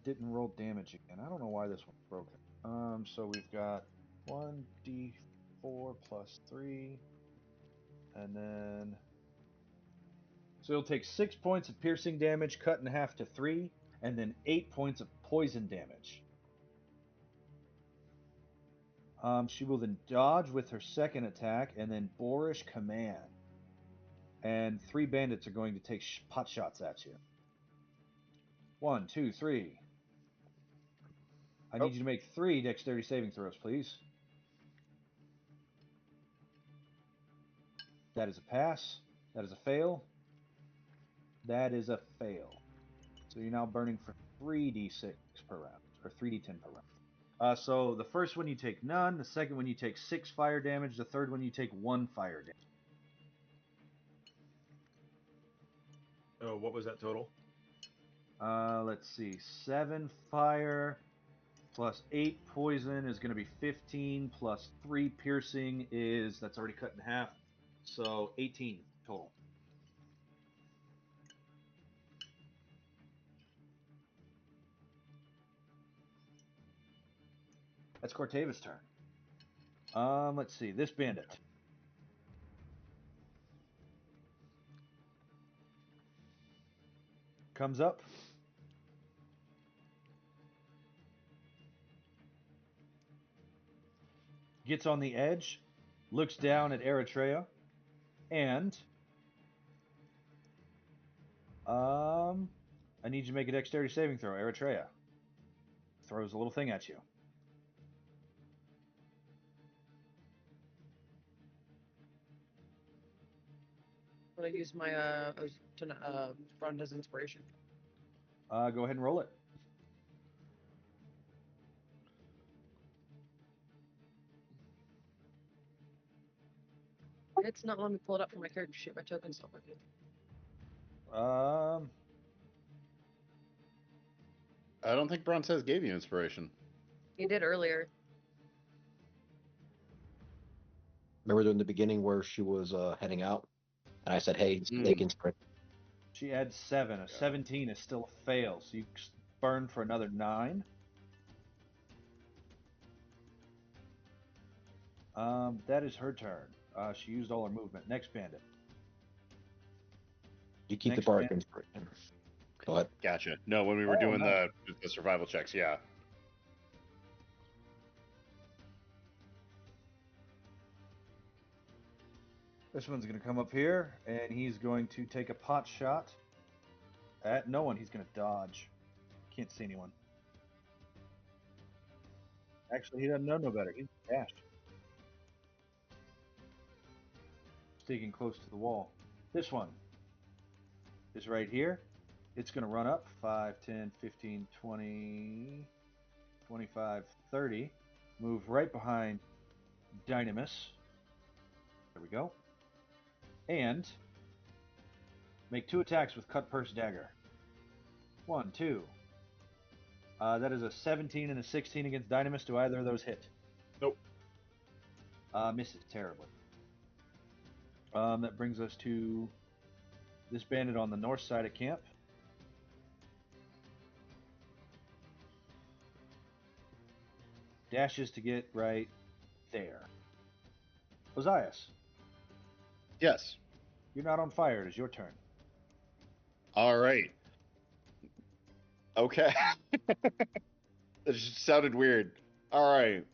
Didn't roll damage again. I don't know why this one's broken. So we've got 1d4 plus 3, and then so you'll take 6 points of piercing damage, cut in half to 3, and then 8 points of poison damage. She will then dodge with her second attack, and then boorish command. And 3 bandits are going to take pot shots at you. 1, 2, 3. I need you to make 3 dexterity saving throws, please. That is a pass. That is a fail. That is a fail. So you're now burning for 3d6 per round, or 3d10 per round. So the first one you take none, the second one you take 6 fire damage, the third one you take 1 fire damage. Oh, what was that total? Let's see. 7 fire plus 8 poison is going to be 15 plus 3 piercing is that's already cut in half. So 18 total. That's Cortava's turn. Let's see. This bandit comes up. Gets on the edge, looks down at Eritrea, and I need you to make a dexterity saving throw. Eritrea throws a little thing at you. I'm gonna use my run as inspiration. Go ahead and roll it. It's not letting me pull it up from my character sheet. My token's not working. I don't think Brontes gave you inspiration. He did earlier. Remember in the beginning where she was heading out, and I said, "Hey, take inspiration." She adds 7. A 17 is still a fail, so you burn for another 9. That is her turn. She used all her movement. Next bandit. You keep Next the bardic bandit. inspiration. Go ahead. Gotcha. No, when we were doing nice. the survival checks, yeah. This one's going to come up here, and he's going to take a pot shot at no one. He's going to dodge. Can't see anyone. Actually, he doesn't know no better. He's dashed. Sticking close to the wall. This one is right here. It's going to run up 5, 10, 15, 20, 25, 30. Move right behind Dynamis. There we go. And make 2 attacks with Cut Purse Dagger. 1, 2. That is a 17 and a 16 against Dynamis. Do either of those hit? Nope. Misses terribly. That brings us to this bandit on the north side of camp. Dashes to get right there. Ozias, Yes. you're not on fire. It is your turn. All right. Okay. It just sounded weird. All right.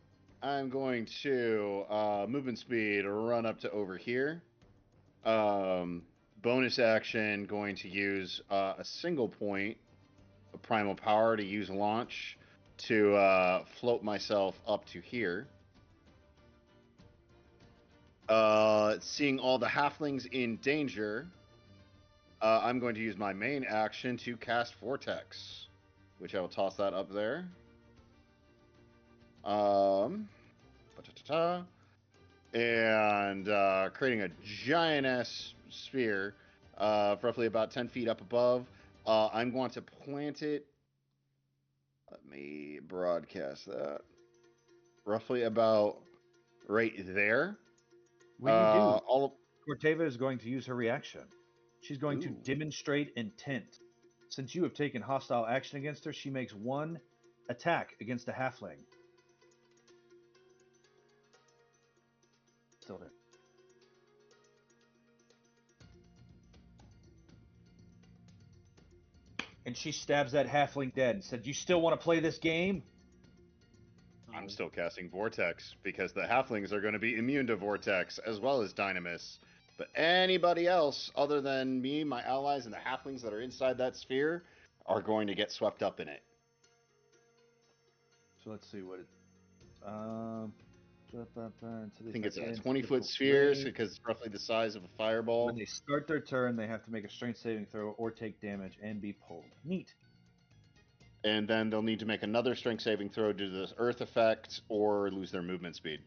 I'm going to movement speed run up to over here. Bonus action going to use a single point of primal power to use launch to float myself up to here. Seeing all the halflings in danger, I'm going to use my main action to cast Vortex, which I will toss that up there. And creating a giant-ass sphere, roughly about 10 feet up above. I'm going to plant it. Let me broadcast that. Roughly about right there. When you do, All Corteva is going to use her reaction. She's going to Ooh. demonstrate intent. Since you have taken hostile action against her, she makes 1 attack against a halfling. Still there. And she stabs that halfling dead and said, "You still want to play this game?" I'm still casting Vortex because the halflings are going to be immune to Vortex as well as Dynamis. But anybody else other than me, my allies, and the halflings that are inside that sphere are going to get swept up in it. So let's see what it. I think it's a 20-foot sphere because it's roughly the size of a fireball. When they start their turn, they have to make a strength saving throw or take damage and be pulled. Neat. And then they'll need to make another strength saving throw due to this earth effect or lose their movement speed.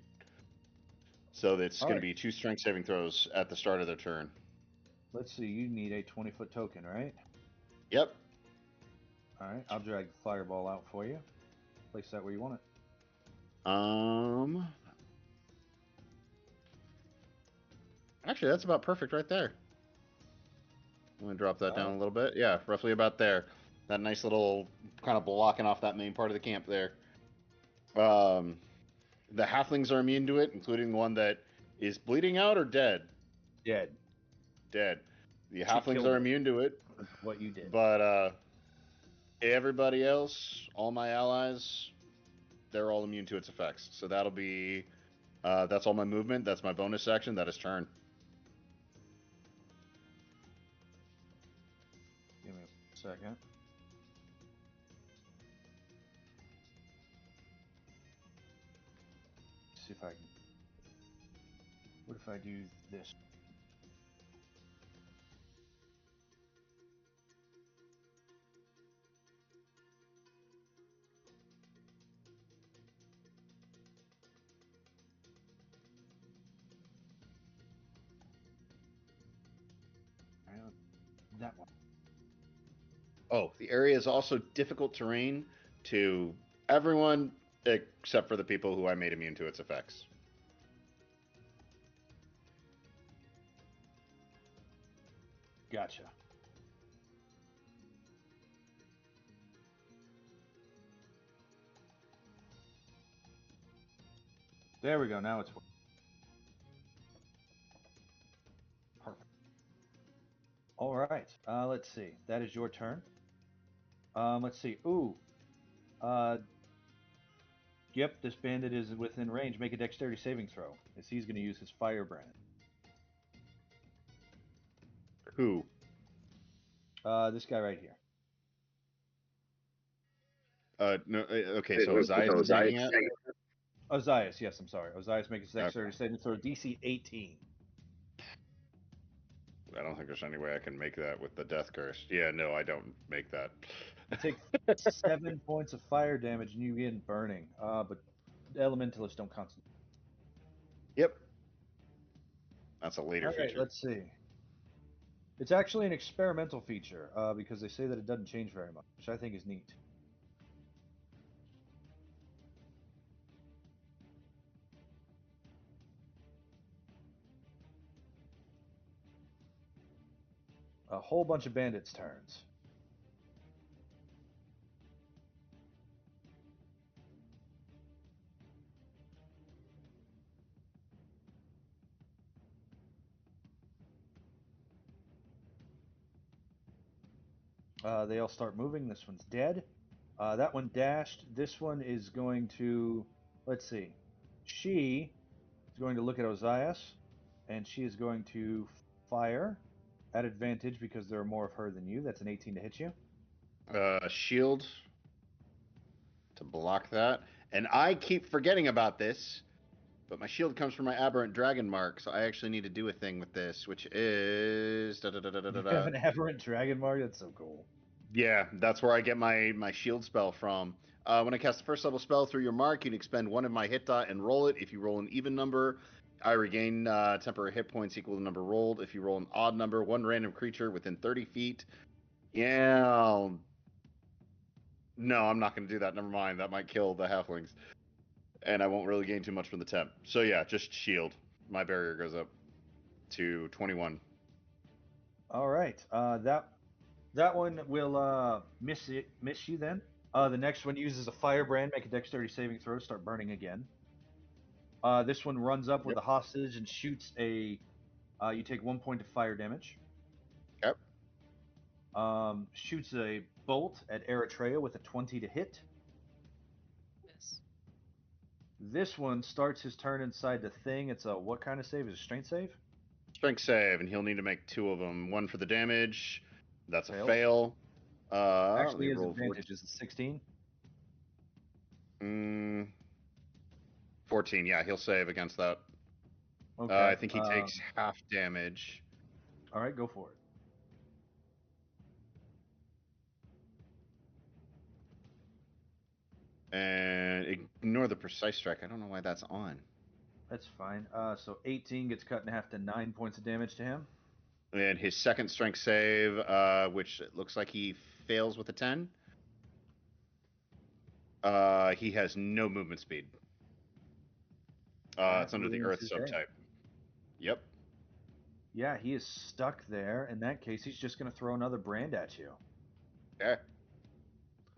So it's going to be 2 strength saving throws at the start of their turn. let's see. You need a 20-foot token, right? Yep. All right. I'll drag the fireball out for you. Place that where you want it. Actually, that's about perfect right there. I'm gonna drop that down a little bit. Yeah, roughly about there. That nice little kind of blocking off that main part of the camp there. The halflings are immune to it, including the one that is bleeding out or dead. Dead. Dead. The She halflings killed are it. immune to it, Because of what you did. but everybody else, all my allies, they're all immune to its effects. So that'll be that's all my movement. That's my bonus action. That is turn. Give me a second. See if I can. What if I do this? That one. Oh, the area is also difficult terrain to everyone except for the people who I made immune to its effects. Gotcha. There we go. Now it's perfect. All right. Let's see. That is your turn. Let's see. Ooh. Uh, yep. This bandit is within range. Make a dexterity saving throw, as he's going to use his firebrand. Who? This guy right here. No. Okay, so Ozias is taking it. Ozias, yes, I'm sorry. Ozias makes his dexterity saving throw, DC 18. I don't think there's any way I can make that with the death curse. Yeah, no, I don't make that. You take 7 points of fire damage and you get burning. But elementalists don't concentrate. Yep. That's a later All right, feature. let's see. It's actually an experimental feature because they say that it doesn't change very much, which I think is neat. A whole bunch of bandits' turns. They all start moving. This one's dead. That one dashed. This one is going to, let's see. She is going to look at Ozias, and she is going to fire at advantage because there are more of her than you. That's an 18 to hit you. Shield to block that. And I keep forgetting about this, but my shield comes from my aberrant dragon mark, so I actually need to do a thing with this, which is You have an aberrant dragon mark. That's so cool. Yeah, that's where I get my shield spell from. When I cast a first level spell through your mark, you can expend one of my hit die and roll it. If you roll an even number, I regain temporary hit points equal to the number rolled. If you roll an odd number, one random creature within 30 feet. Yeah. No, I'm not going to do that. Never mind. That might kill the halflings. And I won't really gain too much from the temp. So yeah, just shield. My barrier goes up to 21. All right. That one will miss you then. The next one uses a firebrand. Make a dexterity saving throw. Start burning again. This one runs up with a hostage and shoots a. You take 1 point of fire damage. Yep. Shoots a bolt at Eritrea with a 20 to hit. Yes. This one starts his turn inside the thing. It's a what kind of save? Is it a strength save? Strength save, and he'll need to make two of them. One for the damage. That's a Fail. fail. Let Actually, me his roll advantage is a 16. 14. Yeah, he'll save against that. Okay. I think he takes half damage. All right, go for it. And ignore the precise strike. I don't know why that's on. That's fine. So 18 gets cut in half to 9 points of damage to him. And his second strength save, which it looks like he fails with a 10. He has no movement speed. That It's under the ruins earth his day. subtype. Yep. Yeah, he is stuck there. In that case, he's just going to throw another brand at you. Okay.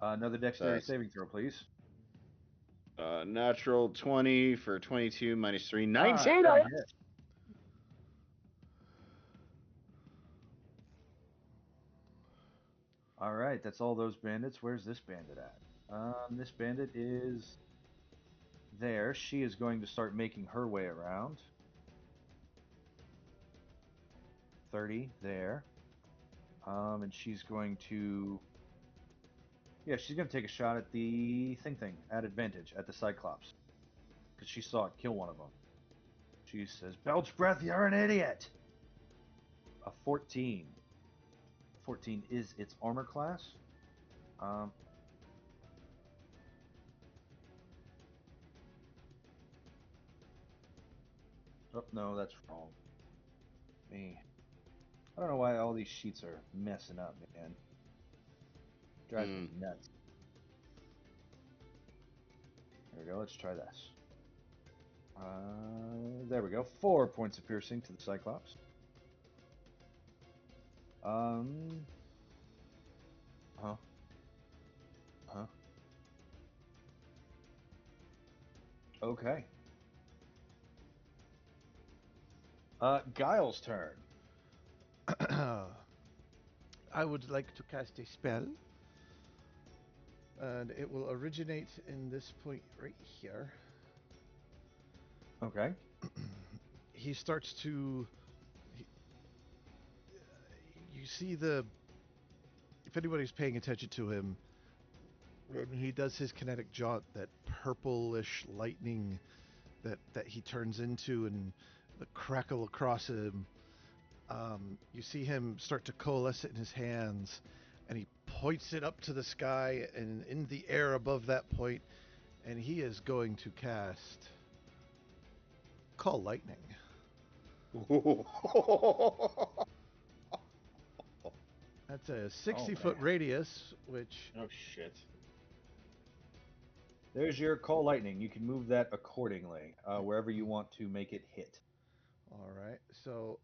Another dexterity That's- saving throw, please. Natural 20 for 22 minus 3. Ah, 19! that'll hit. All right, that's all those bandits. Where's this bandit at? This bandit is there. She is going to start making her way around. 30 there. And she's going to... Yeah, she's going to take a shot at the thing at advantage, at the Cyclops. Because she saw it kill one of them. She says, Belch breath, you're an idiot! A 14. 14 is its armor class. Oh, no, that's wrong. Me. I don't know why all these sheets are messing up, man. Drives me nuts. There we go, let's try this. There we go. 4 points of piercing to the Cyclops. Huh? Okay. Guile's turn. I would like to cast a spell. And it will originate in this point right here. Okay. He starts to... you see the... If anybody's paying attention to him, when he does his kinetic jaunt, that purplish lightning that he turns into and the crackle across him, you see him start to coalesce it in his hands, and he points it up to the sky and in the air above that point, and he is going to cast Call Lightning. That's a 60-foot radius, which... Oh, shit. There's your Call Lightning. You can move that accordingly, wherever you want to make it hit. All right, so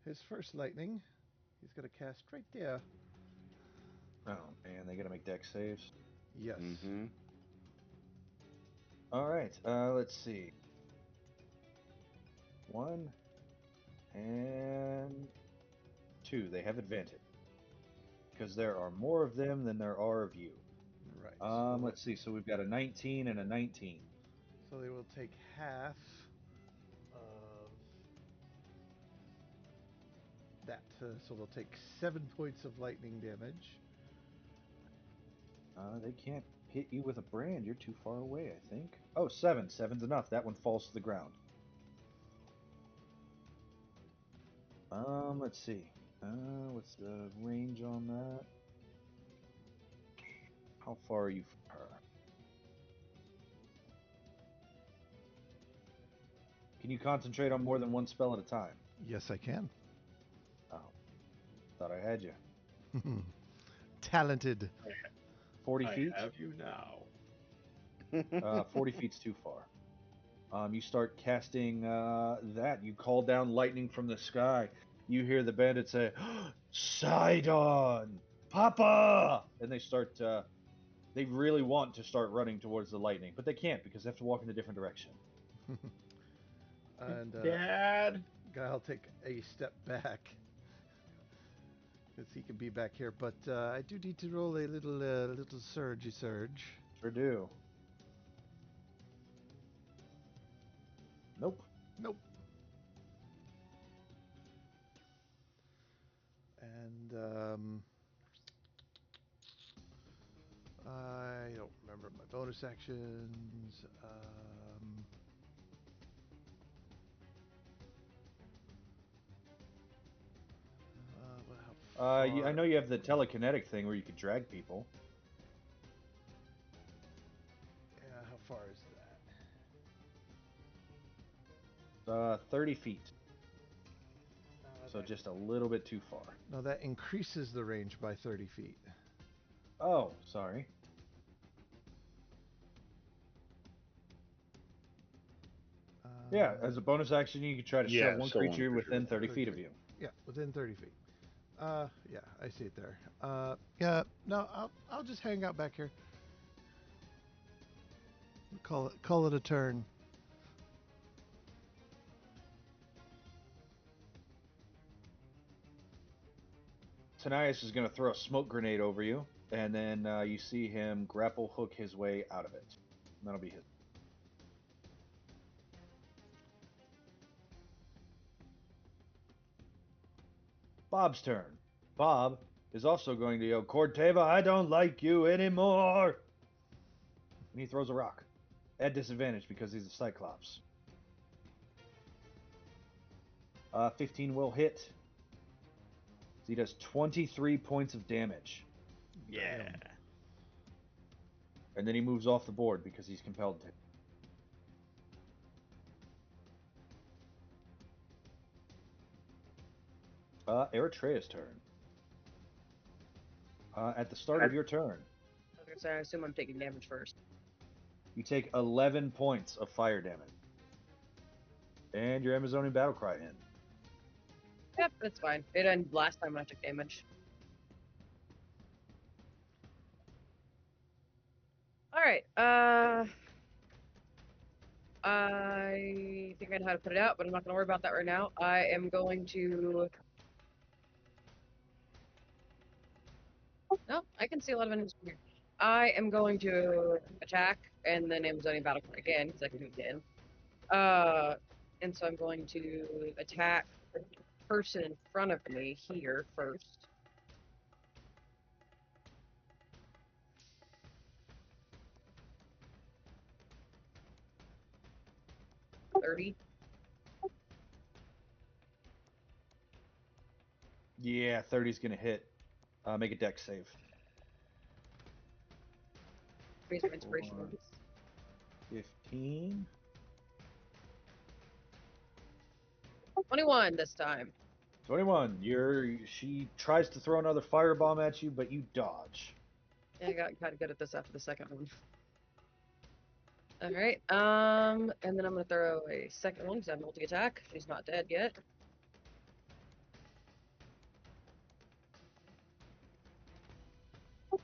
his first lightning, he's going to cast right there. Oh, man, they got to make dex saves. Yes. Mm-hmm. All right, let's see. 1 and 2. They have advantage. Because there are more of them than there are of you. Right. Let's see. So we've got a 19 and a 19. So they will take half of that. So they'll take 7 points of lightning damage. They can't hit you with a brand. You're too far away, I think. Oh, 7. 7's enough. That one falls to the ground. Let's see. What's the range on that? How far are you from her? Can you concentrate on more than one spell at a time? Yes, I can. Oh, thought I had you. Talented. 40 feet? I have you now. 40 feet's too far. You start casting that. You call down lightning from the sky. You hear the bandit say, Sidon! Papa! And they start, they really want to start running towards the lightning, but they can't because they have to walk in a different direction. And Dad! Guile take a step back. Because he can be back here, but I do need to roll a little surge. Sure do. Nope. Nope. And I don't remember my bonus actions. How far? I know you have the telekinetic thing where you could drag people. Yeah, how far is that? 30 feet. So just a little bit too far. No, that increases the range by 30 feet. Oh, sorry. Yeah, as a bonus action, you can try to Yeah, shove one so one creature creature within 30 30 feet of you. Yeah, within 30 feet. Yeah, I see it there. Yeah, no, I'll just hang out back here. Call it a turn. Tanias is going to throw a smoke grenade over you, and then you see him grapple hook his way out of it. And that'll be his. Bob's turn. Bob is also going to yell, Corteva, I don't like you anymore! And he throws a rock. At disadvantage because he's a Cyclops. 15 will hit. So he does 23 points of damage. Yeah. Damn. And then he moves off the board because he's compelled to. Eritrea's turn. At the start of your turn, I was gonna say, I assume I'm taking damage first. you take 11 points of fire damage. And your Amazonian Battlecry in. Yep, that's fine. It ended last time when I took damage. Alright, I think I know how to put it out, but I'm not gonna worry about that right now. I am going to... No, I can see a lot of enemies from here. I am going to attack, and then Amazonian Battlecry again, because I can do it again. And so I'm going to attack the person in front of me here first. $30. Yeah, 30's going to hit. Make a dex save. Raise my inspiration Four. bonus. 15. 21 this time. 21. She tries to throw another firebomb at you, but you dodge. Yeah, I got kind of good at this after the second one. Alright, and then I'm gonna throw a second one because I have multi-attack. She's not dead yet.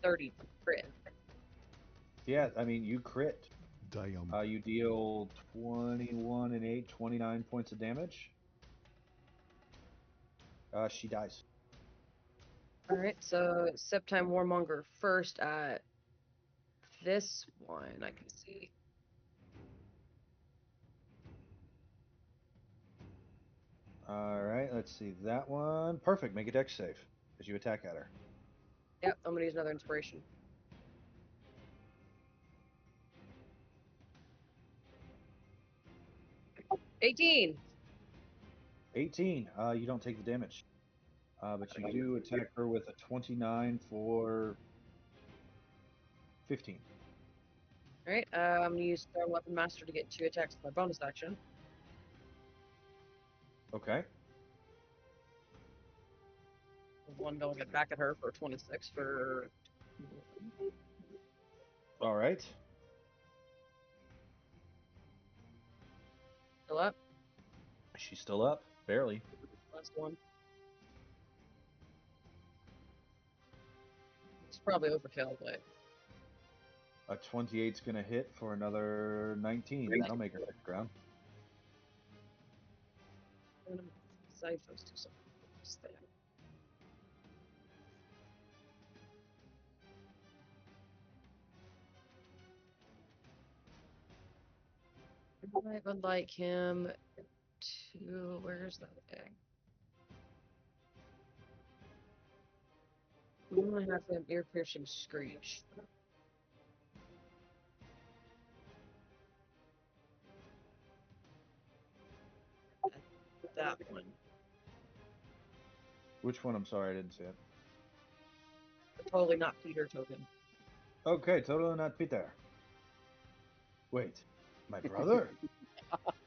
$30 crit. Yeah, I mean, you crit. Damn. You deal 21 and 8, 29 points of damage. She dies. Alright, so Septime Warmonger first at this one, I can see. Alright, let's see. That one. Perfect. Make a dex save as you attack at her. Yep, I'm gonna use another inspiration. $18. 18. You don't take the damage. But you do attack her with a 29 for 15. Alright, I'm gonna use Star Weapon Master to get 2 attacks with my bonus action. Okay. One going back at her for 26 for... Alright. Still up. She's still up. Barely. Last one. It's probably overkill, but... A 28's going to hit for another 19. That'll make her hit the ground. I'm gonna Cyphos do something. Just there. I would like him to... Where's that thing? I'm gonna have him ear-piercing screech. That one. Which one? I'm sorry, I didn't see it. Totally not Peter token. Okay, totally not Peter. Wait, my brother?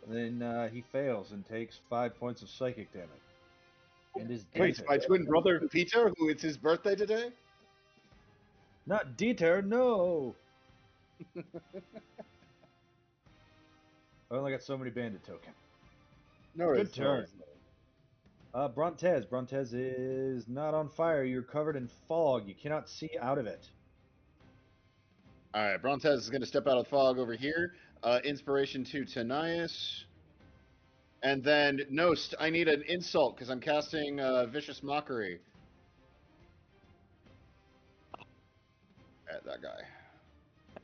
Then he fails and takes 5 points of psychic damage. And his Wait, Dieter. my twin brother Peter, who it's his birthday today? Not Dieter, no! I only got so many bandit tokens. No, Good it's turn. Brontez. Brontez is not on fire. You're covered in fog. You cannot see out of it. All right, Brontez is going to step out of the fog over here. Inspiration to Tanias. And then Nost, I need an insult because I'm casting Vicious Mockery at that guy.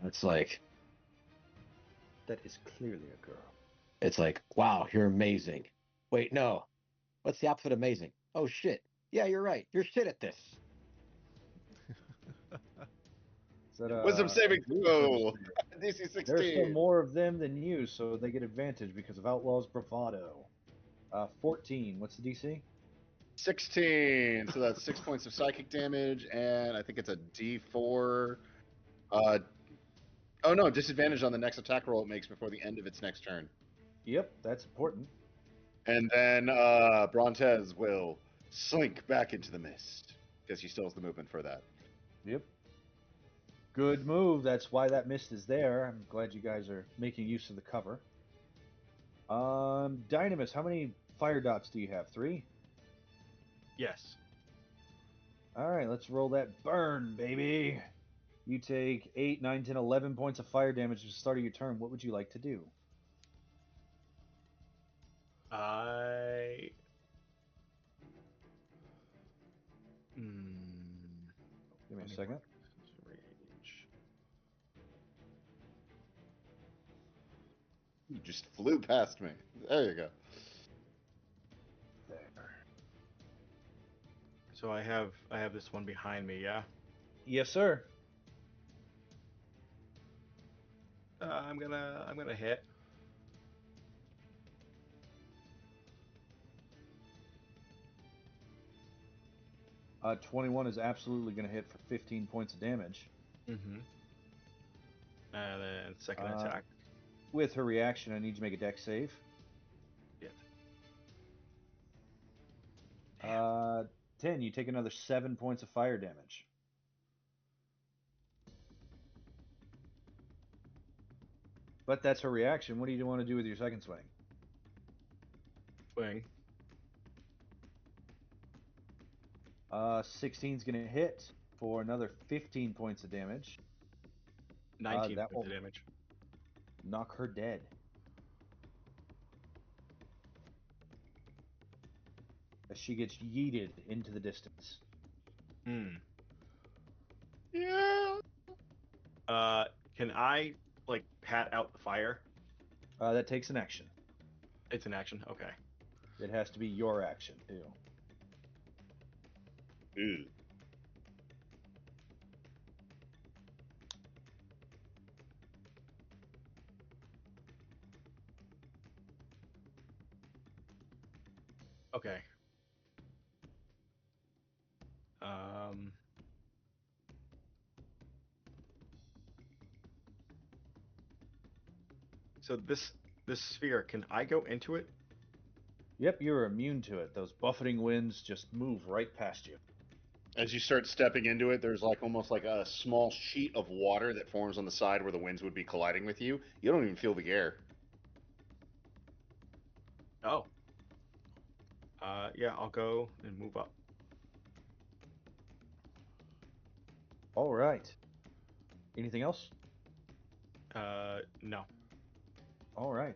It's like, That is clearly a girl. it's like, wow, you're amazing. Wait, no. What's the opposite of amazing? Oh shit. Yeah, you're right. You're shit at this. Is that, Wisdom saving throw. DC There's 16. some more of them than you, so they get advantage because of Outlaw's bravado. 14. What's the DC? 16. So that's 6 points of psychic damage, and I think it's a D4. Oh no, disadvantage on the next attack roll it makes before the end of its next turn. Yep, that's important. And then Brontez will slink back into the mist because he still has the movement for that. Yep. Good move. That's why that mist is there. I'm glad you guys are making use of the cover. Dynamis, how many fire dots do you have? 3? Yes. All right, let's roll that burn, baby. You take 8, 9, 10, 11 points of fire damage at the start of your turn. What would you like to do? I. Give me a second. Range. You just flew past me. There you go. There. So I have this one behind me, yeah. Yes, sir. I'm gonna hit. 21 is absolutely going to hit for 15 points of damage. Mm-hmm. And then second Uh, attack. With her reaction, I need you to make a dex save. Hit. 10, you take another 7 points of fire damage. But that's her reaction. What do you want to do with your second swing? Swing. 16's going to hit for another 15 points of damage. 19 that points will of damage. knock her dead. As she gets yeeted into the distance. Yeah. Can I like pat out the fire? That takes an action. It's an action. Okay. It has to be your action, too. Ooh. Okay. Um. So this sphere, can I go into it? Yep, you're immune to it. Those buffeting winds just move right past you. As you start stepping into it, there's like almost like a small sheet of water that forms on the side where the winds would be colliding with you. You don't even feel the air. Oh. Yeah, I'll go and move up. All right. Anything else? No. All right.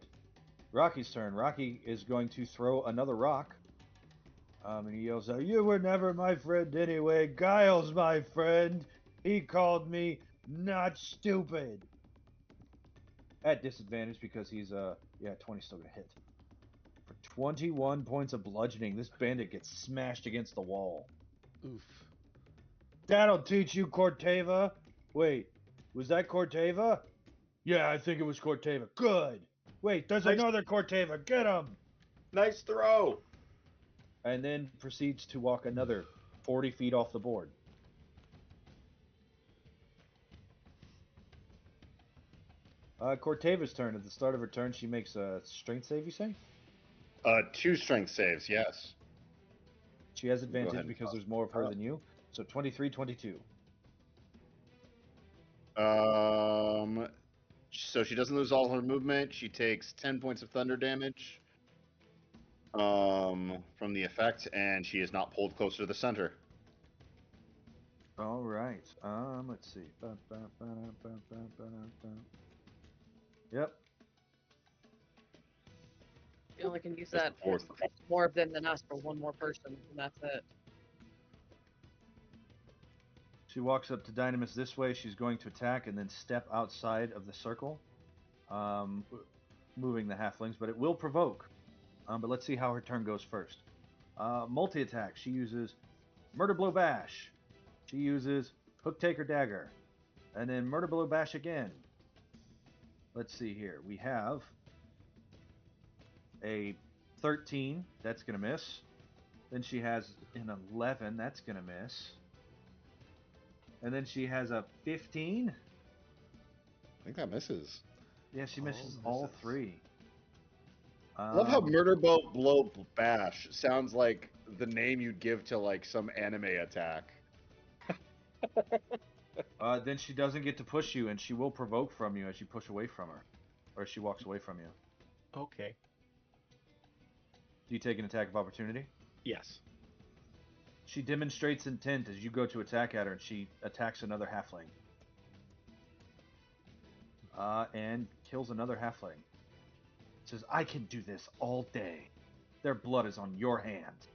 Rocky's turn. Rocky is going to throw another rock. And he yells out, "You were never my friend anyway. Guile's my friend. He called me not stupid." At disadvantage because he's, 20's still going to hit. For 21 points of bludgeoning, this bandit gets smashed against the wall. Oof. That'll teach you, Corteva. Wait, was that Corteva? Yeah, I think it was Corteva. Good. Wait, there's Nice. another Corteva. Get him. Nice throw. And then proceeds to walk another 40 feet off the board. Corteva's turn. At the start of her turn, she makes a strength save, you say? 2 strength saves, yes. She has ahead advantage and because toss there's more of her up. than you. So 23, 22. So she doesn't lose all her movement. She takes 10 points of thunder damage from the effect, and she is not pulled closer to the center. All right. Let's see. Yep. You only can use Just that before. more of them than us for one more person, and that's it. She walks up to Dynamis this way. She's going to attack and then step outside of the circle, moving the halflings, but it will provoke. But let's see how her turn goes first. Multi-attack. She uses Murder Blow Bash. She uses Hook Taker Dagger. And then Murder Blow Bash again. Let's see here. We have a 13. That's going to miss. Then she has an 11. That's going to miss. And then she has a 15. I think that misses. Yeah, she misses All all misses. 3. I love how Murder Blow Bash sounds like the name you'd give to like some anime attack. Then she doesn't get to push you, and she will provoke from you as you push away from her, or she walks away from you. Okay. Do you take an attack of opportunity? Yes. She demonstrates intent as you go to attack at her, and she attacks another halfling. And kills another halfling. Says, I can do this all day. Their blood is on your hands.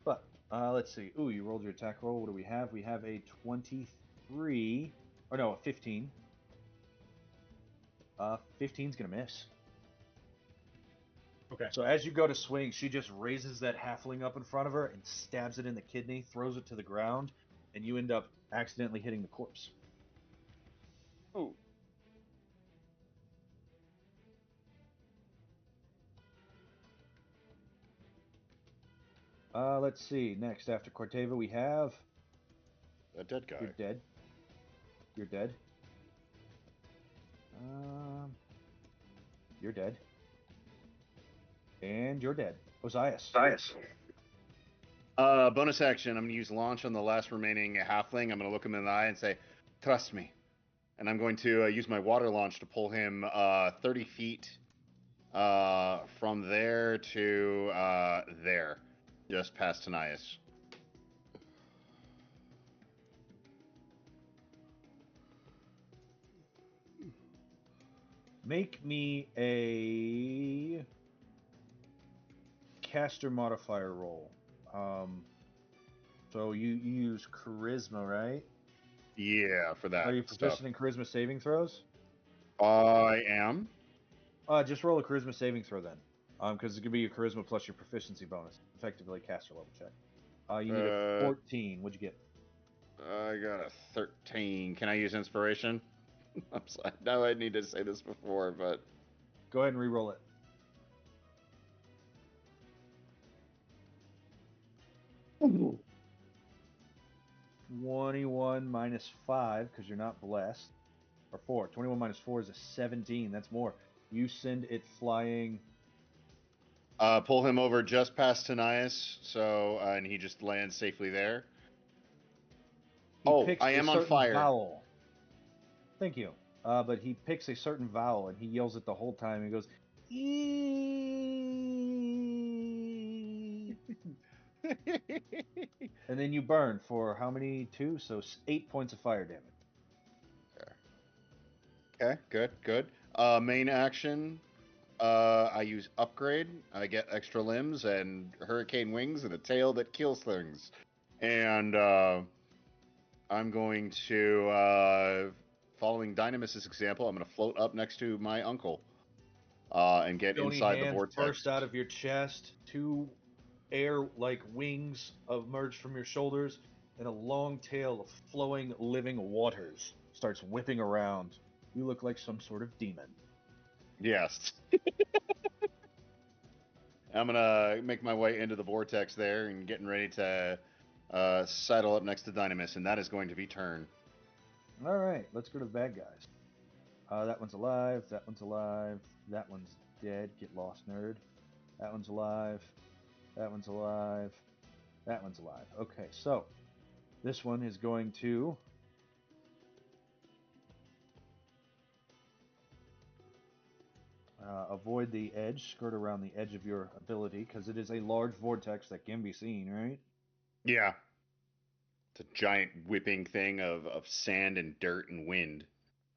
But, let's see. Ooh, you rolled your attack roll. What do we have? We have a 23. Or no, a 15. 15's going to miss. Okay. So as you go to swing, she just raises that halfling up in front of her and stabs it in the kidney, throws it to the ground, and you end up accidentally hitting the corpse. Oh. Let's see. Next, after Corteva, we have... A dead guy. You're dead. You're dead. You're dead. And you're dead. Ozias. Bonus action. I'm going to use launch on the last remaining halfling. I'm going to look him in the eye and say, "Trust me." And I'm going to use my water launch to pull him 30 feet from there to there, just past Tanias. Make me a caster modifier roll. So you use charisma, right? Yeah, for that Are you stuff. proficient in charisma saving throws? I am. Just roll a charisma saving throw then. Because it could be your charisma plus your proficiency bonus. Effectively caster level check. You need a 14. What'd you get? I got a 13. Can I use inspiration? I'm sorry. No, I need to say this before, but Go ahead and re-roll it. Ooh. 21 minus 5, because you're not blessed. Or 4. 21 minus 4 is a 17. That's more. You send it flying. Pull him over just past Tanias, so and he just lands safely there. He picks I a am on certain fire. vowel. Thank you. But he picks a certain vowel, and he yells it the whole time. He goes, "Eee." And then you burn for how many? 2? So 8 points of fire damage. Okay, good. Main action. I use upgrade. I get extra limbs and hurricane wings and a tail that kills things. And I'm going to, following Dynamis's example, I'm going to float up next to my uncle and get Stony inside the hands vortex. burst out of your chest. 2 air-like wings emerge from your shoulders, and a long tail of flowing, living waters starts whipping around. You look like some sort of demon. Yes. I'm gonna make my way into the vortex there and getting ready to sidle up next to Dynamis, and that is going to be turn. All right, let's go to the bad guys. That one's alive. That one's alive. That one's dead. Get lost, nerd. That one's alive. That one's alive. That one's alive. Okay, so this one is going to avoid the edge, skirt around the edge of your ability, because it is a large vortex that can be seen, right? Yeah. It's a giant whipping thing of sand and dirt and wind.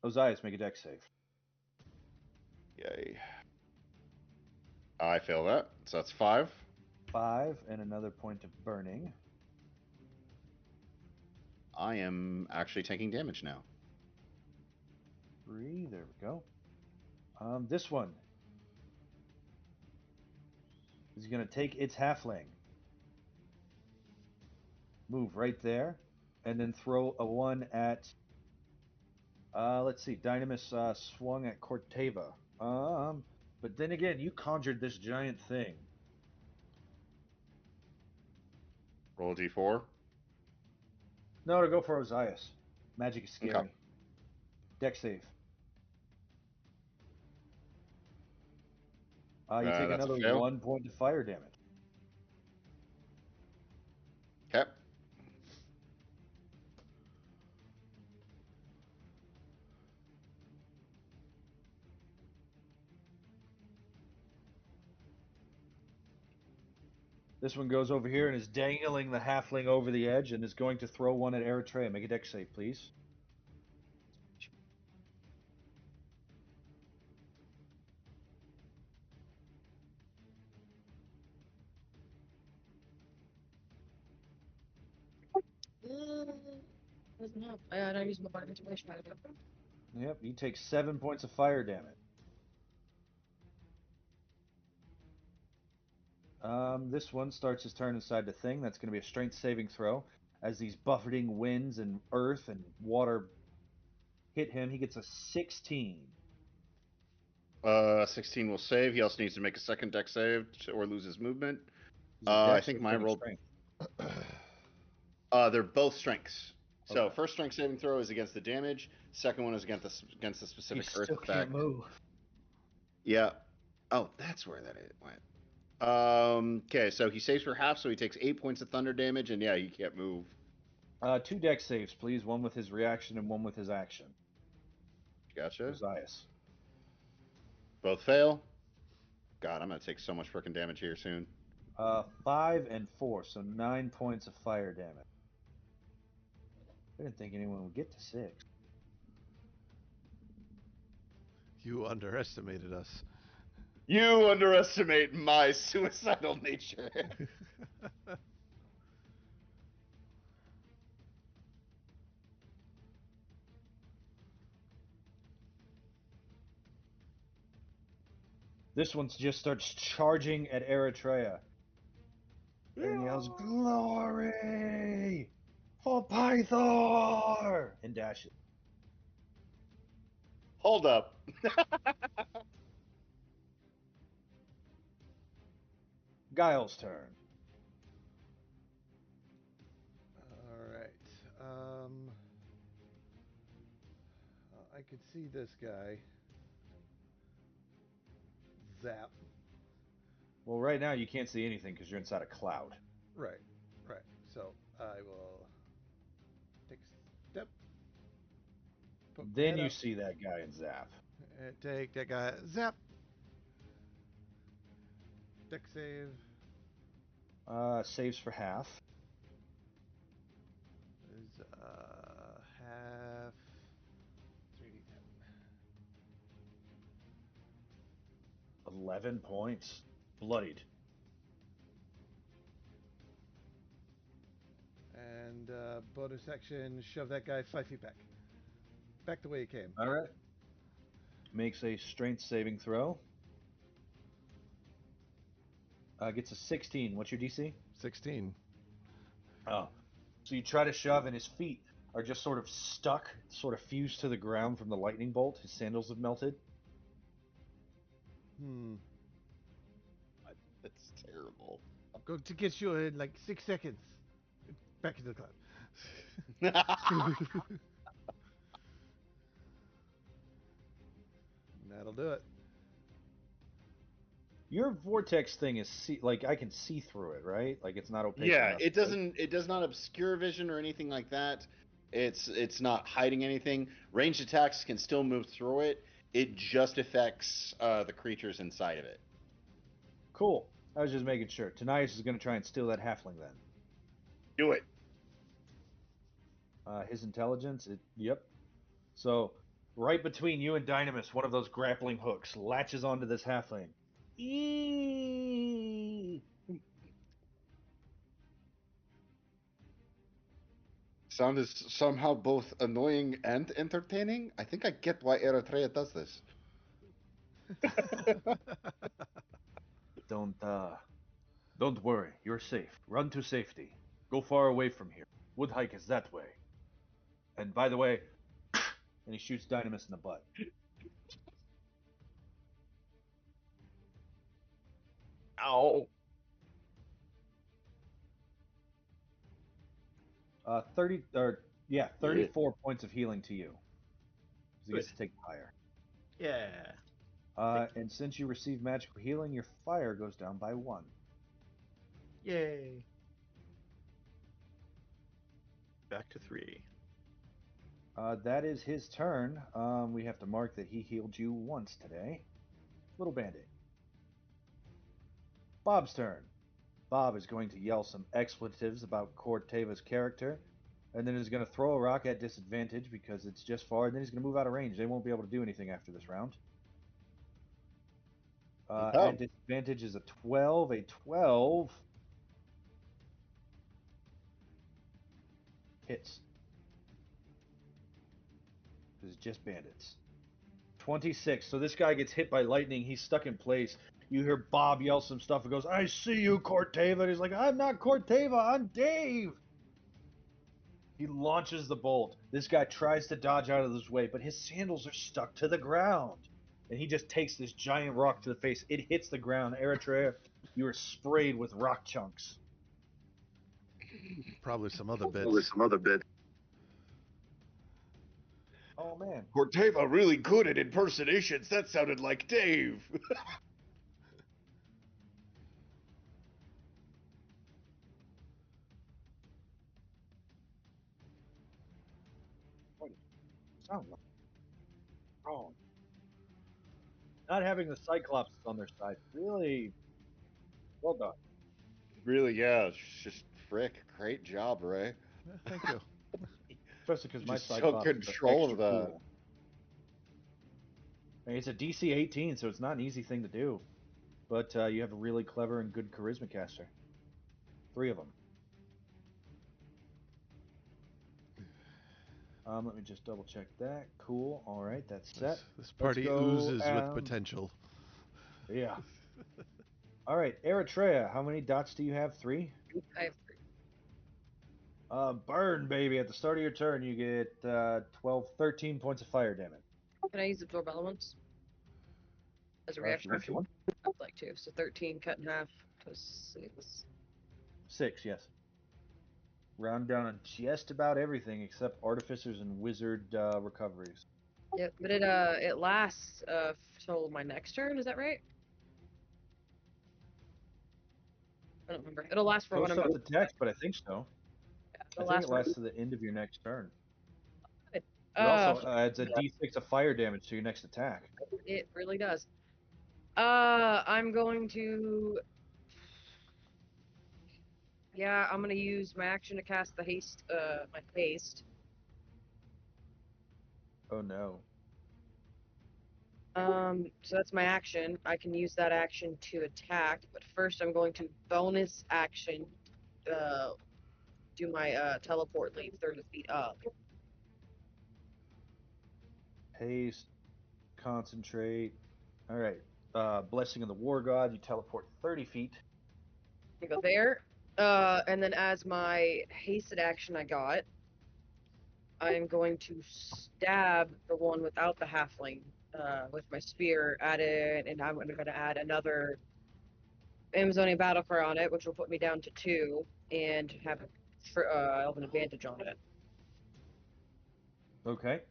Ozias, make a dex save. Yay. I fail that. So that's 5. 5 and another point of burning. I am actually taking damage now. 3, there we go. This one is going to take its halfling, move right there, and then throw a 1 at, let's see, Dynamis swung at Corteva. But then again, you conjured this giant thing. Roll a d4. No, to go for Ozias. Magic is scary. Okay. Dex save. You take That's a another fail. 1 point of fire damage. Okay. This one goes over here and is dangling the halfling over the edge and is going to throw 1 at Eritrea. Make a dex save, please. Doesn't help. I don't use my body integration. Yep, you take 7 points of fire damage. This one starts his turn inside the thing. That's going to be a strength saving throw. As these buffeting winds and earth and water hit him, he gets a 16. 16 will save. He also needs to make a second deck save or lose his movement. Is it I dex think or my strength? roll. Strength? They're both strengths. So Okay. first strength saving throw is against the damage. Second one is against the He specific still earth can't effect. move. Yeah. Oh, that's where that went. Okay, so he saves for half, so he takes 8 points of thunder damage, and yeah, he can't move. 2 dex saves, please. 1 with his reaction and 1 with his action. Gotcha. Ozias. Both fail. God, I'm gonna take so much freaking damage here soon. 5 and 4, so 9 points of fire damage. I didn't think anyone would get to 6. You underestimated us. You underestimate my suicidal nature. This one just starts charging at Eritrea and yells, "Glory for Pythor!" and dashes. Hold up. Guile's turn. All right. I could see this guy. Zap. Well, right now you can't see anything because you're inside a cloud. Right. Right. So I will take a step. Poke my Then head you up, see that guy in Zap. and take that guy. Zap. Deck save Saves for half. is half 3d10. 11 points. Bloodied. And bonus action, shove that guy 5 feet back. Back the way he came. All right. Makes a strength saving throw. Gets a 16. What's your DC? 16. Oh. So you try to shove, and his feet are just sort of stuck, sort of fused to the ground from the lightning bolt. His sandals have melted. That's terrible. I'm going to get you in like 6 seconds. Back into the cloud. That'll do it. Your vortex thing is like I can see through it, right? Like it's not opaque Yeah, enough. it doesn't. It does not obscure vision or anything like that. It's not hiding anything. Ranged attacks can still move through it. It just affects the creatures inside of it. Cool. I was just making sure. Tanias is going to try and steal that halfling then. Do it. His intelligence, yep. So, right between you and Dynamis, one of those grappling hooks latches onto this halfling. Eee! Sound is somehow both annoying and entertaining. I think I get why Eritrea does this. Don't worry. You're safe. Run to safety. Go far away from here. Woodhike is that way. And by the way, and he shoots Dynamis in the butt. 34 points of healing to you. Because he gets to take higher. Yeah. And since you receive magical healing, your fire goes down by 1. Yay. Back to 3. That is his turn. We have to mark that he healed you once today. Little bandit. Bob's turn. Bob is going to yell some expletives about Corteva's character, and then is going to throw a rock at disadvantage because it's just far, and then he's going to move out of range. They won't be able to do anything after this round. At disadvantage is a 12. A 12 hits. Because it's just bandits. 26. So this guy gets hit by lightning. He's stuck in place. You hear Bob yell some stuff and goes, "I see you, Corteva." And he's like, "I'm not Corteva, I'm Dave." He launches the bolt. This guy tries to dodge out of his way, but his sandals are stuck to the ground. And he just takes this giant rock to the face. It hits the ground. Eritrea, you are sprayed with rock chunks. Probably some other bits. Oh, man. Corteva really good at impersonations. That sounded like Dave. What does it sound like? Wrong. Not having the Cyclops on their side. Really well done. Really, yeah. Just frick. Great job, Ray. Thank you. Especially because my Just so Cyclops is control extra of that. cool. I mean, it's a DC 18, so it's not an easy thing to do. But you have a really clever and good charisma caster. 3 of them. Let me just double check that. Cool. All right, that's set. This party go, oozes with potential. Yeah. All right, Eritrea, how many dots do you have? 3? I have 3. Burn, baby. At the start of your turn, you get 13 points of fire damage. Can I use absorb elements as a reaction? If you want. I'd like to. So 13 cut in half to 6. 6, yes. Round down on just about everything except artificers and wizard recoveries. Yep, but it lasts till my next turn. Is that right? I don't remember. It'll last for when I'm. The text, but I think so. Yeah, I think it lasts to the end of your next turn. It Uh, also adds a d6 of fire damage to your next attack. It really does. I'm going to. Yeah, I'm gonna use my action to cast the haste. My haste. Oh no. So that's my action. I can use that action to attack, but first I'm going to bonus action, do my teleport lead 30 feet up. Haste, concentrate. All right. Blessing of the War God. You teleport 30 feet. I go there. And then as my hasted action I got, I'm going to stab the one without the halfling with my spear at it, and I'm going to add another Amazonian battle cry on it, which will put me down to 2, and have I'll have an advantage on it. Okay.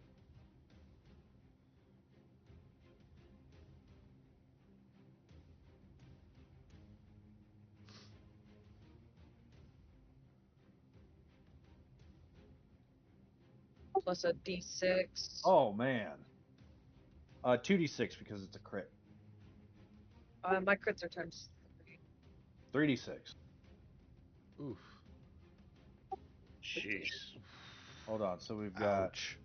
plus a d6. Oh man. 2d6 because it's a crit. My crits are times 3d6. Oof. Jeez. Hold on. So we've got Ouch.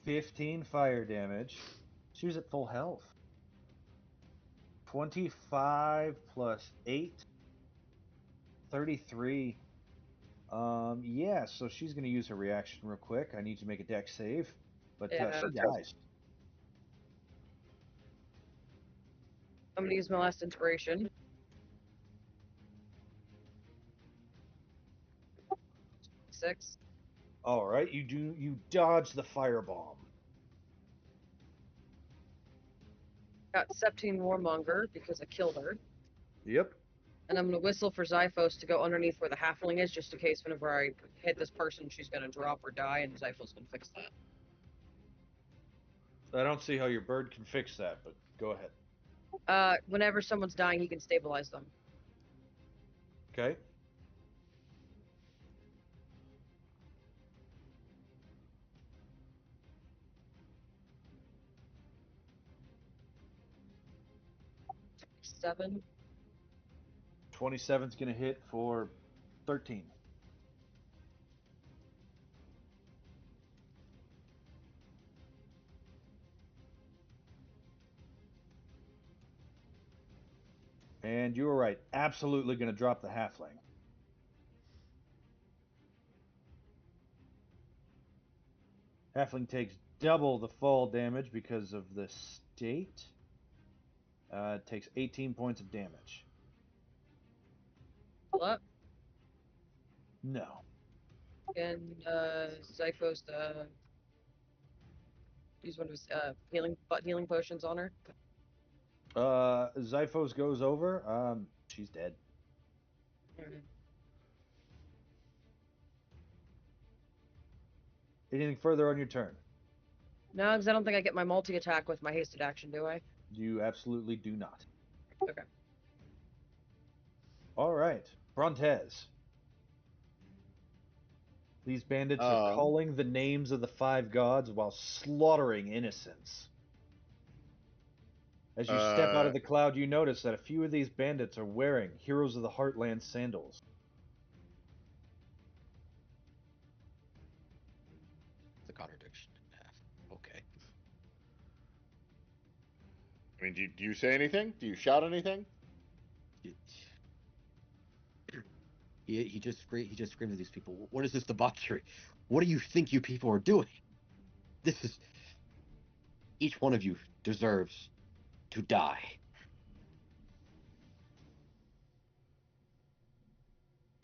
15 fire damage. She was at full health. 25 plus 8. 33. Yeah, so she's going to use her reaction real quick. I need to make a dex save. But Yeah. she dies. I'm gonna use my last inspiration. Six. All right, you dodge the firebomb. Got 17 Warmonger because I killed her. Yep. And I'm gonna whistle for Zyphos to go underneath where the halfling is, just in case whenever I hit this person, she's gonna drop or die, and Zyphos can fix that. I don't see how your bird can fix that, but go ahead. Whenever someone's dying, he can stabilize them. Okay. Seven. 27's going to hit for 13. And you were right. Absolutely going to drop the halfling. Halfling takes double the fall damage because of the state. It takes 18 points of damage. What? No. And Zyphos use one of his healing potions on her. Zyphos goes over. She's dead. Alright. Anything further on your turn? No, because I don't think I get my multi attack with my hasted action, do I? You absolutely do not. Okay. All right. Brontez. These bandits are calling the names of the 5 gods while slaughtering innocents. As you step out of the cloud, you notice that a few of these bandits are wearing Heroes of the Heartland sandals. The contradiction. Okay. I mean, do you say anything? Do you shout anything? He just screamed at these people. What is this debauchery? What do you think you people are doing? This is each one of you deserves to die.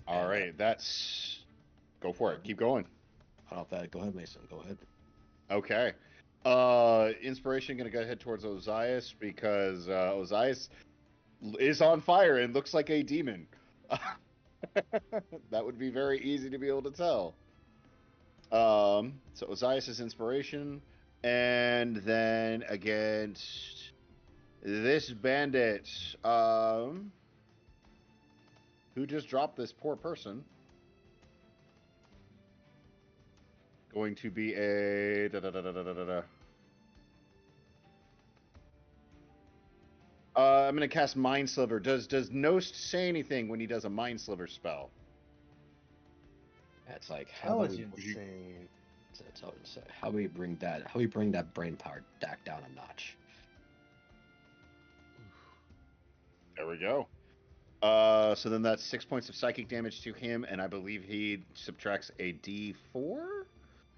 All right, that's go for it. Keep going. Off that. Go ahead, Mason. Go ahead. Okay. Inspiration gonna go head towards Ozias because Ozias is on fire and looks like a demon. That would be very easy to be able to tell. So Ozias' inspiration, and then against this bandit, who just dropped this poor person, going to be a I'm gonna cast Mind Sliver. Does Nost say anything when he does a Mind Sliver spell? That's like how about we Intelligence save. that's how it's how we bring that brain power back down a notch. There we go. So then that's 6 points of psychic damage to him, and I believe he subtracts a D4?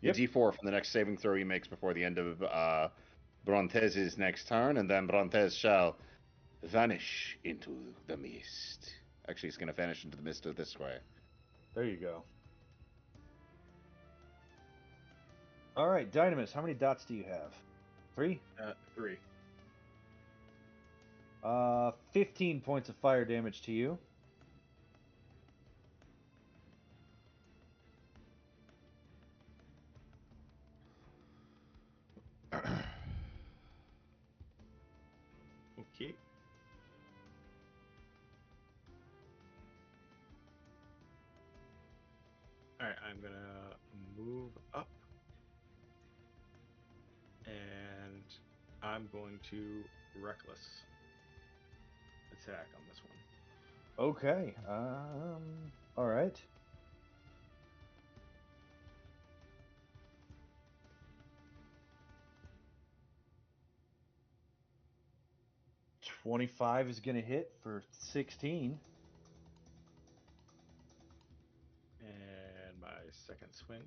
Yep. A D4 from the next saving throw he makes before the end of Brontez's next turn, and then Brontez shall vanish into the mist. Actually, he's going to vanish into the mist this way. There you go. All right, Dynamis, how many dots do you have? 3? 3. 15 points of fire damage to you. Okay. Alright, I'm gonna move up I'm going to reckless attack on this one. Okay. All right. $25 is going to hit for 16. And my second swing.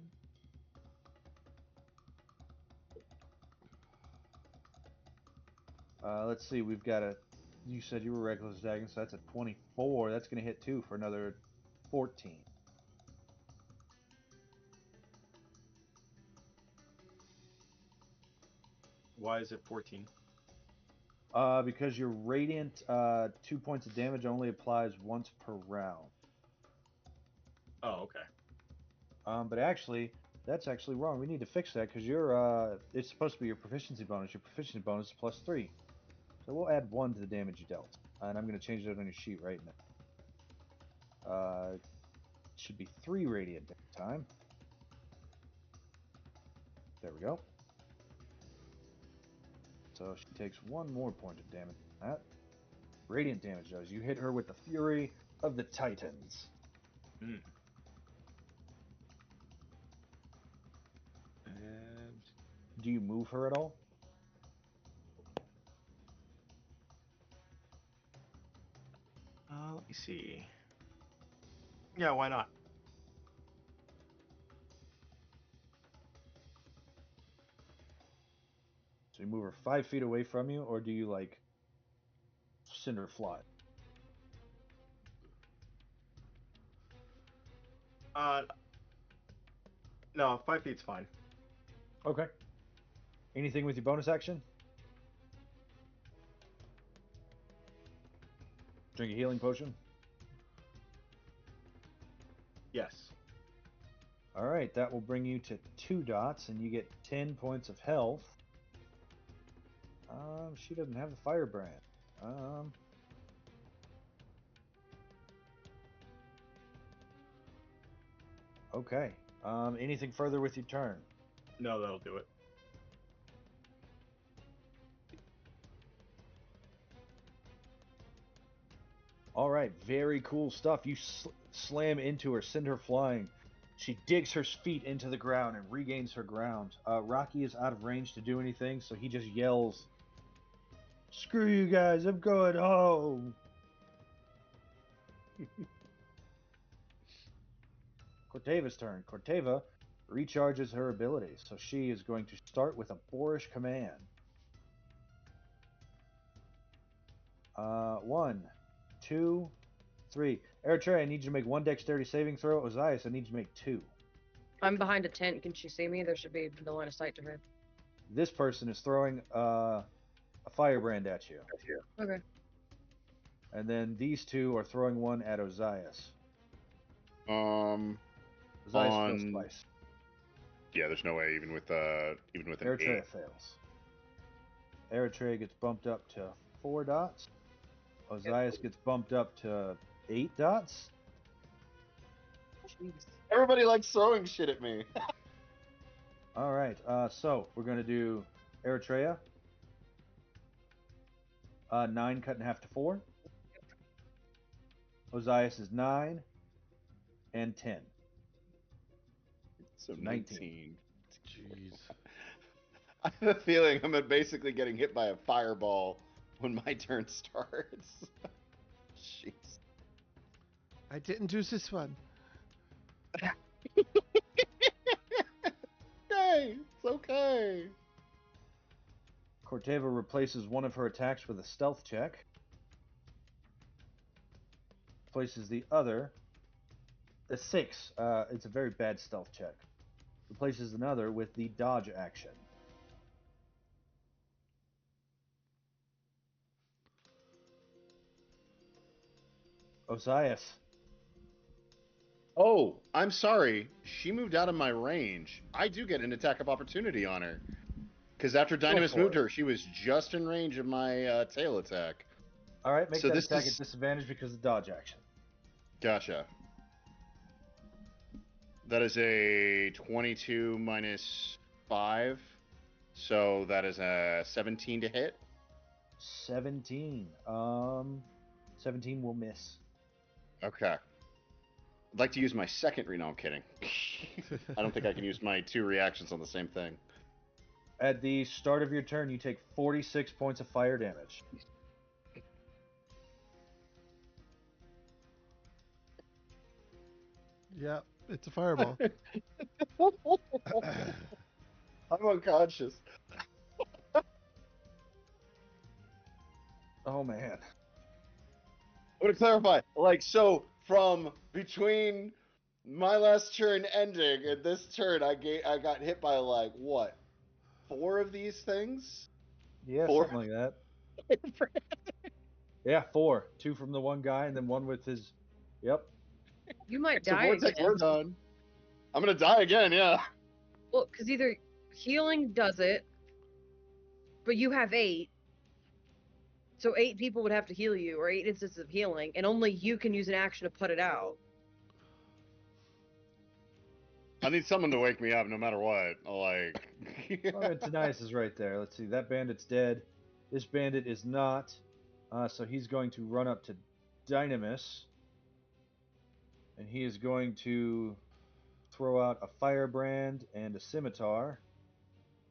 Let's see. We've got a. You said you were reckless attacking, so that's a 24. That's going to hit too for another 14. Why is it 14? Because your radiant 2 points of damage only applies once per round. Oh, okay. But actually, that's actually wrong. We need to fix that because your it's supposed to be your proficiency bonus. Your proficiency bonus is +3. So we'll add 1 to the damage you dealt. And I'm going to change that on your sheet right now. It should be 3 radiant time. There we go. So she takes 1 more point of damage from that. Radiant damage does. You hit her with the Fury of the Titans. Mm. And Do you move her at all? let me see. Yeah, why not? So you move her 5 feet away from you, or do you like send her fly? No, 5 feet's fine. Okay. Anything with your bonus action? Drink a healing potion. Yes. All right, that will bring you to 2 dots, and you get 10 points of health. She doesn't have a firebrand. Okay. Anything further with your turn? No, that'll do it. All right, very cool stuff. You slam into her, send her flying. She digs her feet into the ground and regains her ground. Rocky is out of range to do anything, so he just yells, "Screw you guys, I'm going home." Corteva's turn. Corteva recharges her abilities, so she is going to start with a boorish command. 1, 2, 3. Eritrea, I need you to make 1 dexterity saving throw. Ozias, I need you to make 2. I'm behind a tent. Can she see me? There should be no line of sight to her. This person is throwing a firebrand at you. Okay. And then these 2 are throwing 1 at Ozias. On Ozias fails twice. Yeah, there's no way even with an Eritrea 8. fails. Eritrea gets bumped up to 4 dots. Ozias gets bumped up to 8 dots. Jeez. Everybody likes throwing shit at me. All right, so we're going to do Eritrea. 9 cut in half to 4. Ozias is 9 and 10. So 19. 19. Jeez. I have a feeling I'm basically getting hit by a fireball when my turn starts. Jeez. I didn't do this one. Okay, it's okay. Corteva replaces one of her attacks with a stealth check. Replaces the other. A 6. It's a very bad stealth check. Replaces another with the dodge action. Osias. Oh, I'm sorry. She moved out of my range. I do get an attack of opportunity on her. Because after Dynamis moved her, she was just in range of my tail attack. All right, make So that this attack is- at disadvantage because of the dodge action. Gotcha. That is a 22 minus 5. So that is a 17 to hit. 17. 17 will miss. Okay. I'd like to use my second No, I'm kidding. I don't think I can use my 2 reactions on the same thing. At the start of your turn, you take 46 points of fire damage. Yeah, it's a fireball. I'm unconscious. Oh man. I want to clarify, like, so from between my last turn ending and this turn, I got hit by like what, 4 of these things? Yeah, 4. something like that. Yeah, 4. 2 from the one guy, and then 1 with his. Yep. You might So die vortex, again. we're done. I'm gonna die again, yeah. Well, because either healing does it, but you have 8. So 8 people would have to heal you, or 8 instances of healing, and only you can use an action to put it out. I need someone to wake me up, no matter what. Like, Tanias is right there. Let's see. That bandit's dead. This bandit is not. So he's going to run up to Dynamis, and he is going to throw out a firebrand and a scimitar.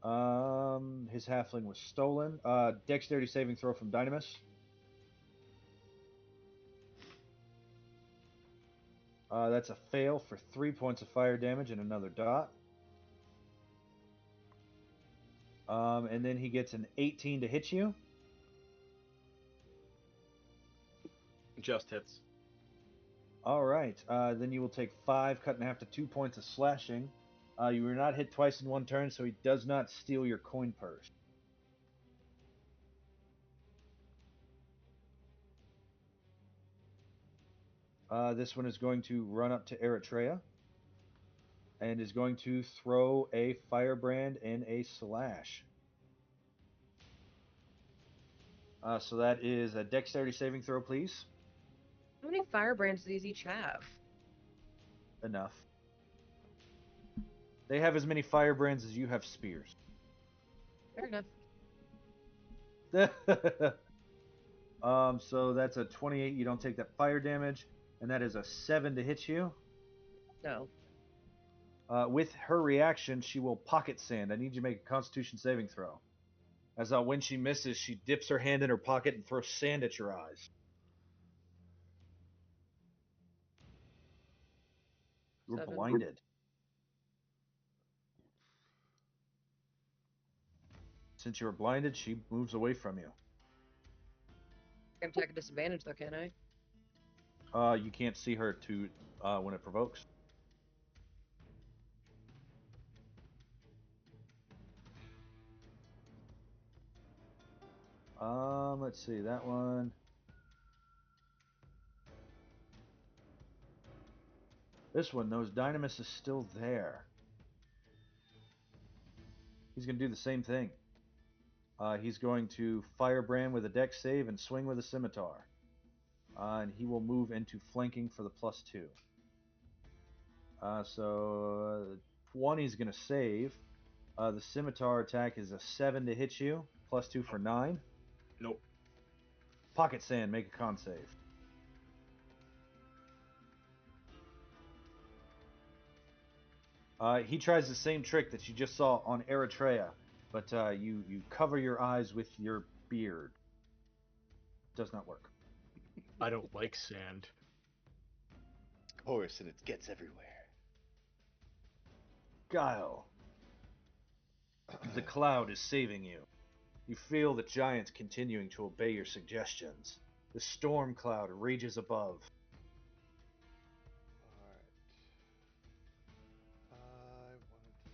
His halfling was stolen. Dexterity saving throw from Dynamis. That's a fail for 3 points of fire damage and another dot. And then he gets an 18 to hit you. Just hits. All right. Then you will take 5, cut in half to 2 points of slashing. You were not hit twice in one turn, so he does not steal your coin purse. This one is going to run up to Eritrea and is going to throw a firebrand and a slash. So that is a dexterity saving throw, please. How many firebrands do these each have? Enough. They have as many firebrands as you have spears. Fair enough. So that's a 28. You don't take that fire damage, and that is a 7 to hit you. No. With her reaction, she will pocket sand. I need you to make a Constitution saving throw. As when she misses, she dips her hand in her pocket and throws sand at your eyes. You're 7. blinded. Since you were blinded, she moves away from you. I can attack a disadvantage though, can't I? You can't see her when it provokes. Let's see that one. This one, those Dynamis is still there. He's going to do the same thing. He's going to firebrand with a dex save and swing with a scimitar. And he will move into flanking for the +2. So 20 is going to save. The scimitar attack is a 7 to hit you, +2 for 9. Nope. Pocket sand, make a con save. He tries the same trick that you just saw on Eritrea, but you cover your eyes with your beard. Does not work. I don't like sand. of course, and it gets everywhere. Guile. The cloud is saving you. You feel the giants continuing to obey your suggestions. The storm cloud rages above. Alright. I wanted to look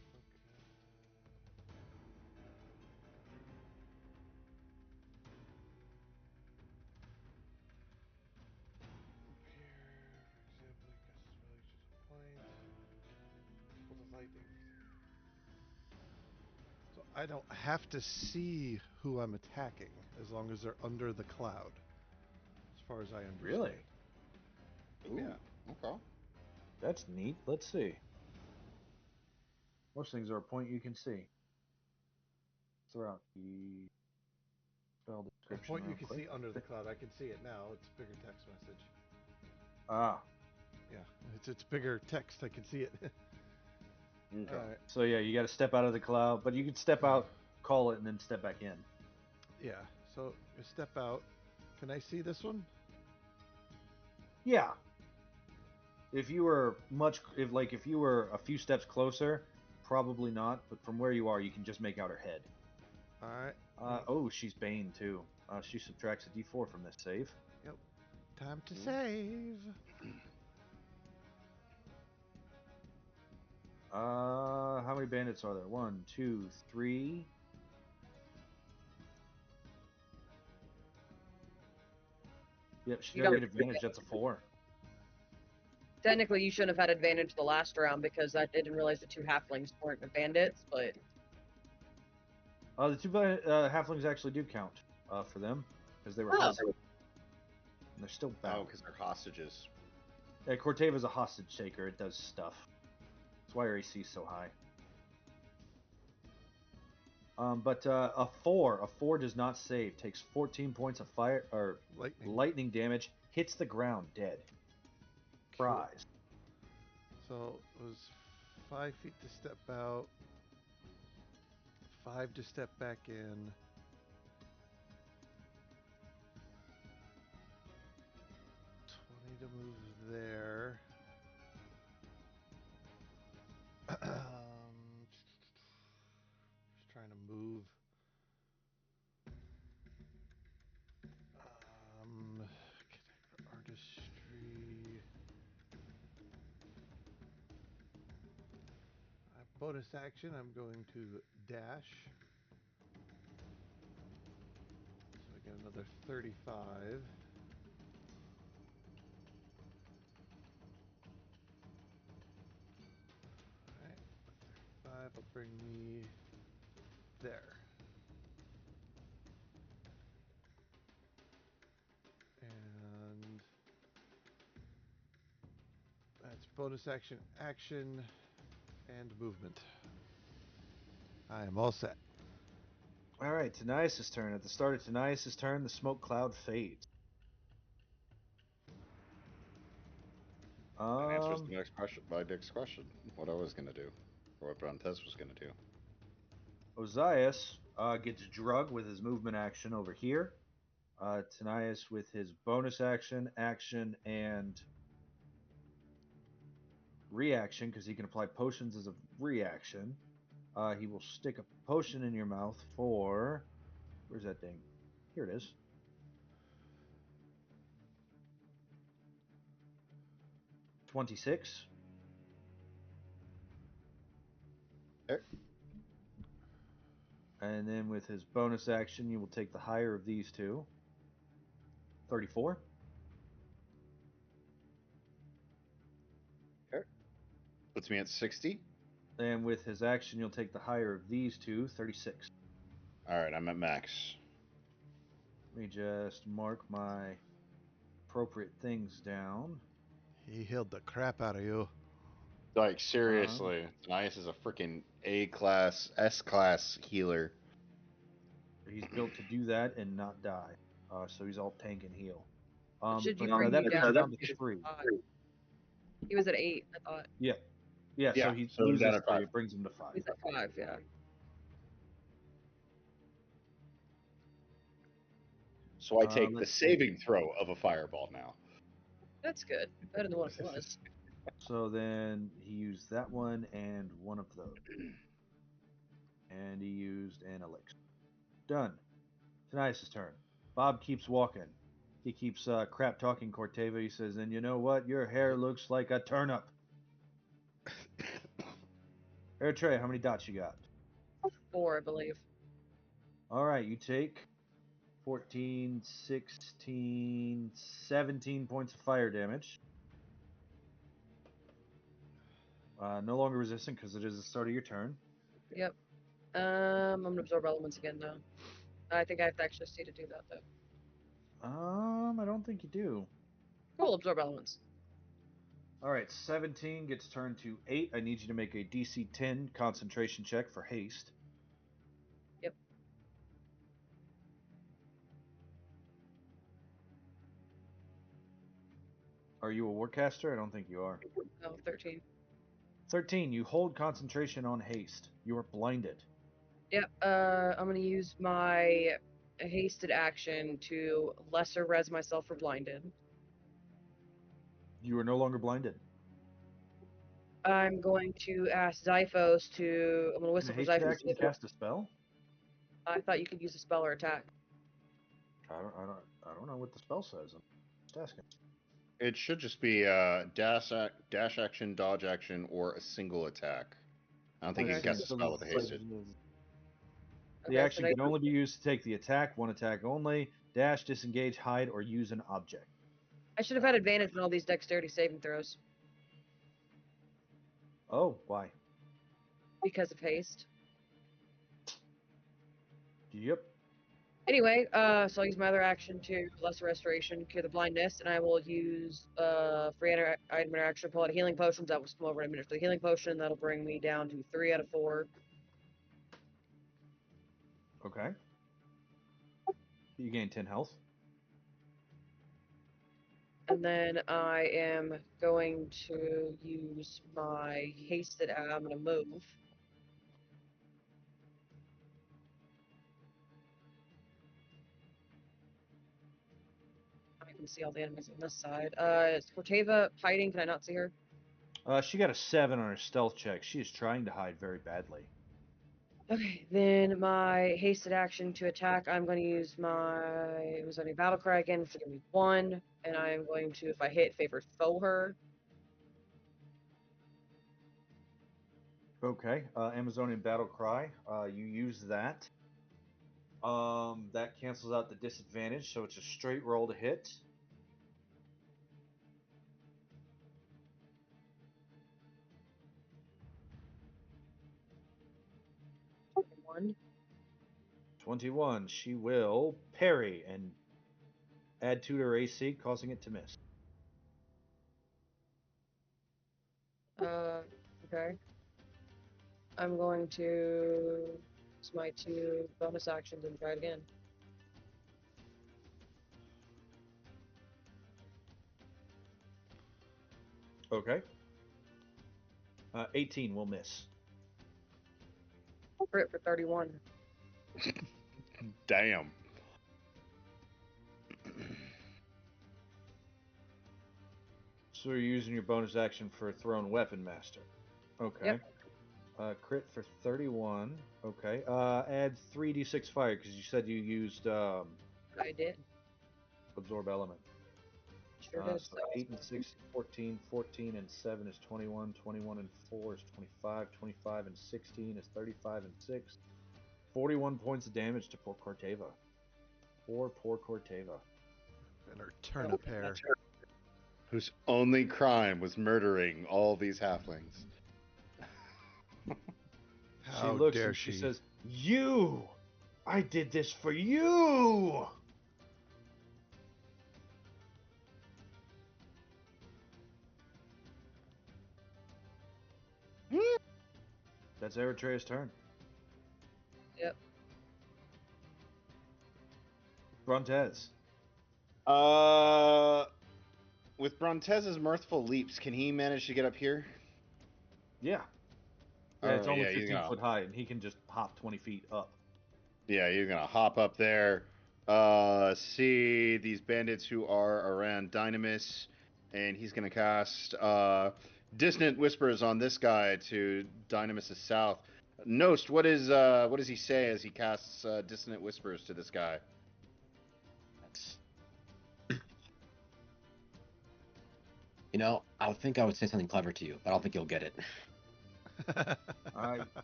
here, for example, you cast a spell, you choose a point. Hold the lightning. So I don't have to see who I'm attacking as long as they're under the cloud, as far as I understand. Really? Ooh, Yeah. okay. That's neat. Let's see. Most things are a point you can see. throw out the spell The description point you real can quick. see under the cloud. I can see it now. It's bigger text message. Ah, Yeah, it's bigger text. I can see it. Okay. All right. so yeah, you got to step out of the cloud, but you can step out, call it, and then step back in. Yeah. So you step out. Can I see this one? Yeah. If you were if you were a few steps closer, probably not. But from where you are, you can just make out her head. All right. Oh, she's Bane too. She subtracts a D4 from this save. Yep. Time to save. How many bandits are there? 1, 2, 3. Yep, she You doesn't don't- get advantage. That's a 4. Technically, you shouldn't have had advantage the last round because I didn't realize the two halflings weren't bandits, but The two halflings actually do count for them because they were Oh. hostages. And they're still Oh, bound. because they're hostages. Yeah, Corteva's a hostage taker. It does stuff. That's why her AC is so high. But a 4 does not save. Takes 14 points of fire or lightning damage. Hits the ground dead. Fries. So it was 5 feet to step out, 5 to step back in. 20 to move there. Just trying to move. Artistry. Bonus action, I'm going to dash. So I get another 35. Alright, 35 will bring me there. And that's bonus action, action, and movement. I am all set. All right, Tanias' turn. At the start of Tanias' turn, the smoke cloud fades. That answers the next question. My next question. What I was gonna do, or what Brontes was gonna do. Ozias gets drug with his movement action over here. Tanias with his bonus action, and reaction, because he can apply potions as a reaction. He will stick a potion in your mouth for... Where's that thing? Here it is. $26. Okay. And then with his bonus action, you will take the higher of these two. 34. Okay. Puts me at 60. And with his action, you'll take the higher of these two. 36. All right, I'm at max. Let me just mark my appropriate things down. He healed the crap out of you. Like seriously, Nias is a freaking A-class, S-class healer. He's built to do that and not die. So he's all tank and heal. should you But bring that you brings down you down to to 3. 5? He was at 8, I thought. Yeah, Yeah, so he so he's loses down at 3. 5. It brings him to 5. He's at 5, yeah. So I take the let's see. saving throw of a fireball now. That's good. Better than what it was. So then he used that one and one of those. And he used an elixir. Done. Tanias' turn. Bob keeps walking. He keeps crap talking Corteva. He says, and you know what? Your hair looks like a turnip. Trey, how many dots you got? 4, I believe. All right, you take 14, 16, 17 points of fire damage. No longer resistant because it is the start of your turn. Yep. I'm gonna absorb elements again though. I think I have to actually see to do that though. I don't think you do. Cool, absorb elements. All right, 17 gets turned to 8. I need you to make a DC 10 concentration check for haste. Yep. Are you a warcaster? I don't think you are. Oh, 13. 13. You hold concentration on haste. You are blinded. Yep. I'm gonna use my hasted action to lesser res myself for blinded. You are no longer blinded. I'm going to ask Zyphos to. I'm gonna Can whistle a for hasted Zyphos. action cast a spell? I thought you could use a spell or attack. I don't know what the spell says. I'm just asking. It should just be dash action, dodge action, or a single attack. I don't think you Okay. can cast a spell with a hasted. The Okay, action can only be used to take the attack, one attack only, dash, disengage, hide, or use an object. I should have had advantage on all these dexterity saving throws Oh, why? because of haste. Yep. Anyway, so I'll use my other action to lesser restoration, cure the blindness, and I will use free item interaction, pull out a healing potion. That will come over in a minute for the healing potion. That'll bring me down to 3 out of 4. Okay. You gain 10 health. And then I am going to use my hasted. I'm going to move. I can see all the enemies on this side. Is Corteva hiding? Can I not see her? She got a 7 on her stealth check. She is trying to hide very badly. Okay, then my hasted action to attack, I'm going to use my Amazonian battle cry again, which is going to be 1, and I'm going to, if I hit, favored foe her. Okay. Amazonian battle cry. You use that. That cancels out the disadvantage, so it's a straight roll to hit. One. 21. She will parry and add 2 to her AC, causing it to miss. Okay. I'm going to use my 2 bonus actions and try it again. Okay. 18 will miss. Crit for 31. Damn. So you're using your bonus action for thrown weapon master. Okay. Yep. Crit for 31. Okay. Add 3d6 fire because you said you used I did. absorb element. Sure did. So 8 and 6 is 14, 14 and 7 is 21, 21 and 4 is 25, 25 and 16 is 35 and 6. 41 points of damage to poor Corteva. Poor Corteva. And her turnip hair. Whose only crime was murdering all these halflings. She How looks dare and she she? says, "You! I did this for you!" That's Eritrea's turn. Yep. Brontez. With Brontez's mirthful leaps, can he manage to get up here? Yeah. Yeah, it's only yeah, 15 foot high, and he can just hop 20 feet up. Yeah, you're gonna hop up there, see these bandits who are around Dynamis, and he's gonna cast Dissonant Whispers on this guy to Dynamis' south. Nost, what does he say as he casts Dissonant Whispers to this guy? You know, I would think I would say something clever to you, but I don't think you'll get it.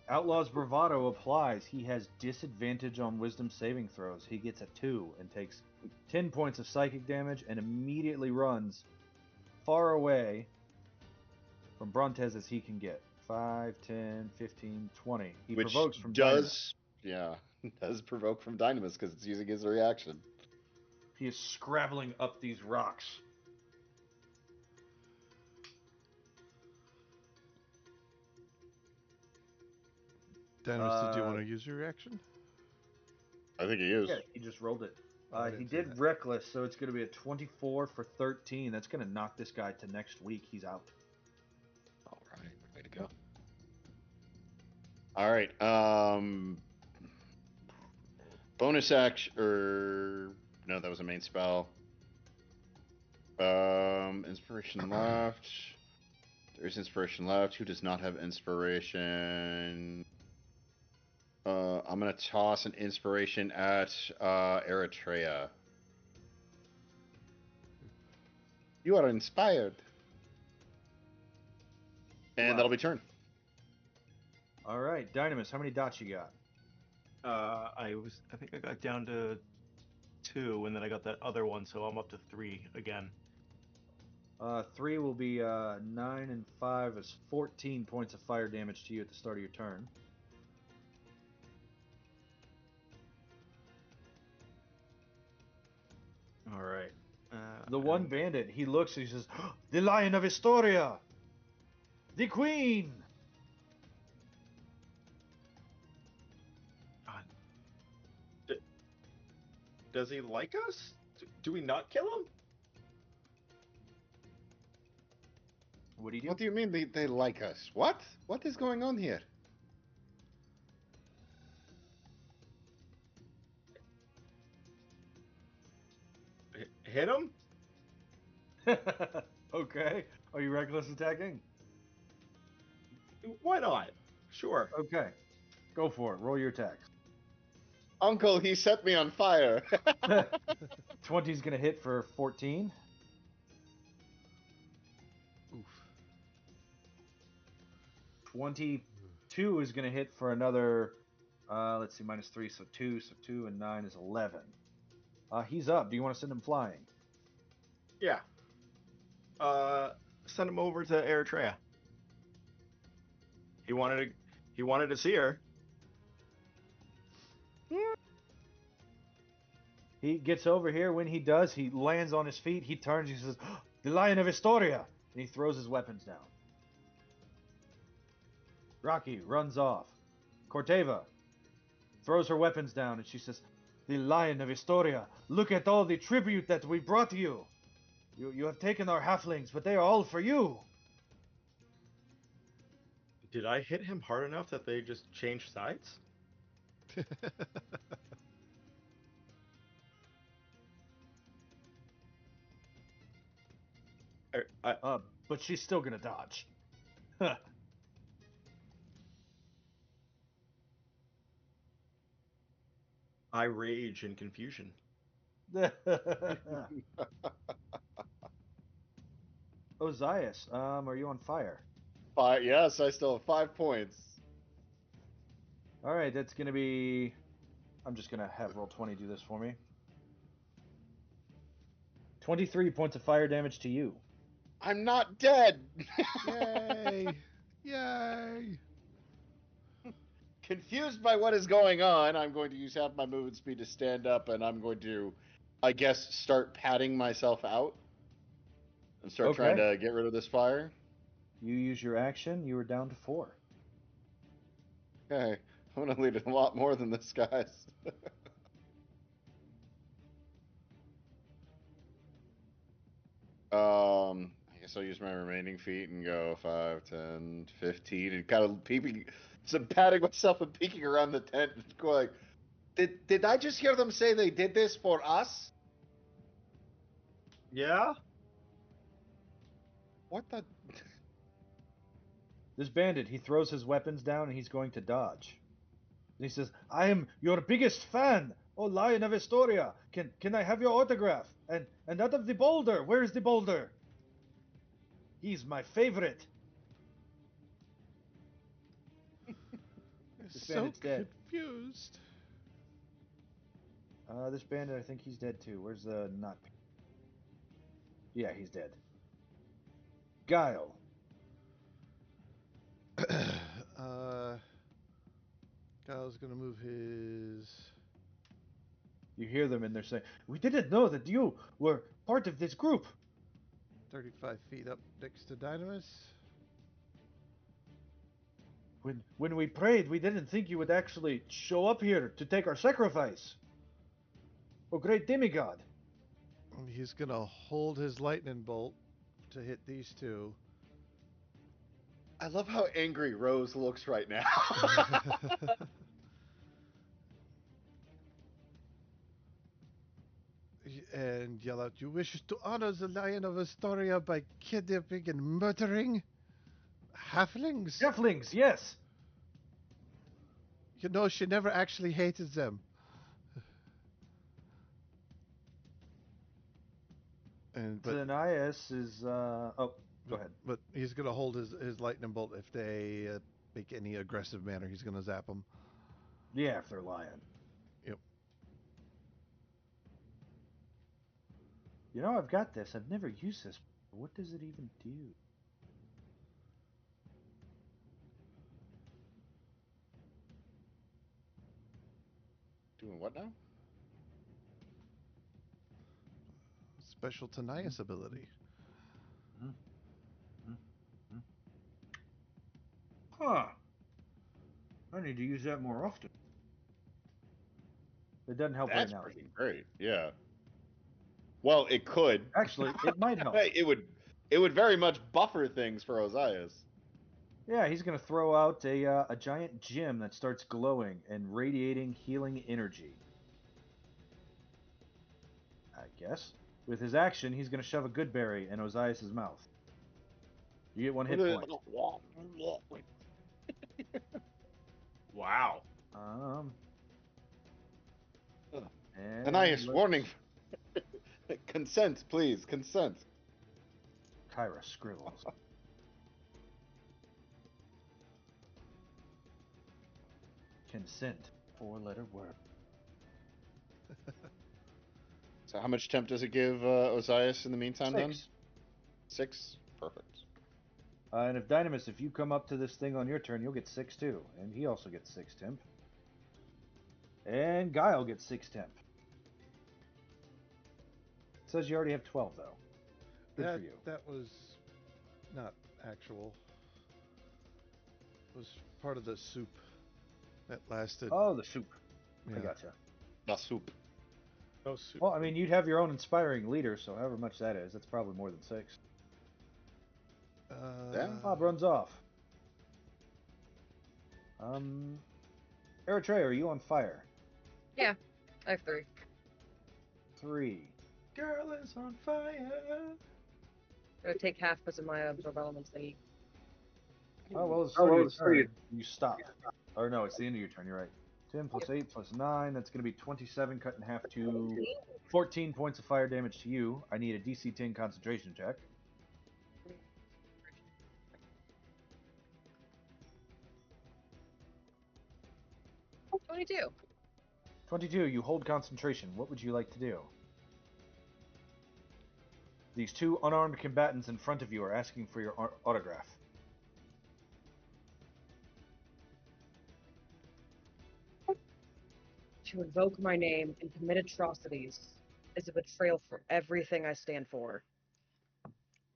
Outlaw's Bravado applies. He has disadvantage on wisdom saving throws. He gets a 2 and takes 10 points of psychic damage and immediately runs far away from Brontez as he can get. 5, 10, 15, 20. He Which provokes from does, does provoke from Dynamis because it's using his reaction. He is scrabbling up these rocks. Dennis, did you want to use your reaction? I think he is. Yeah, he just rolled it. I He didn't see did that. reckless, so it's going to be a 24 for 13. That's going to knock this guy to next week. He's out. All right, way to go. All right. Bonus action, or no, that was a main spell. Inspiration left. There's inspiration left. Who does not have inspiration? I'm gonna toss an inspiration at Eritrea. You are inspired, and Wow. that'll be turn. All right, Dynamis, how many dots you got? I think I got down to 2, and then I got that other one, so I'm up to 3 again. 3 will be 9 and 5 is 14 points of fire damage to you at the start of your turn. All right. The one bandit, he looks and he says, "The Lion of Historia! The Queen!" Does he like us? Do we not kill him? What do you do? What do you mean they like us? What? What is going on here? Hit him? Okay. Are you reckless attacking? Why not? Sure. Okay. Go for it. Roll your attacks. Uncle, he set me on fire. 20 is going to hit for 14. Oof. 22 is going to hit for another, let's see, minus 3, so 2. So 2 and 9 is 11. He's up. Do you want to send him flying? Yeah. Send him over to Eritrea. He wanted to see her. He gets over here. When he does, he lands on his feet. He turns. He says, "The Lion of Historia!" And he throws his weapons down. Rocky runs off. Corteva throws her weapons down, and she says, "The Lion of Historia, look at all the tribute that we brought you. You have taken our halflings, but they are all for you." Did I hit him hard enough that they just changed sides? But she's still gonna dodge. I rage in confusion. Ozias, are you on fire? Yes, I still have 5 points. All right, that's gonna be. I'm just gonna have Roll20 do this for me. 23 points of fire damage to you. I'm not dead. Yay! Yay! Confused by what is going on, I'm going to use half my movement speed to stand up, and I'm going to, I guess, start patting myself out and start trying Okay. to get rid of this fire. You use your action. You were down to 4. Okay, I'm going to lead a lot more than this, guys. I guess I'll use my remaining feet and go 5, 10, 15, and kind of peeping, some patting myself and peeking around the tent, going, did I just hear them say they did this for us? Yeah? What the? This bandit, he throws his weapons down and he's going to dodge. And he says, "I am your biggest fan, oh Lion of Historia. Can I have your autograph? And that of the boulder. Where is the boulder? He's my favorite." I'm This so bandit's dead. confused. This bandit, I think he's dead too. Where's the not? Yeah, he's dead. Guile. Kyle's gonna move his. You hear them and they're saying, "We didn't know that you were part of this group." 35 feet up next to Dynamis. When we prayed, we didn't think you would actually show up here to take our sacrifice. Oh, great demigod! He's gonna hold his lightning bolt to hit these two. I love how angry Rose looks right now. And yell out, "You wish to honor the Lion of Astoria by kidnapping and murdering halflings? Halflings, yes! You know, she never actually hated them." But Tanias is, oh, go ahead. But he's gonna hold his lightning bolt if they make any aggressive manner. He's gonna zap them. Yeah, if they're lying. Yep. You know, I've got this. I've never used this. What does it even do? Doing what now? Special Tanias ability. Huh. I need to use that more often. It doesn't help That's right now. pretty great. Yeah. Well, it could. Actually, it might help. It would very much buffer things for Ozias. Yeah, he's going to throw out a giant gem that starts glowing and radiating healing energy. I guess. With his action, he's going to shove a good berry in Ozias' mouth. You get 1 hit point. Wow. And Anias, warning. Consent, please. Consent. Kyra scribbles. Consent. 4-letter word. So how much temp does it give Ozias in the meantime 6. then? 6? Perfect. And if Dynamis, if you come up to this thing on your turn, you'll get 6 too. And he also gets 6 temp. And Guile gets 6 temp. It says you already have 12 though. Good for you. That was not actual. It was part of the soup that lasted. Oh, the soup. Yeah. I gotcha. La soup. No soup. Well, I mean, you'd have your own inspiring leader, so however much that is, that's probably more than 6. Yeah. Bob runs off. Eritrea, are you on fire? Yeah, I have 3. 3. Girl is on fire. I'm gonna take half because of my absorb elements thingy. Oh, well, it's your turn. You stop. Or no, it's the end of your turn, you're right. 10 plus 8 plus 9, that's going to be 27, cut in half to 14 points of fire damage to you. I need a DC 10 concentration check. 22. 22, you hold concentration. What would you like to do? These 2 unarmed combatants in front of you are asking for your autograph. To invoke my name and commit atrocities is a betrayal for everything I stand for.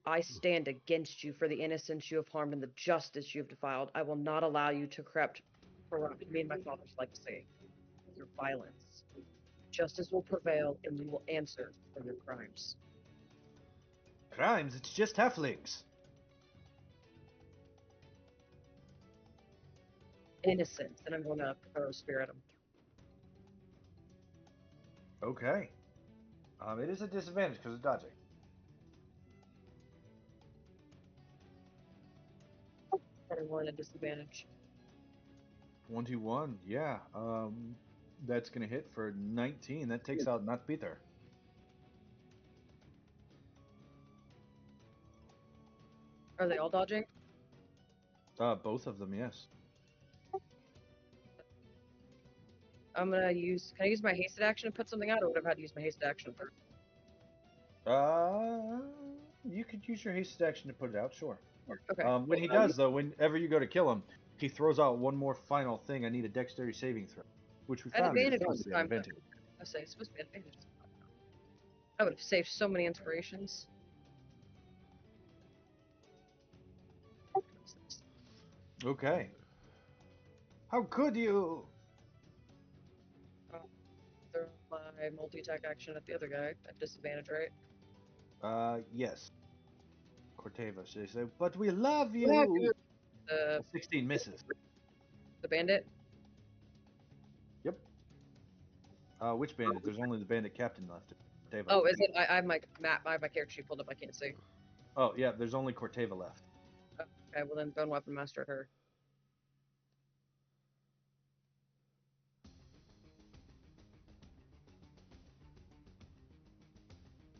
I stand against you for the innocence you have harmed and the justice you have defiled. I will not allow you to corrupt me and my father's legacy through violence. Justice will prevail and we will answer for your crimes. Crimes? It's just halflings. Innocence, and I'm going to throw a spear at him. Okay. It is a disadvantage because of dodging. Better one a disadvantage. 21, yeah. That's going to hit for 19. That takes out not Peter. Are they all dodging? Both of them, yes. I'm gonna use. Can I use my hasted action to put something out, or would I have had to use my hasted action first? You could use your hasted action to put it out, sure. Okay. When he does, though, whenever you go to kill him, he throws out one more final thing. I need a dexterity saving throw, which we At found is advantage supposed this to be an time. advantage. I say it's supposed to be advantage. I would have saved so many inspirations. Okay. How could you? my multi-attack action at the other guy at disadvantage, right? Yes. Corteva, she said, but we love Yeah, you. The 16 misses. the bandit. Yep. Which bandit? There's only the bandit captain left. Corteva. Oh, is it? I have my map. I have my character sheet pulled up. I can't see. Oh, yeah, there's only Corteva left. Okay, well then, Bone Weapon Master at her.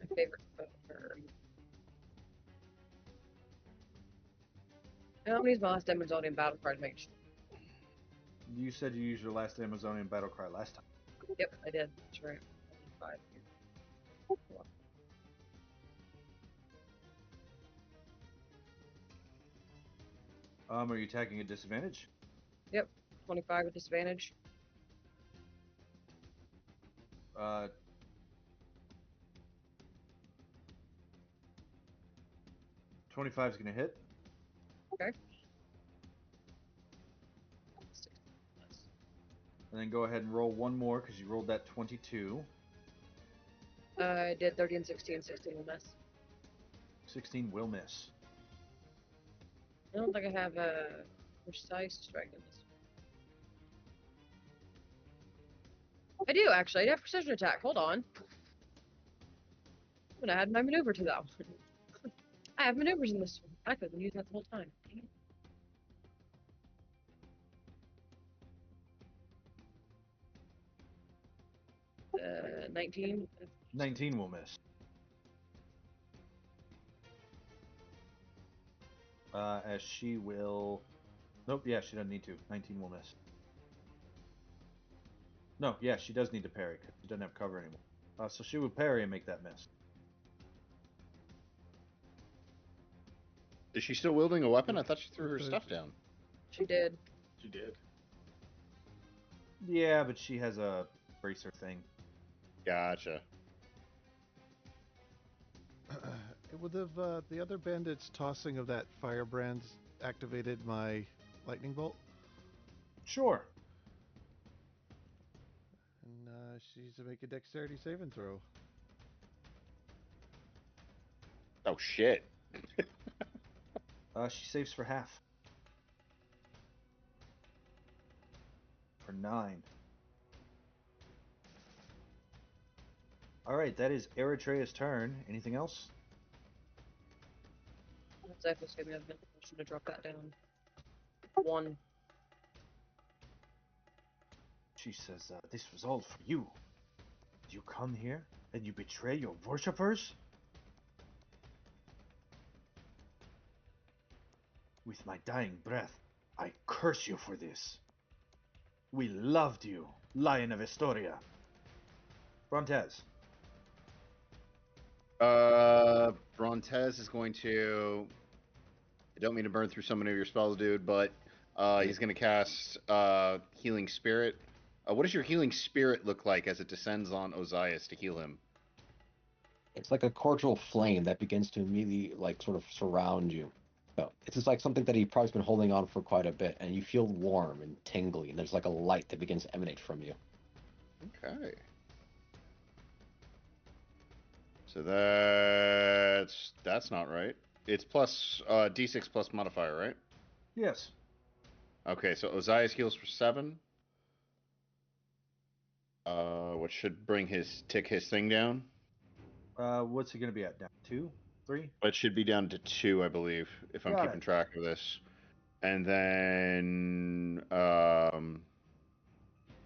My favorite her. How many's my last Amazonian battle card mage? You said you used your last Amazonian battle cry last time. Yep, I did. That's right. 5 here. Are you attacking at disadvantage? Yep, 25 with disadvantage. 25 is going to hit. Okay. And then go ahead and roll one more because you rolled that 22. I did 30 and 16. 16 will miss. 16 will miss. I don't think I have a precise strike in this. I do actually. I have precision attack. Hold on. I'm gonna add my maneuver to that one. I have maneuvers in this one. I could have been using that the whole time. Dang it. 19. 19 will miss. As she will... Nope, yeah, she doesn't need to. 19 will miss. No, yeah, she does need to parry because she doesn't have cover anymore. So she would parry and make that miss. Is she still wielding a weapon? I thought she threw her stuff down. She did. She did. Yeah, but she has a bracer thing. Gotcha. Would have the other bandits' tossing of that firebrand activated my lightning bolt? Sure. And she's to make a dexterity saving throw. Oh shit. She saves for half. For 9. Alright, that is Eritrea's turn. Anything else? That's Zyphus gave me a permission to drop that down. 1. She says, this was all for you. You come here and you betray your worshippers? With my dying breath, I curse you for this. We loved you, Lion of Estoria. Brontez. Brontez is going to... I don't mean to burn through so many of your spells, dude, but he's going to cast Healing Spirit. What does your Healing Spirit look like as it descends on Ozias to heal him? It's like a cordial flame that begins to immediately, like, sort of surround you. So it's just like something that he probably's been holding on for quite a bit, and you feel warm and tingly, and there's like a light that begins to emanate from you. Okay. So that's not right. It's plus D6 plus modifier, right? Yes. Okay, so Ozias heals for 7. Which should bring tick his thing down. What's he going to be at now? 2? 3? It should be down to 2, I believe, if I'm keeping track of this. And then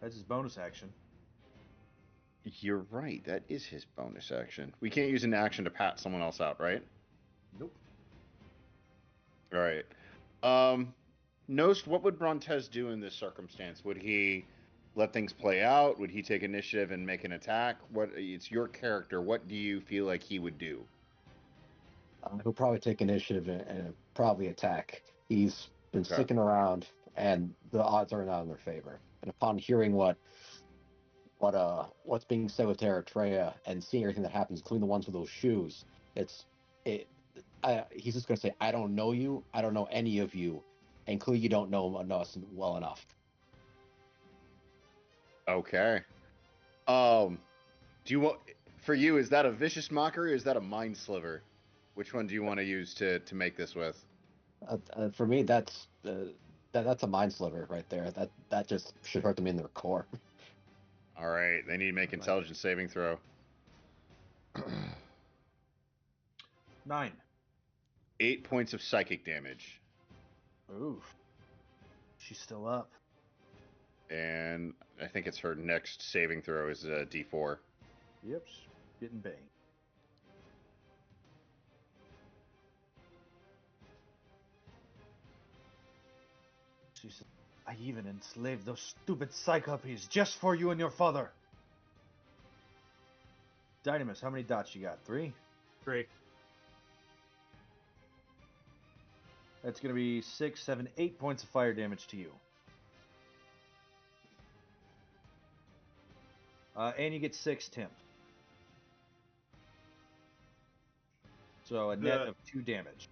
That's his bonus action. You're right. That is his bonus action. We can't use an action to pat someone else out, right? Nope. All right. Nost, what would Brontez do in this circumstance? Would he let things play out? Would he take initiative and make an attack? It's your character. What do you feel like he would do? He'll probably take initiative and probably attack. He's been sticking around, and the odds are not in their favor. And upon hearing what's being said with Eritrea and seeing everything that happens, including the ones with those shoes, he's just gonna say, "I don't know you. I don't know any of you, and clearly you don't know us well enough." Okay. Do you want for you? Is that a vicious mockery or is that a mind sliver? Which one do you want to use to make this with? For me, that's a mind sliver right there. That just should hurt them in their core. All right, they need to make intelligence saving throw. 9. 8 points of psychic damage. Oof. She's still up. And I think it's her next saving throw is a D4. Yep, she's getting banged. She said, I even enslaved those stupid Cyclopes just for you and your father. Dynamis, how many dots you got? 3? 3. That's going to be 6, 7, 8 points of fire damage to you. And you get 6 temp. So a net of 2 damage.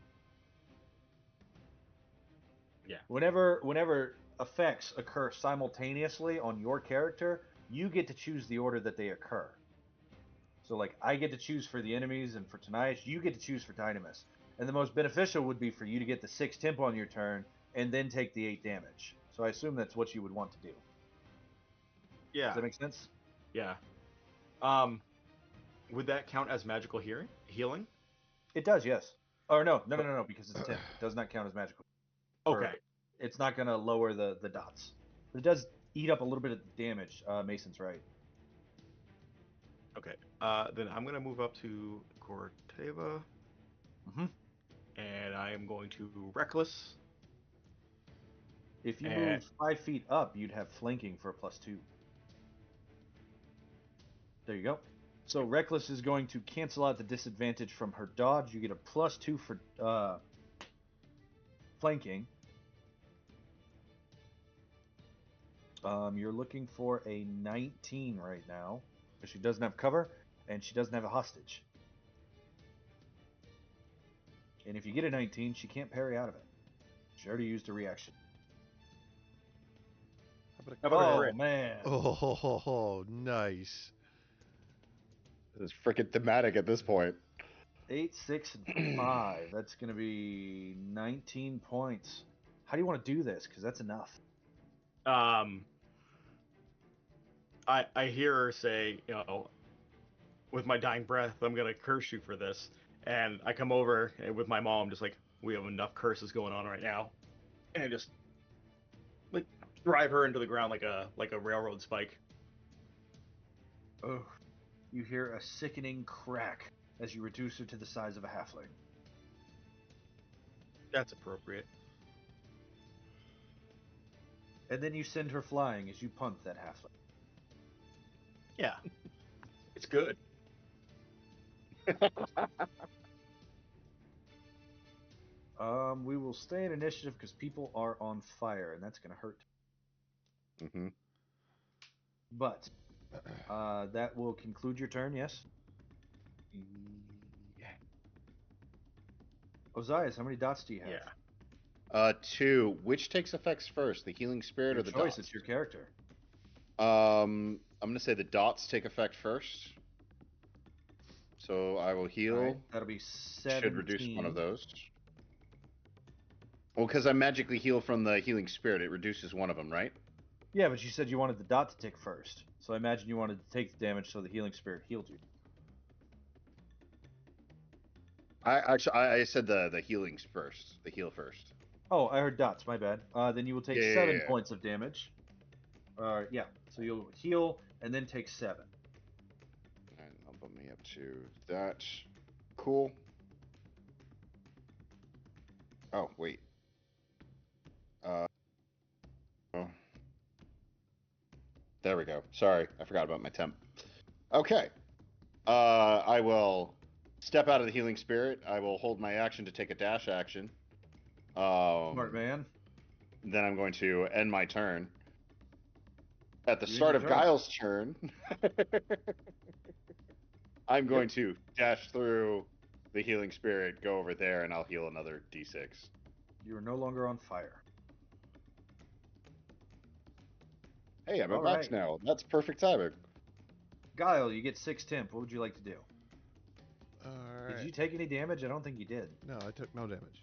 Yeah. Whenever effects occur simultaneously on your character, you get to choose the order that they occur. So like I get to choose for the enemies, and for Tanias, you get to choose for Dynamis. And the most beneficial would be for you to get the 6 temp on your turn and then take the 8 damage. So I assume that's what you would want to do. Yeah. Does that make sense? Yeah. Would that count as magical healing? It does, yes. Or no, because it's temp. It does not count as magical. Okay. It's not going to lower the dots. But it does eat up a little bit of the damage. Mason's right. Okay. Then I'm going to move up to Corteva. Mm-hmm. And I am going to Reckless. If you moved 5 feet up, you'd have flanking for a +2. There you go. So Reckless is going to cancel out the disadvantage from her dodge. You get a +2 for flanking. You're looking for a 19 right now, because she doesn't have cover, and she doesn't have a hostage. And if you get a 19, she can't parry out of it. She already used a reaction. Oh, man. Oh, nice. It's freaking thematic at this point. 8, 6, and 5. That's going to be 19 points. How do you want to do this? Because that's enough. I hear her say, with my dying breath, I'm going to curse you for this. And I come over with my mom, just like, we have enough curses going on right now. And I just, like, drive her into the ground like a railroad spike. Oh, you hear a sickening crack as you reduce her to the size of a halfling. That's appropriate. And then you send her flying as you punt that halfling. Yeah. It's good. We will stay in initiative because people are on fire, and that's going to hurt. Mm-hmm. But that will conclude your turn, yes? Yeah. Ozias, how many dots do you have? Yeah. 2. Which takes effects first, the healing spirit Your or the choice, dots? it's your character. I'm gonna say the dots take effect first. So I will heal. All right, that'll be 17. Should reduce one of those. Well, because I magically heal from the healing spirit, it reduces one of them, right? Yeah, but you said you wanted the dot to tick first. So I imagine you wanted to take the damage so the healing spirit healed you. I said the healings first. The heal first. Oh, I heard dots, my bad. Then you will take Yeah, 7 yeah. points of damage. Yeah, so you'll heal and then take 7. And I'll bump me up to that. Cool. Oh, wait. Oh. There we go. Sorry, I forgot about my temp. Okay. I will step out of the healing spirit. I will hold my action to take a dash action. Smart man. Then I'm going to end my turn. At the You start end of your turn. Guile's turn, I'm going to dash through the healing spirit, go over there, and I'll heal another D6. You are no longer on fire. Hey, I'm at All max right. now. That's perfect timing. Guile, you get 6 temp. What would you like to do? All Did right. you take any damage? I don't think you did. No, I took no damage.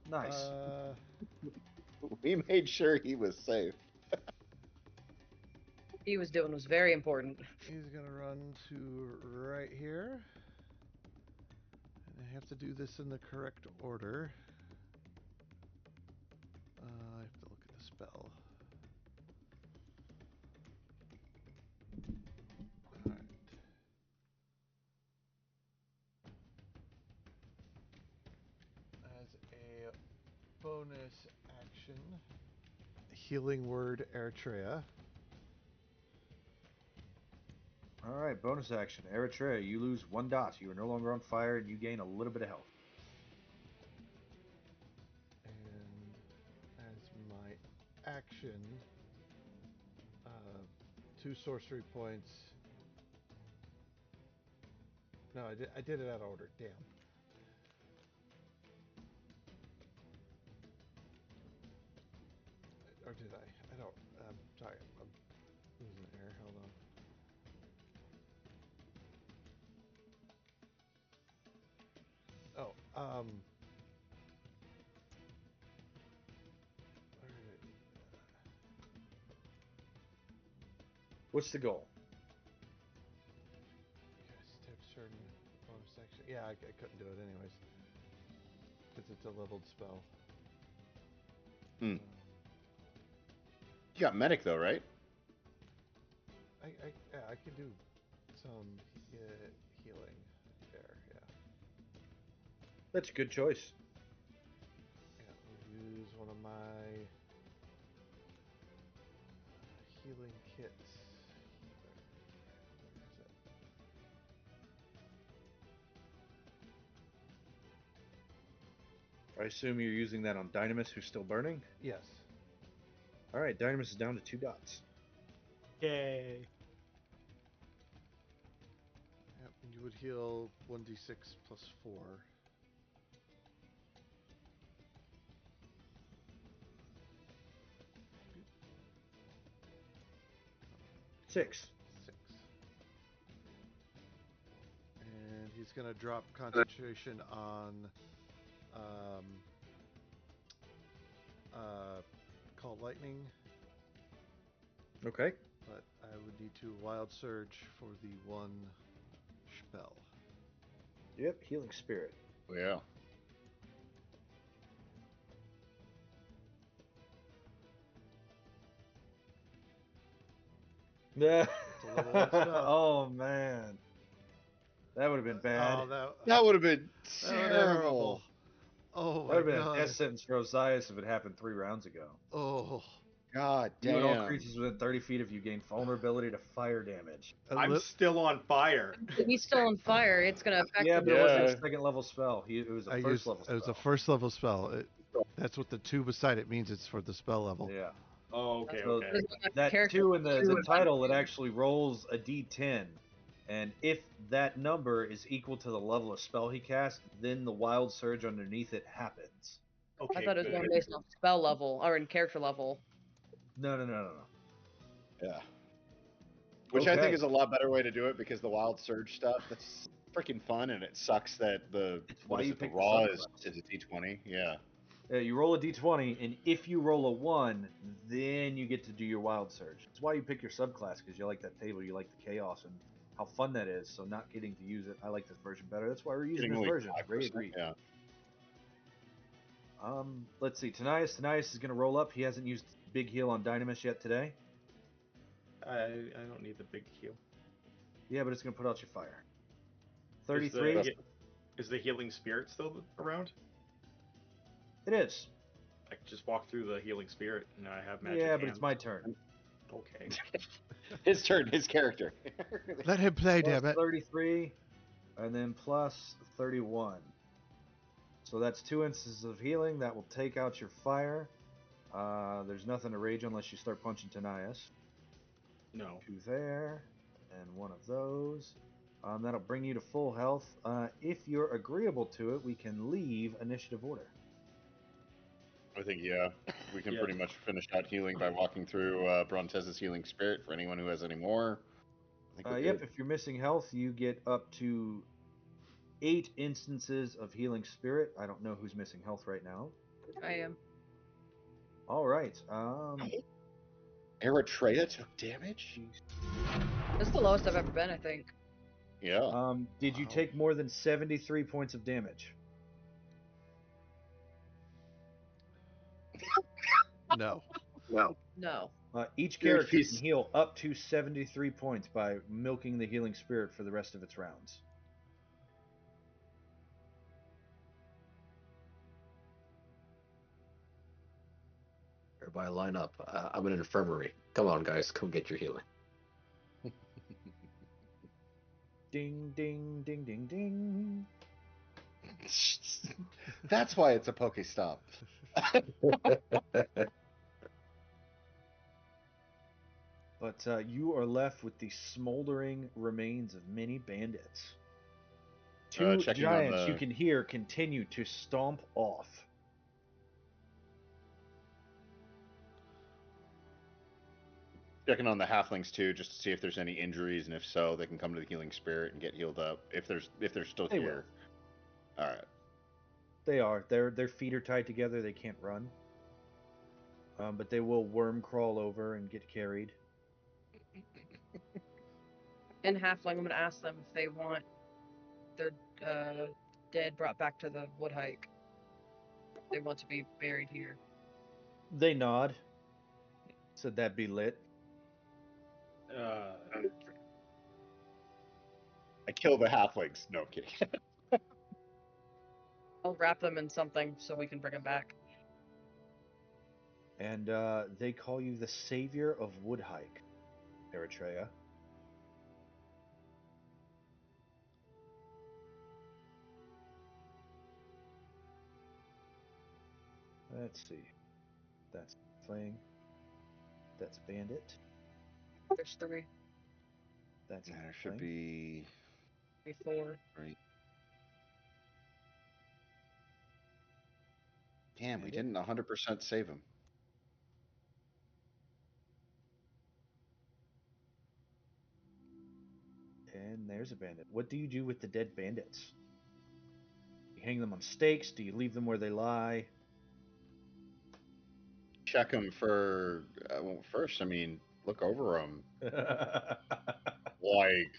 Nice. We made sure he was safe. He was doing was very important. He's gonna run to right here. And I have to do this in the correct order. I have to look at the spell. Alright. As a bonus action, healing word Eritrea. All right, bonus action. Eritrea, you lose 1 dot. You are no longer on fire, and you gain a little bit of health. And as my action, 2 sorcery points. No, I did it out of order. Damn. Or did I? I don't. Sorry, I'm losing it here. Hold on. Oh, where did it? What's the goal? Step certain bonus section. Yeah, I couldn't do it anyways. Because it's a leveled spell. Hmm. You got medic though, right? Yeah, I can do some healing there. Yeah. That's a good choice. Yeah, we'll use one of my healing kits. Where is it? I assume you're using that on Dynamis, who's still burning? Yes. All right, Dynamis is down to 2 dots. Yay. Yep, and you would heal 1d6 plus 4. 6. 6. And he's going to drop concentration on Call Lightning, Okay. but I would need to Wild Surge for the 1 spell. Yep, Healing Spirit. Yeah. Yeah. a level 1 spell. Oh man, that would have been bad. Oh, That would have been that would have been terrible. horrible. Oh That my would have been god. a death sentence for Osiris if it happened 3 rounds ago. Oh. God You and all damn. creatures within 30 feet of you gain vulnerability to fire damage. I'm still on fire. He's still on fire. It's gonna affect Yeah, him. but it wasn't a Yeah. 2nd level spell. It was a I 1st used, level it was spell. a 1st level spell. That's what the 2 beside it means. It's for the spell level. Yeah. Oh, okay, So okay. that Character 2 in the 2 title, it actually rolls a d10. And if that number is equal to the level of spell he cast, then the wild surge underneath it happens. Okay, I thought it was good. going based off spell level or in character level. No. Yeah. Which I Okay. think is a lot better way to do it because the wild surge stuff, that's freaking fun, and it sucks that the It's why what is you it, the pick the raw is subclass. a D20. Yeah. You roll a d20, and if you roll a 1, then you get to do your wild surge. That's why you pick your subclass, because you like that table, you like the chaos, and how fun that is. So not getting to use it, I like this version better. That's why we're using Getting this only version. 5%. Ray agreed. Yeah. Let's see. Tanias is going to roll up. He hasn't used big heal on Dynamis yet today. I don't need the big heal. Yeah, but it's going to put out your fire. Is 33. Is the healing spirit still around? It is. I can just walk through the healing spirit and I have magic Yeah, but hands. it's my turn. Okay. His turn, his character. Let him play, Plus damn it. 33, and then plus 31. So that's 2 instances of healing. That will take out your fire. There's nothing to rage unless you start punching Tanias. No. 2 there, and 1 of those. That'll bring you to full health. If you're agreeable to it, we can leave initiative order. I think, yeah, we can Yeah. pretty much finish out healing by walking through Brontez's healing spirit for anyone who has any more. think we're Yep, good. if you're missing health, you get up to 8 instances of healing spirit. I don't know who's missing health right now. I am. All right. Eritrea took damage? This is the lowest I've ever been, I think. Yeah. Did you Wow. take more than 73 points of damage? No. No. Each Dude, character he's- can heal up to 73 points by milking the healing spirit for the rest of its rounds. Everybody line up. I'm in an infirmary. Come on, guys. Come get your healing. Ding, ding, ding, ding, ding. That's why it's a Pokestop. But you are left with the smoldering remains of many bandits. Two Checking on giants the- you can hear continue to stomp off. Checking on the halflings too, just to see if there's any injuries, and if so, they can come to the healing spirit and get healed up. If they're still They here. All right. They are. Their feet are tied together. They can't run. But they will worm crawl over and get carried. In Halfling, I'm going to ask them if they want their dead brought back to the Woodhike. They want to be buried here. They nod. Said that'd be lit. I kill the halflings. No, I'm kidding. I'll wrap them in something so we can bring them back. And they call you the savior of Woodhike, Eritrea. Let's see. That's Fling. That's Bandit. There's 3. That's There should Fling. be 4. right. Damn, we Bandit. didn't 100% save him. And there's a bandit. What do you do with the dead bandits? You hang them on stakes? Do you leave them where they lie? Check them for. Well, first, I mean, look over them. Like,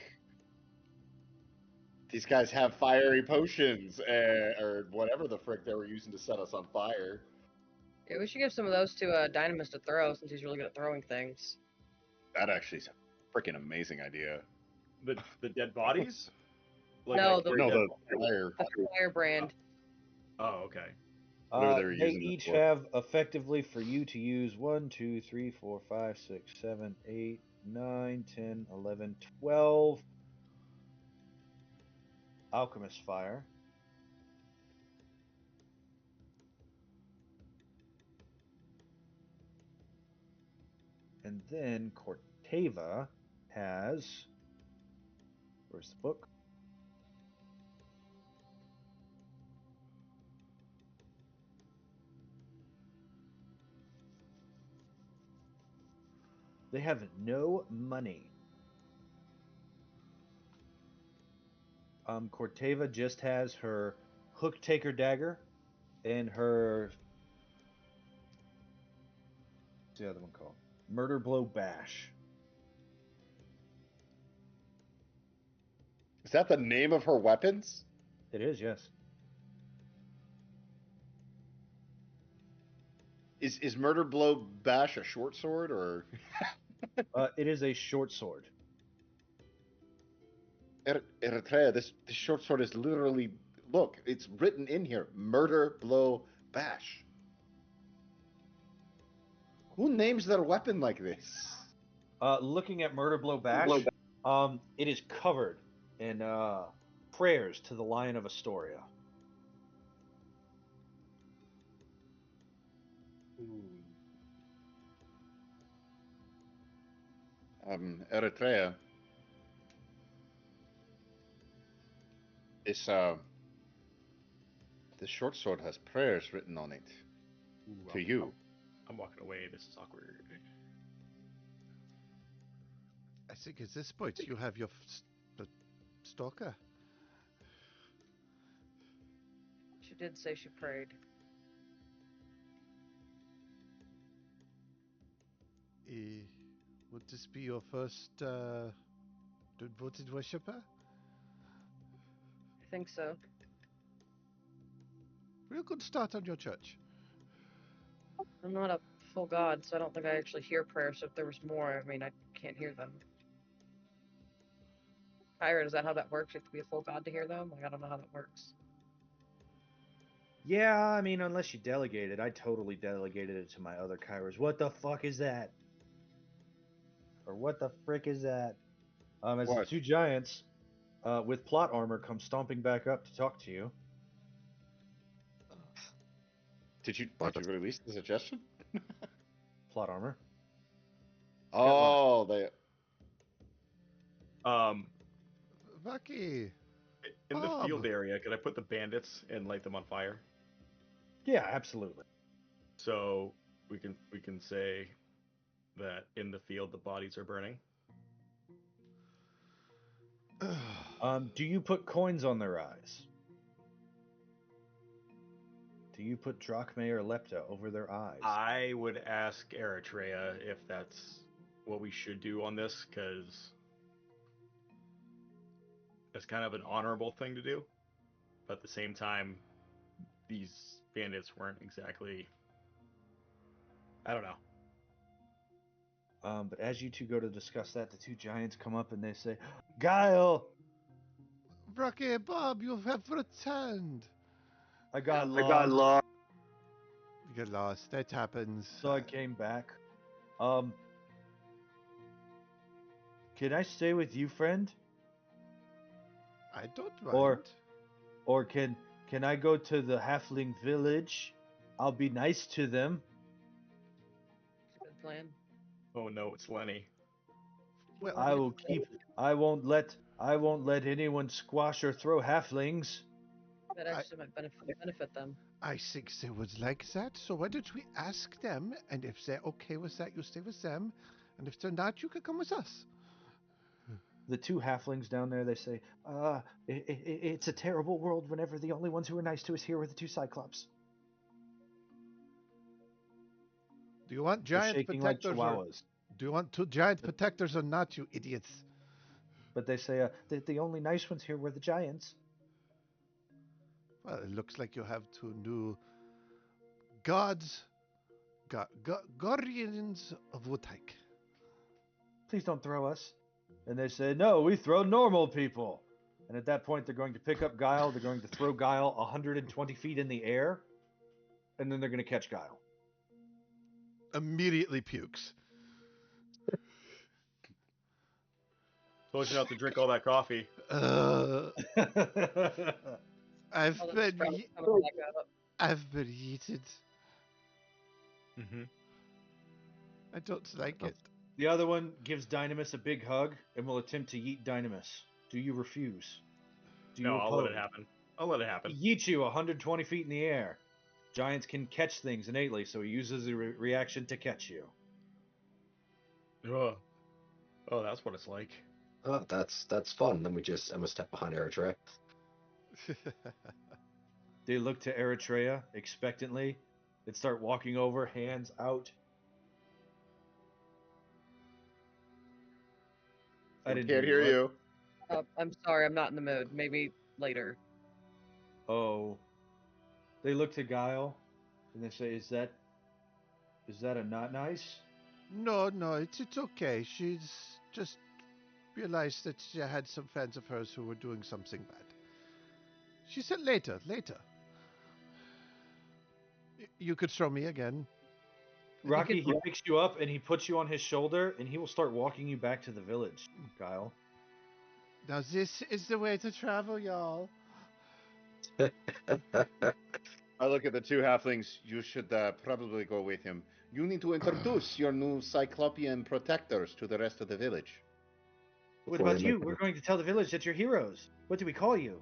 these guys have fiery potions, or whatever the frick they were using to set us on fire. Yeah, we should give some of those to Dynamis to throw since he's really good at throwing things. That actually is a freaking amazing idea. The dead bodies? No, where the- No, dead the fire. The firebrand. Oh, okay. Whatever they were They using it each for. have effectively for you to use 1, 2, 3, 4, 5, 6, 7, 8, 9, 10, 11, 12 alchemist fire. And then Corteva has. Where's the book? They have no money. Corteva just has her hook taker dagger and her. What's the other one called? Murder blow bash. Is that the name of her weapons? It is, yes. Is Murder Blow Bash a short sword or? It is a short sword. Eritrea, this short sword is literally, look, it's written in here, Murder Blow Bash. Who names their weapon like this? Looking at Murder Blow Bash, it is covered in prayers to the Lion of Astoria. Eritrea. This short sword has prayers written on it. Ooh, To you. I'm walking away. This is awkward. I think at this point you have your stalker. She did say she prayed. Would this be your first devoted worshipper? I think so. Real good start on your church. I'm not a full god, so I don't think I actually hear prayers. So if there was more, I mean, I can't hear them. Kyra, is that how that works? You have to be a full god to hear them? Like, I don't know how that works. Yeah, I mean, unless you delegate it. I totally delegated it to my other Kairas. What the fuck is that? Or what the frick is that? As the What? two giants with plot armor come stomping back up to talk to you. Did you release the suggestion? Plot armor. Oh, they. Bucky. In the Bob. field area, could I put the bandits and light them on fire? Yeah, absolutely. So we can say that in the field the bodies are burning. Do you put coins on their eyes? Do you put drachmae or lepta over their eyes? I would ask Eritrea if that's what we should do on this, because it's kind of an honorable thing to do. But at the same time, these bandits weren't exactly... I don't know. But as you two go to discuss that, the two giants come up and they say, Guile! Bucky, Bob, you have returned. I got I got lost, lost. You get lost. That happens. so I came back. Can I stay with you, friend? I don't mind. Or can I go to the halfling village? I'll be nice to them. It's a good plan. Oh no, it's Lenny. Well, I won't let anyone squash or throw halflings. That actually might benefit them. I think they would like that. So why don't we ask them? And if they're okay with that, you stay with them. And if they're not, you can come with us. The two halflings down there, they say, it's a terrible world whenever the only ones who are nice to us here are the two cyclops. Do you want They're giant shaking like protectors? chihuahuas. Do you want two giant protectors or not, you idiots? But they say the only nice ones here were the giants. Well, it looks like you have two new gods, guardians of Woodhike. Please don't throw us. And they say, no, we throw normal people. And at that point, they're going to pick up Guile. They're going to throw Guile 120 feet in the air. And then they're going to catch Guile. Immediately pukes. Told you not to drink all that coffee. I've All the been sprouts coming back up. I've been yeeted. Mm-hmm. I don't like it. The other one gives Dynamis a big hug and will attempt to yeet Dynamis. Do you refuse? Do you No, I'll let it oppose? happen. I'll let it happen. He yeets you 120 feet in the air. Giants can catch things innately, so he uses a reaction to catch you. Oh, that's what it's like. Oh, that's fun. Then I'm gonna step behind Eritrea. They look to Eritrea expectantly. They start walking over, hands out. I didn't Can't hear what? you. I'm sorry, I'm not in the mood. Maybe later. Oh. They look to Guile and they say, Is that a not nice? No, it's okay. She's just realized that she had some fans of hers who were doing something bad. She said later. You could throw me again. Rocky, he picks you up and he puts you on his shoulder and he will start walking you back to the village, Guile. Now this is the way to travel, y'all. I look at the two halflings. You should probably go with him. You need to introduce your new Cyclopean protectors to the rest of the village. What about you? We're going to tell the village that you're heroes. What do we call you?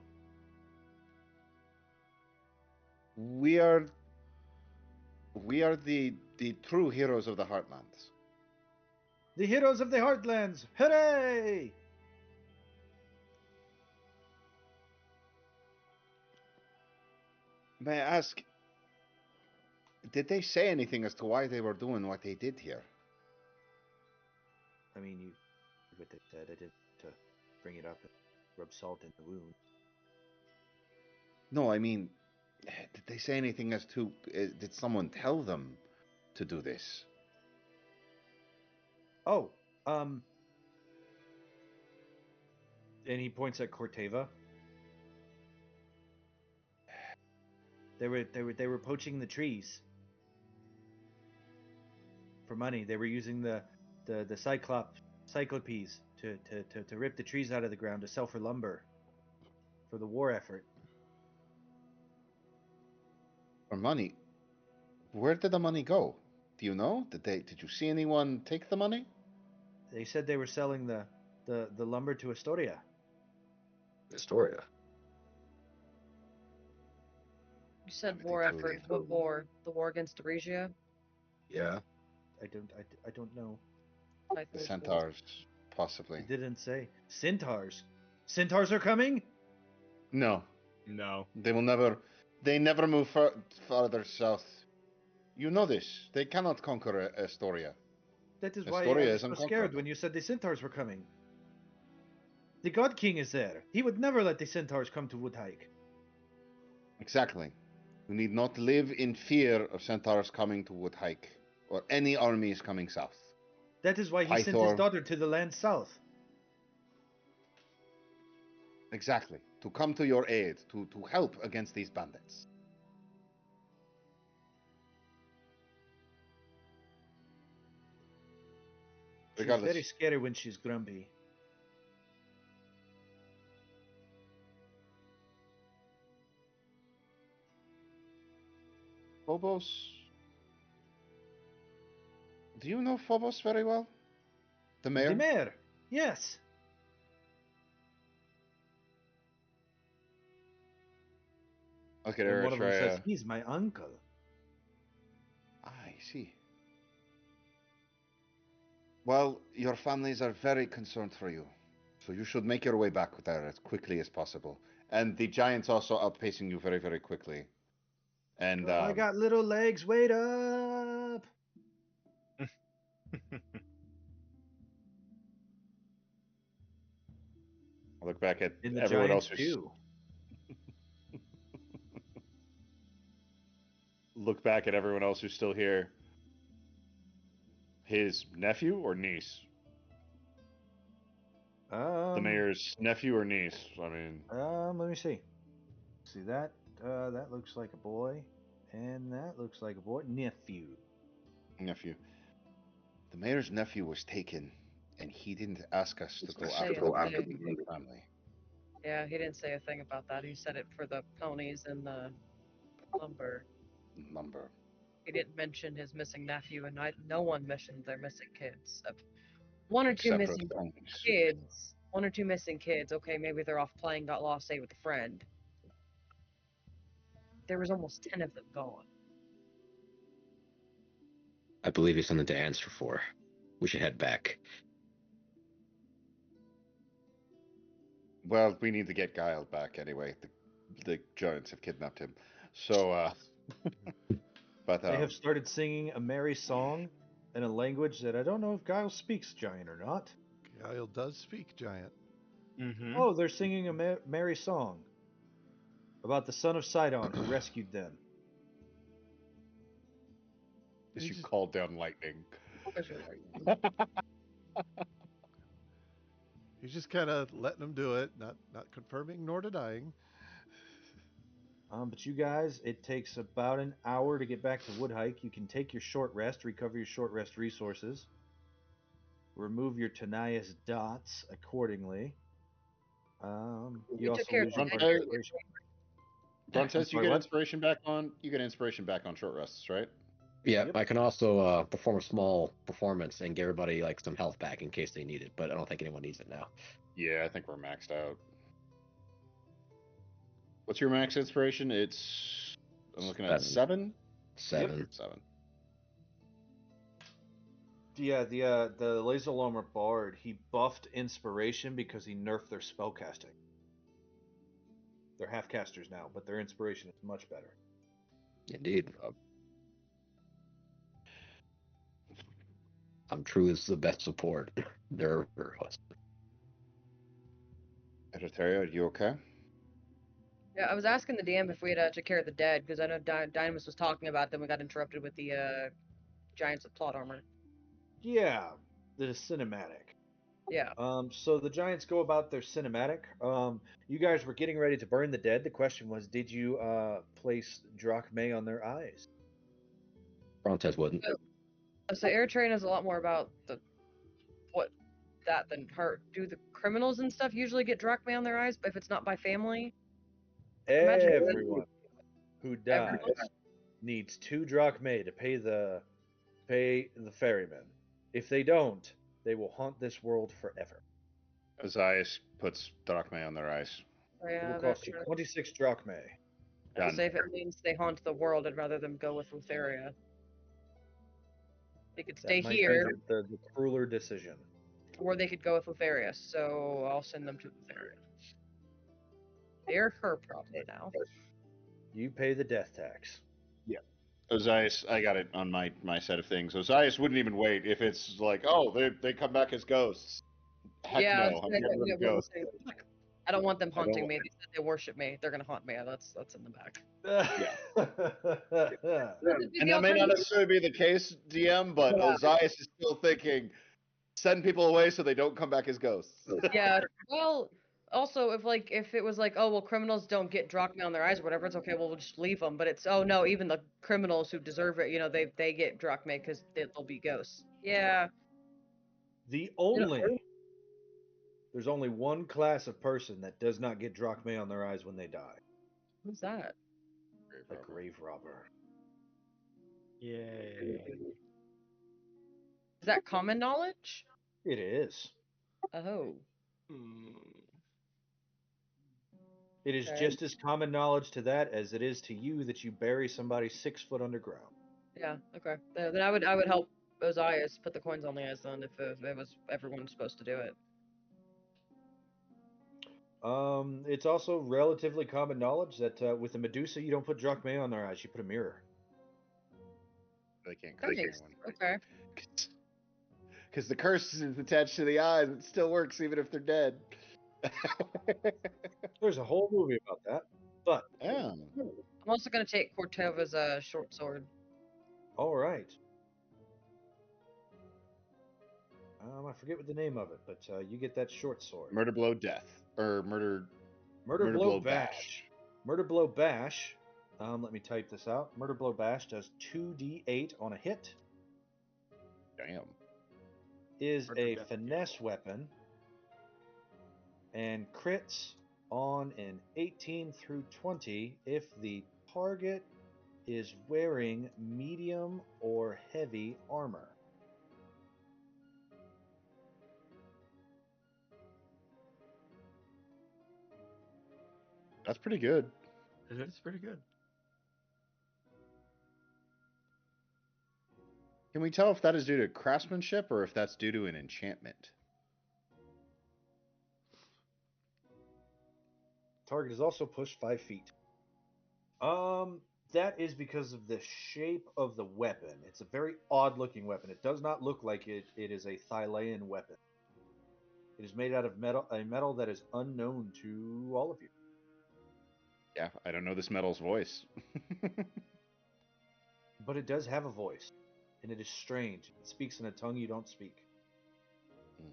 We are the true heroes of the Heartlands. The heroes of the Heartlands! Hooray! May I ask, did they say anything as to why they were doing what they did here? I mean, you what they said. I did to bring it up and rub salt in the wound. No, I mean, did they say anything as to, did someone tell them to do this? Oh, and he points at Corteva. They were poaching the trees for money. They were using the cyclopes to rip the trees out of the ground to sell for lumber for the war effort. For money? Where did the money go? Do you know? Did you see anyone take the money? They said they were selling the lumber to Astoria. Astoria. You said Everything war totally effort. What war? The war against Eresia? Yeah. I don't know. I The think centaurs, possibly. It didn't say. Centaurs. Centaurs are coming? No, No. they will never. They never move farther south. You know this. They cannot conquer Astoria. That is why I Astoria was is so scared unconquerable. when you said the centaurs were coming. The God King is there. He would never let the centaurs come to Woodhike. Exactly. You need not live in fear of centaurs coming to Woodhike or any armies coming south. That is why he sent his daughter to the land south. Exactly. To come to your aid, to help against these bandits. She's Regardless. very scary when she's grumpy. Phobos. Do you know Phobos very well? The mayor? The mayor, yes. Okay, And there, one of them try. says, he's my uncle. I see. Well, your families are very concerned for you, so you should make your way back there as quickly as possible. And the giant's also outpacing you very, very quickly. And Oh, I got little legs. Wait up. I look back at In the everyone giants else who's too. look back at everyone else who's still here. His nephew or niece? The mayor's nephew or niece? I mean, Let me see. See that? That looks like a boy, and that looks like a boy. Nephew. nephew. The mayor's nephew was taken, and he didn't ask us to go say after a the thing. Lee family. Yeah, he didn't say a thing about that. He said it for the ponies and the lumber. Number. He didn't mention his missing nephew, and no one mentioned their missing kids. One or two Except for missing the ponies. kids. One or two missing kids. Okay, maybe they're off playing, got lost, stayed with a friend. There was almost 10 of them gone. I believe he's something to answer for. We should head back. Well, we need to get Guile back anyway. The giants have kidnapped him. So, but They have started singing a merry song in a language that I don't know if Guile speaks giant or not. Guile does speak giant. Mm-hmm. Oh, they're singing a merry song about the son of Sidon who rescued them. as He you just- called down lightning. He's just kind of letting them do it, not confirming nor denying. But you guys, it takes about an hour to get back to Woodhike. You can take your short rest, recover your short rest resources, remove your Tanias dots accordingly. You also took care of lose your the point giant. of inspiration. Brunt says you sorry, get what? inspiration back on. You get inspiration back on short rests, right? Yeah, Yep. I can also perform a small performance and give everybody like some health back in case they need it, but I don't think anyone needs it now. Yeah, I think we're maxed out. What's your max inspiration? I'm looking at 7. 7. 7. Yeah, the laser armor bard, he buffed inspiration because he nerfed their spellcasting. They're half casters now, but their inspiration is much better. Indeed. True is the best support there ever was. Eritrea, are you okay? Yeah, I was asking the DM if we had took care of the dead because I know Dynamis was talking about them. We got interrupted with the giants with plot armor. Yeah, the cinematic. Yeah. So the giants go about their cinematic. You guys were getting ready to burn the dead. The question was, did you place drachmae on their eyes? Frontes wouldn't. So Eritrea knows a lot more about what that than her. Do the criminals and stuff usually get drachmae on their eyes? But if it's not by family, imagine Everyone who dies everyone. needs 2 drachmae to pay the ferryman. If they don't, they will haunt this world forever. Ozias puts drachmae on their eyes. Oh, It yeah, will that's cost you true. 26 drachmae. I would Done. say if it means they haunt the world, I'd rather them go with Lutheria. They could stay That might here, be the crueler decision. or they could go with Lutheria. So I'll send them to Lutheria. They're her problem now. You pay the death tax. Yeah. Ozias, I got it on my set of things. Ozias wouldn't even wait if it's like, oh, they come back as ghosts. Heck Yeah, no, I'm getting rid of what I'm ghosts. saying. I don't want them I don't haunting want- me. They said they worship me. They're gonna haunt me. Let's in the back. Yeah. That'd be And the that may not alternative. necessarily be the case, DM, but Ozias is still thinking, send people away so they don't come back as ghosts. Yeah. Well, also if it was like, oh well, criminals don't get drachma on their eyes or whatever, it's okay. Well, we'll just leave them. But it's, oh no, even the criminals who deserve it, they get drachma because they'll be ghosts. Yeah. The You know, only There's only one class of person that does not get drachmae on their eyes when they die. who's that? A grave robber. Yay. Is that common knowledge? It is. Oh. Hmm. It is Okay. just as common knowledge to that as it is to you that you bury somebody 6 foot underground. Yeah. Okay. Then I would help Ozias put the coins on the eyes then if it was everyone's supposed to do it. It's also relatively common knowledge that with a Medusa, you don't put drachmae on their eyes, you put a mirror. They can't That curse makes anyone. okay. Because the curse is attached to the eyes. It still works even if they're dead. There's a whole movie about that. But, Yeah. I'm also gonna take Corteva's short sword. alright. I forget what the name of it, but you get that short sword. Murder blow death. Or murder Blow blow bash. Murder blow bash. Let me type this out. Murder blow bash does 2d8 on a hit. Damn. Is Murder a death. finesse weapon and crits on an 18 through 20 if the target is wearing medium or heavy armor. That's pretty good. It's pretty good. Can we tell if that is due to craftsmanship or if that's due to an enchantment? Target is also pushed 5 feet. That is because of the shape of the weapon. It's a very odd looking weapon. It does not look like it is a Thylean weapon. It is made out of a metal that is unknown to all of you. Yeah, I don't know this metal's voice. But it does have a voice, and it is strange. It speaks in a tongue you don't speak. Hmm.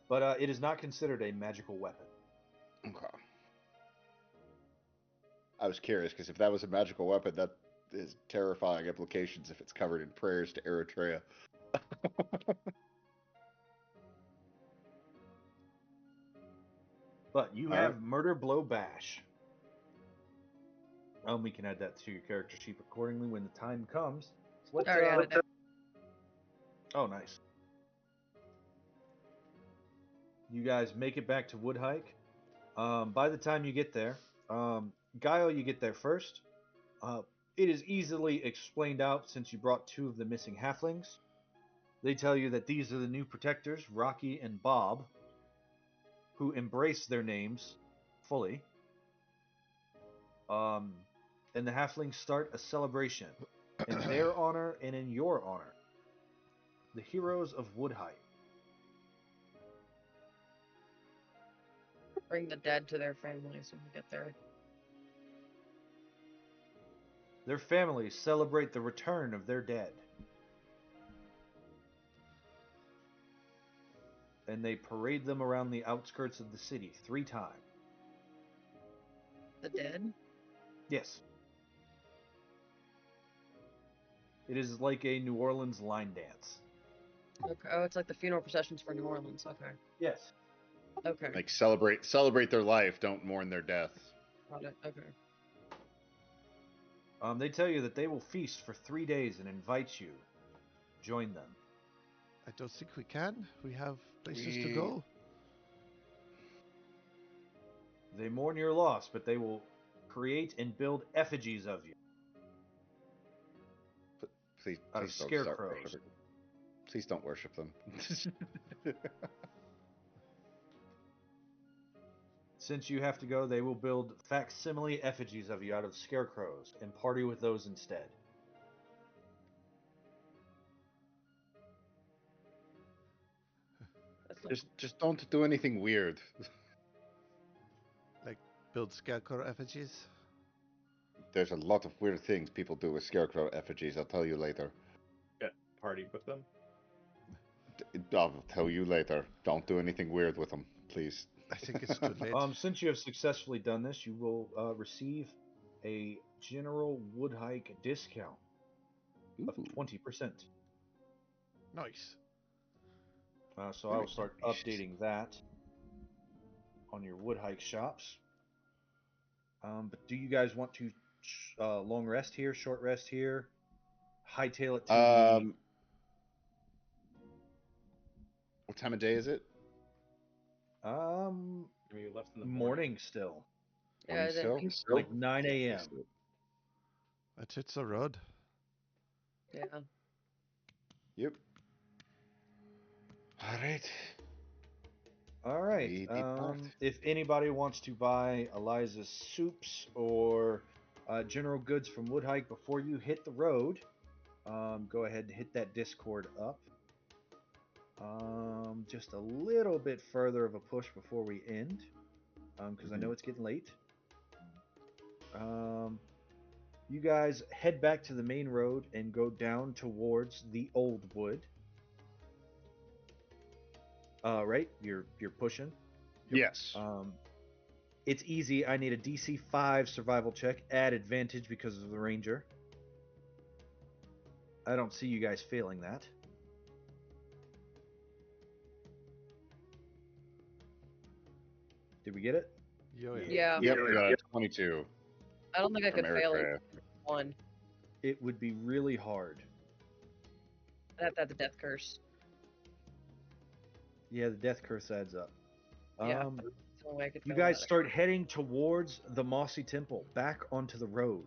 But it is not considered a magical weapon. Okay. I was curious because if that was a magical weapon, that is terrifying implications if it's covered in prayers to Eritrea. But you have Murder Blow Bash. We can add that to your character sheet accordingly when the time comes. Let's, Already added it. Oh, nice. You guys make it back to Woodhike. By the time you get there, Guile, you get there first. It is easily explained out since you brought two of the missing halflings. They tell you that these are the new protectors, Rocky and Bob, who embrace their names fully. And the halflings start a celebration in their honor and in your honor. The heroes of Woodhike. Bring the dead to their families when we get there. Their families celebrate the return of their dead. And they parade them around the outskirts of the city 3 times. The dead? Yes. It is like a New Orleans line dance. Okay. Oh, it's like the funeral processions for New Orleans. Okay. Yes. Okay. Like celebrate their life, don't mourn their death. Got it. Okay. They tell you that they will feast for 3 days and invite you. Join them. I don't think we can. We have places to go. They mourn your loss, but they will create and build effigies of you. Please Out of don't start scarecrows. worshiping. Please don't worship them. Since you have to go, they will build facsimile effigies of you out of scarecrows and party with those instead. That's not just don't do anything weird. Like build scarecrow effigies. There's a lot of weird things people do with scarecrow effigies. I'll tell you later. Party with them. I'll tell you later. Don't do anything weird with them, please. I think it's too late. Since you have successfully done this, you will receive a general Woodhike discount of Ooh. 20%. Nice. So I will start updating that on your Woodhike shops. But do you guys want to long rest here, short rest here, hightail it to What time of day is it? the You left in the morning still, Yeah, Morning that still? means like 9 a.m. But it's a road. yeah. Yep. All right. All right. We depart. If anybody wants to buy Eliza's soups or general goods from Woodhike before you hit the road, go ahead and hit that Discord up. Just a little bit further of a push before we end, because I know it's getting late. You guys head back to the main road and go down towards the old wood. Right? You're pushing. Yes. It's easy. I need a DC 5 survival check. Add advantage because of the ranger. I don't see you guys failing that. Did we get it? Yeah. Yep. 22. I don't think I From could fail Eritrea. it. One. It would be really hard. I'd have to have the death curse. Yeah, the death curse adds up. Yeah. That's the only way I could You fail guys that. start heading towards the Mossy Temple, back onto the road.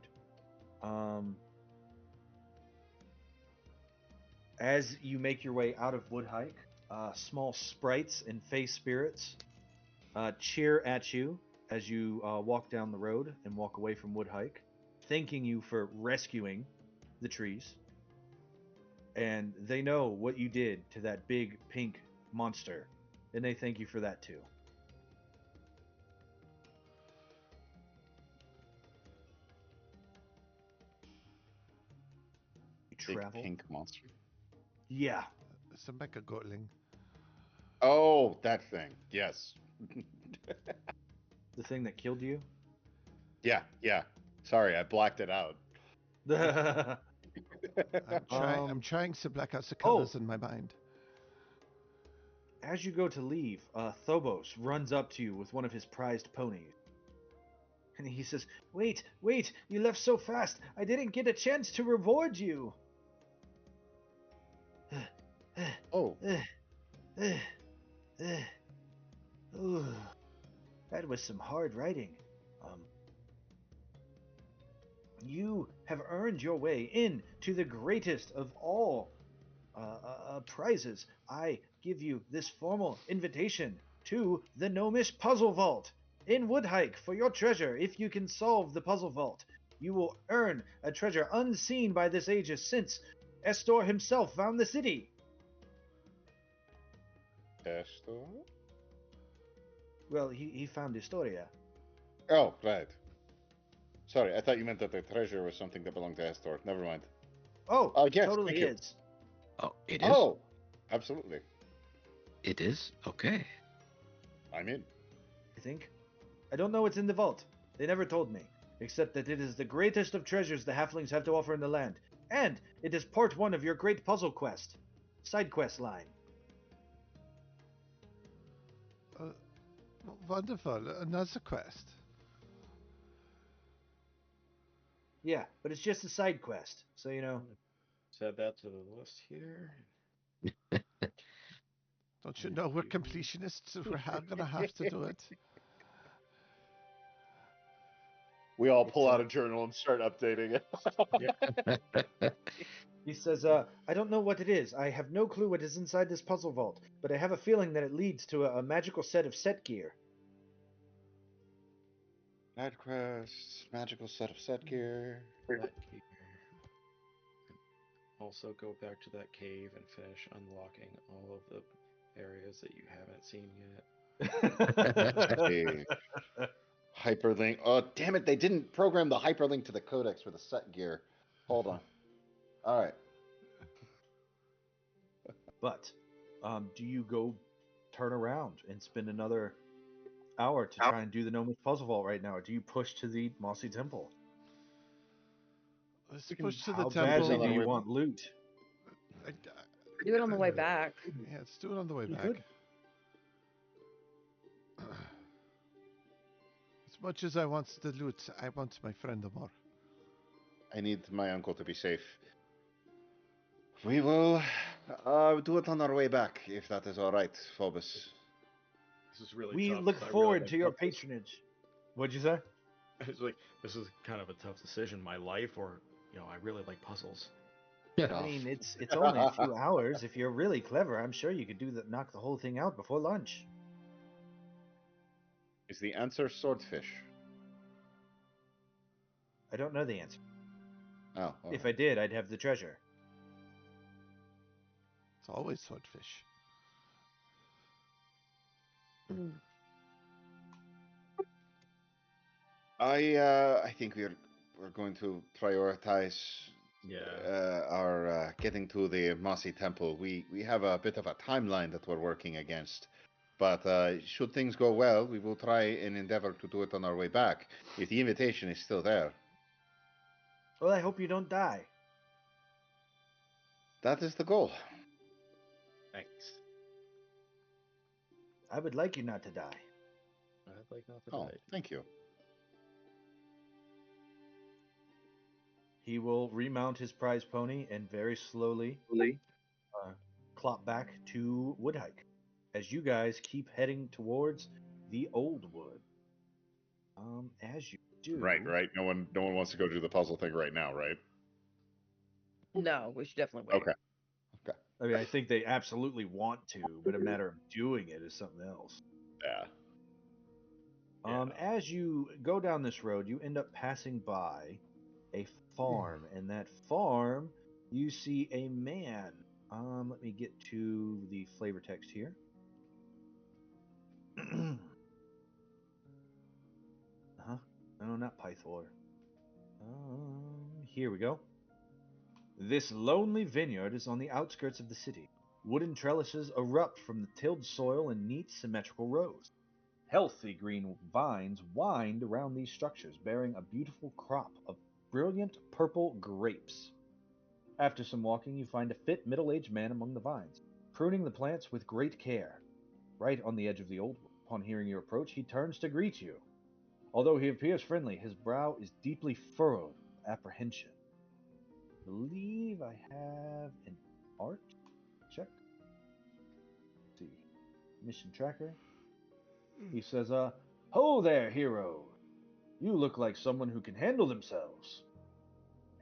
As you make your way out of Woodhike, small sprites and face spirits cheer at you as you walk down the road and walk away from Woodhike, thanking you for rescuing the trees. And they know what you did to that big pink monster, and they thank you for that too. You Big travel? pink monster. Yeah. It's a Mecha-Goatling. Oh, that thing. Yes. The thing that killed you? Yeah. Sorry, I blacked it out. I'm trying to black out the colors in my mind. As you go to leave, Phobos runs up to you with one of his prized ponies. And he says, Wait, you left so fast. I didn't get a chance to reward you. Oh. Ooh, that was some hard riding. You have earned your way in to the greatest of all prizes. I give you this formal invitation to the Gnomish Puzzle Vault in Woodhike for your treasure. If you can solve the puzzle vault, you will earn a treasure unseen by this Aegis since Estor himself found the city. Estor? Well, he found Historia. Oh, right. Sorry, I thought you meant that the treasure was something that belonged to Estor. Never mind. Oh, Yes, totally thank you. is. Oh, it is? Oh, absolutely. It is? Okay. I'm in. I think. I don't know what's in the vault. They never told me, except that it is the greatest of treasures the halflings have to offer in the land, and it is part one of your great puzzle quest, side quest line. Wonderful. Another quest. Yeah, but it's just a side quest, so you know. Let's add that to the list here. Don't you know we're completionists? We're gonna have to do it. We all It's, pull out a journal and start updating it. He says, I don't know what it is. I have no clue what is inside this puzzle vault, but I have a feeling that it leads to a magical set of set gear. Night quest, magical set of set gear. That gear. Also go back to that cave and finish unlocking all of the areas that you haven't seen yet. Hey. Hyperlink. Oh, damn it. They didn't program the hyperlink to the codex for the set gear. Hold on. All right. But, do you go turn around and spend another hour to try and do the Gnomish Puzzle Vault right now, or do you push to the Mossy Temple? Let's push to the How temple. badly do you want loot? Do it on the way back. Yeah, let's do it on the way You back. could. As much as I want the loot, I want my friend more. I need my uncle to be safe. We will do it on our way back, if that is all right, Phobos. This is really We tough. look 'cause I really forward like to your puzzles. patronage. What'd you say? It's like this is kind of a tough decision. My life, or I really like puzzles. I mean, it's only a few hours. If you're really clever, I'm sure you could knock the whole thing out before lunch. Is the answer swordfish? I don't know the answer. Oh. If I did, I'd have the treasure. It's always swordfish. I think we're going to prioritize our getting to the Mossy Temple. We have a bit of a timeline that we're working against. But should things go well, we will try and endeavor to do it on our way back, if the invitation is still there. Well, I hope you don't die. That is the goal. Thanks. I would like you not to die. I'd like not to Oh, die. thank you. He will remount his prize pony and very slowly clop back to Woodhike as you guys keep heading towards the Old Wood. As you do, Right. No one wants to go do the puzzle thing right now, right? No, we should definitely wait. Okay. I mean, I think they absolutely want to, but a matter of doing it is something else. Yeah. As you go down this road, you end up passing by a farm, and that farm, you see a man. Let me get to the flavor text here. No, not Pythor. Here we go. This lonely vineyard is on the outskirts of the city. Wooden trellises erupt from the tilled soil in neat, symmetrical rows. Healthy green vines wind around these structures, bearing a beautiful crop of brilliant purple grapes. After some walking, you find a fit, middle-aged man among the vines, pruning the plants with great care. Right on the edge of the old wood. Upon hearing your approach, he turns to greet you. Although he appears friendly, his brow is deeply furrowed with apprehension. I believe I have an art check. Let's see. Mission tracker. He says, Ho there, hero. You look like someone who can handle themselves.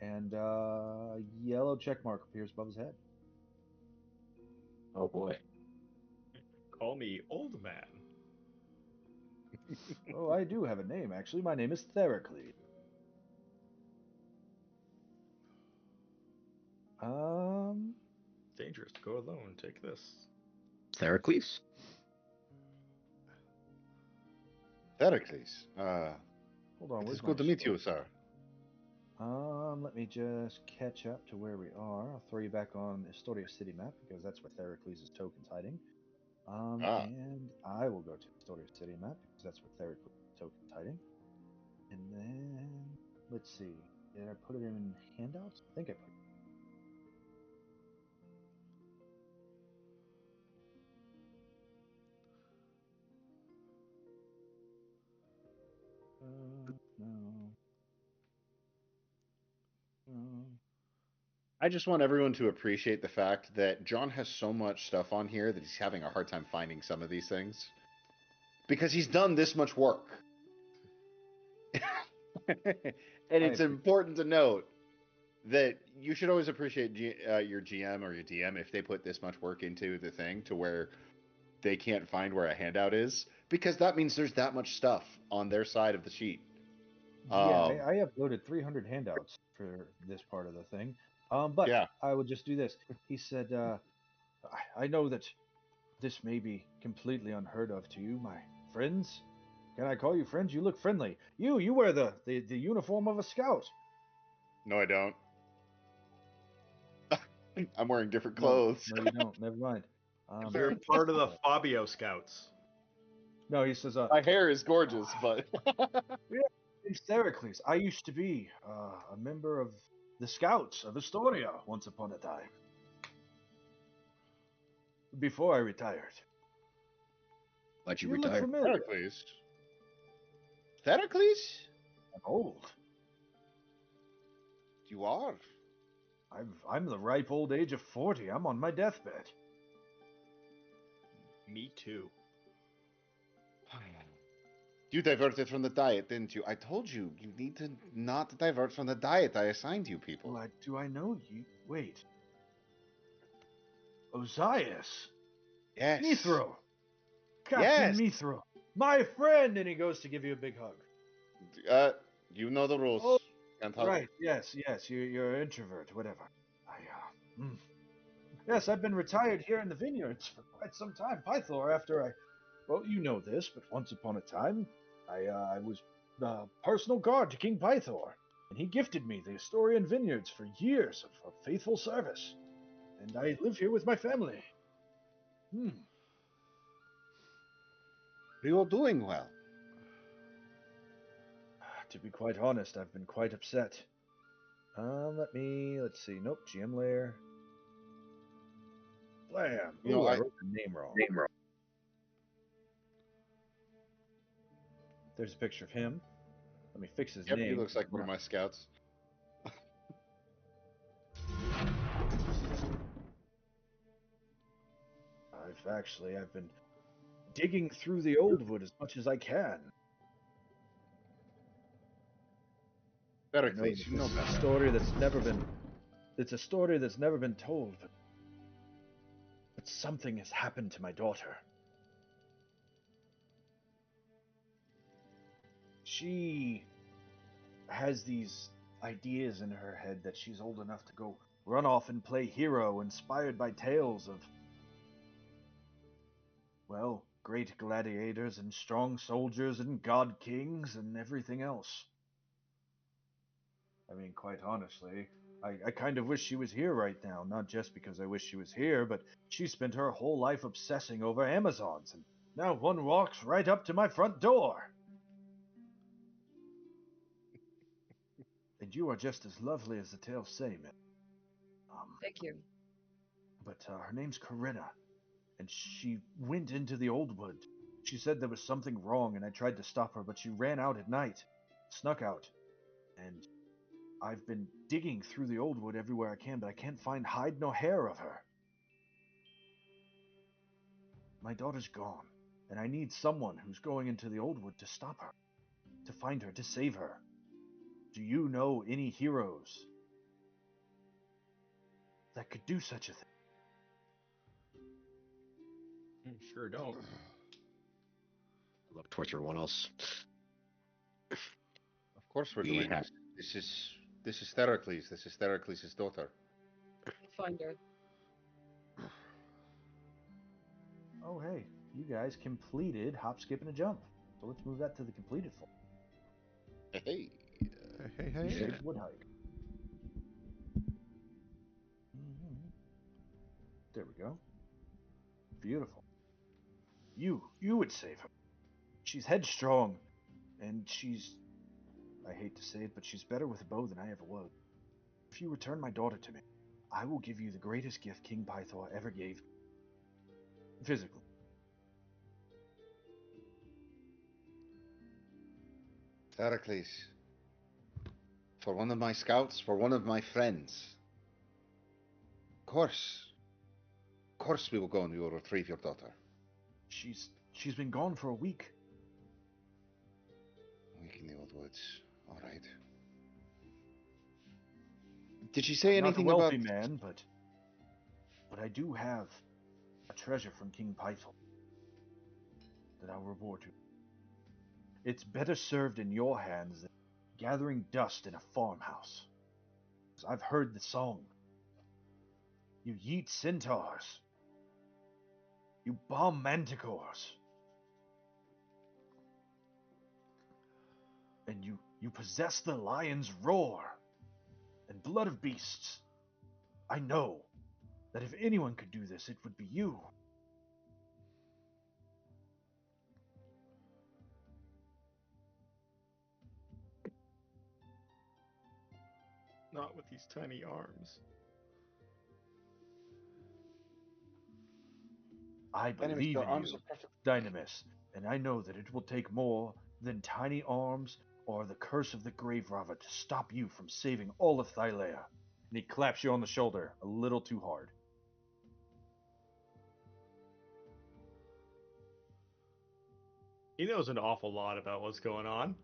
and yellow check mark appears above his head. Oh boy. Call me old man. Oh, I do have a name, actually. My name is Theracles. Um, Dangerous to go alone. Take this. Theracles? Heracles. hold on. It Where's is good my to meet story? you, sir. Let me just catch up to where we are. I'll throw you back on Astoria City map because that's where Theracles' token's hiding. Ah. And I will go to Astoria City map because that's where Theracles' token's hiding. And then let's see. Did I put it in handouts? I think I put it. No. No. I just want everyone to appreciate the fact that John has so much stuff on here that he's having a hard time finding some of these things. Because he's done this much work. And it's important to note that you should always appreciate your GM or your DM if they put this much work into the thing to where they can't find where a handout is, because that means there's that much stuff on their side of the sheet. Yeah, I uploaded 300 handouts for this part of the thing. But Yeah. I will just do this. He said, I know that this may be completely unheard of to you, my friends. Can I call you friends? You look friendly. You wear the uniform of a scout. No, I don't. I'm wearing different No, clothes. no, you don't. Never mind. You're part of the Fabio Scouts. No, he says, My hair is gorgeous, but it's Theracles. I used to be a member of the Scouts of Astoria once upon a time. Before I retired. But you You look retired. familiar. Heracles. Heracles? I'm old. You are. I'm the ripe old age of 40. I'm on my deathbed. Me too. You diverted from the diet, didn't you? I told you, you need to not divert from the diet I assigned you, people. Do I know you? Wait. Ozias. Yes. Mithro. Captain Yes. Mithro. My friend! And he goes to give you a big hug. You know the rules. Oh, Can't hug. right. Yes. You're an introvert. Whatever. Yes, I've been retired here in the vineyards for quite some time. Pythor, well, you know this, but once upon a time, I was the personal guard to King Pythor, and he gifted me the Astorian vineyards for years of faithful service. And I live here with my family. You're doing well. To be quite honest, I've been quite upset. Let's see. Nope, GM layer. Blam. You know, I wrote the name wrong. There's a picture of him. Let me fix his Yep, name. he looks like one of my scouts. I've been digging through the old wood as much as I can. Heracles, you know It's better. a story that's never been. It's a story that's never been told, but something has happened to my daughter. She has these ideas in her head that she's old enough to go run off and play hero, inspired by tales of, well, great gladiators and strong soldiers and god kings and everything else. I mean, quite honestly, I kind of wish she was here right now, not just because I wish she was here, but she spent her whole life obsessing over Amazons, and now one walks right up to my front door. And you are just as lovely as the tales say, man. Thank you. But her name's Corinna, and she went into the old wood. She said there was something wrong, and I tried to stop her, but she ran out at night, snuck out, and I've been digging through the old wood everywhere I can, but I can't find hide nor hair of her. My daughter's gone, and I need someone who's going into the old wood to stop her, to find her, to save her. Do you know any heroes that could do such a thing. Sure don't. Look towards everyone else. Of course we're doing this. This is Theracles. This is Theracles' daughter. Find her. Oh, hey, you guys completed hop, skip, and a jump. So let's move that to the completed form. Hey. Hey, You hey. saved Woodhike. There we go. Beautiful. You would save her. She's headstrong, and I hate to say it, but she's better with a bow than I ever was. If you return my daughter to me, I will give you the greatest gift King Pythor ever gave me. Physically. Heracles. For one of my scouts, for one of my friends. Of course we will go and we will retrieve your daughter. She's been gone for a week. A week in the old woods. All right. Did she say I'm anything not a wealthy about... man, but I do have a treasure from King Pythor that I'll reward you. It's better served in your hands than gathering dust in a farmhouse. 'Cause I've heard the song. You yeet centaurs. You bomb manticores. And you possess the lion's roar and blood of beasts. I know that if anyone could do this, it would be you. Not with these tiny arms. I believe your in arms you, are perfect. Dynamis, and I know that it will take more than tiny arms or the curse of the Grave Rava to stop you from saving all of Thylea. And he claps you on the shoulder a little too hard. He knows an awful lot about what's going on.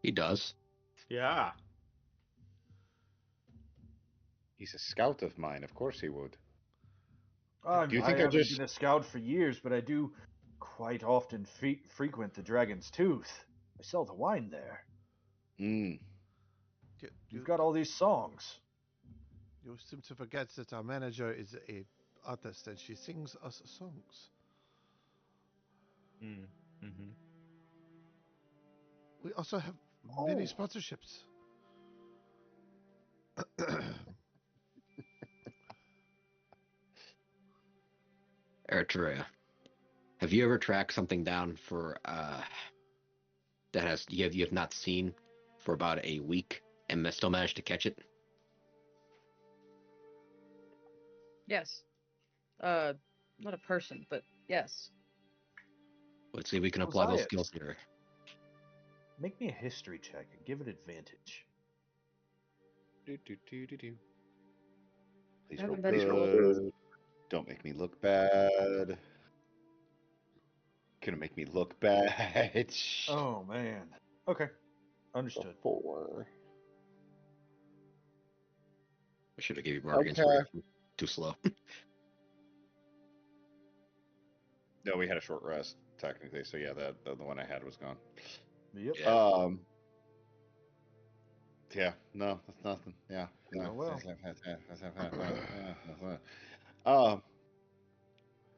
He does. Yeah. He's a scout of mine. Of course he would. I Do you think I haven't just... been a scout for years, but I do quite often frequent the Dragon's Tooth. I sell the wine there. Mm. You've got all these songs. You seem to forget that our manager is a artist and she sings us songs. Mm-hmm. We also have many Oh. sponsorships. Eritrea. Have you ever tracked something down for that you have not seen for about a week and still managed to catch it? Yes. Not a person, but yes. Let's see if we can apply those skills here. Make me a history check and give it advantage. Please Haven't roll been good. Don't make me look bad. Gonna make me look bad. Oh, man. Okay. Understood. 4. I should have given you Bardic Okay. Inspiration. Too slow. No, we had a short rest technically, so yeah, the one I had was gone. Yep. Yeah. Yeah, no, that's nothing. Yeah, no. Oh, well.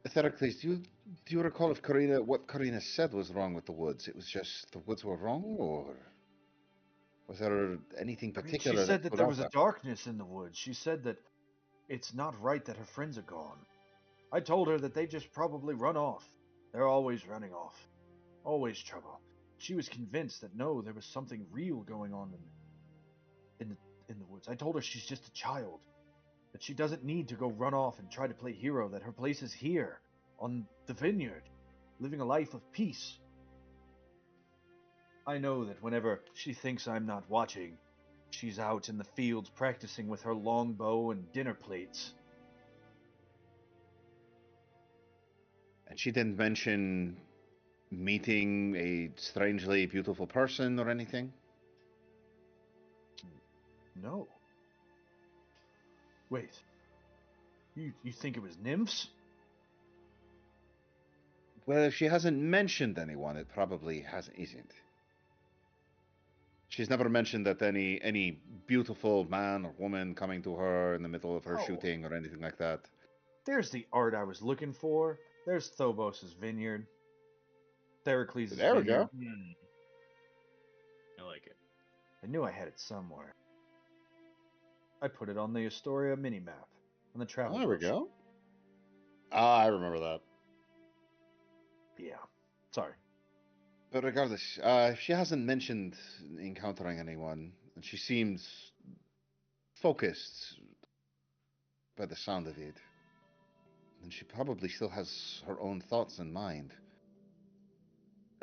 Theracles, do you recall if what Karina said was wrong with the woods? It was just the woods were wrong, or was there anything I mean, particular she said that stood there out was a darkness in the woods. She said that it's not right that her friends are gone. I told her that they just probably run off. They're always running off. Always trouble. She was convinced that no, there was something real going on in the woods. I told her she's just a child. That she doesn't need to go run off and try to play hero, that her place is here, on the vineyard, living a life of peace. I know that whenever she thinks I'm not watching, she's out in the fields practicing with her longbow and dinner plates. And she didn't mention meeting a strangely beautiful person or anything? No. Wait. You think it was nymphs? Well, if she hasn't mentioned anyone, it probably isn't. She's never mentioned that any beautiful man or woman coming to her in the middle of her Oh. shooting or anything like that. There's the art I was looking for. There's Phobos' vineyard. Theracles' There we vineyard. go. I like it. I knew I had it somewhere. I put it on the Astoria mini-map on the travel There we brochure. go. Ah, I remember that. Yeah. Sorry. But regardless, she hasn't mentioned encountering anyone, and she seems focused by the sound of it. And she probably still has her own thoughts in mind.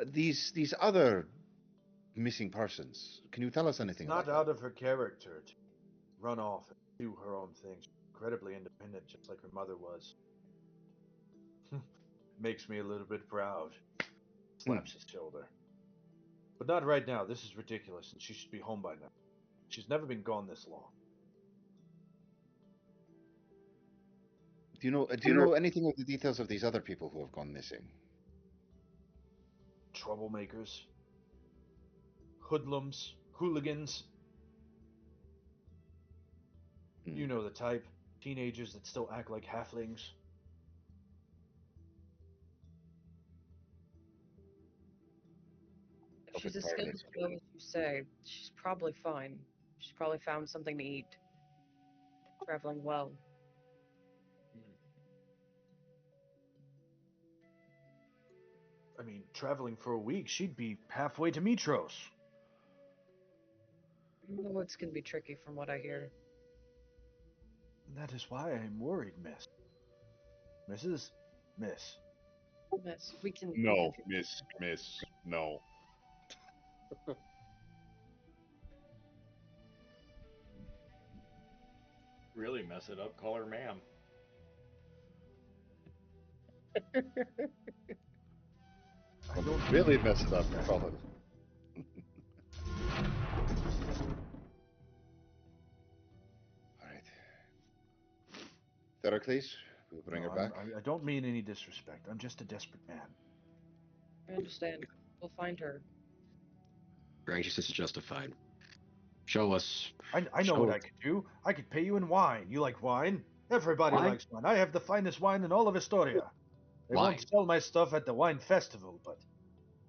These other missing persons, can you tell us anything It's not about out them? of her character to run off and do her own thing. She's incredibly independent, just like her mother was. Makes me a little bit proud. Slaps his shoulder. But not right now. This is ridiculous, and she should be home by now. She's never been gone this long. Do you know anything of the details of these other people who have gone missing? Troublemakers, hoodlums, hooligans. You know the type. Teenagers that still act like halflings. If she's as skilled as you say, she's probably fine. She's probably found something to eat. Traveling well. I mean, traveling for a week, she'd be halfway to Mitros. The woods can be tricky from what I hear. That is why I'm worried, miss. Mrs. Miss. Miss, we can. No, miss, no. Really mess it up. Call her ma'am. I don't Really mess it up, call it. All right. Theracles, we'll bring her back. I don't mean any disrespect. I'm just a desperate man. I understand. We'll find her. Your anxiousness is justified. Show us. I know what I could do. I could pay you in wine. You like wine? Everybody Wine? likes wine. I have the finest wine in all of Astoria. They Wine? won't sell my stuff at the wine festival, but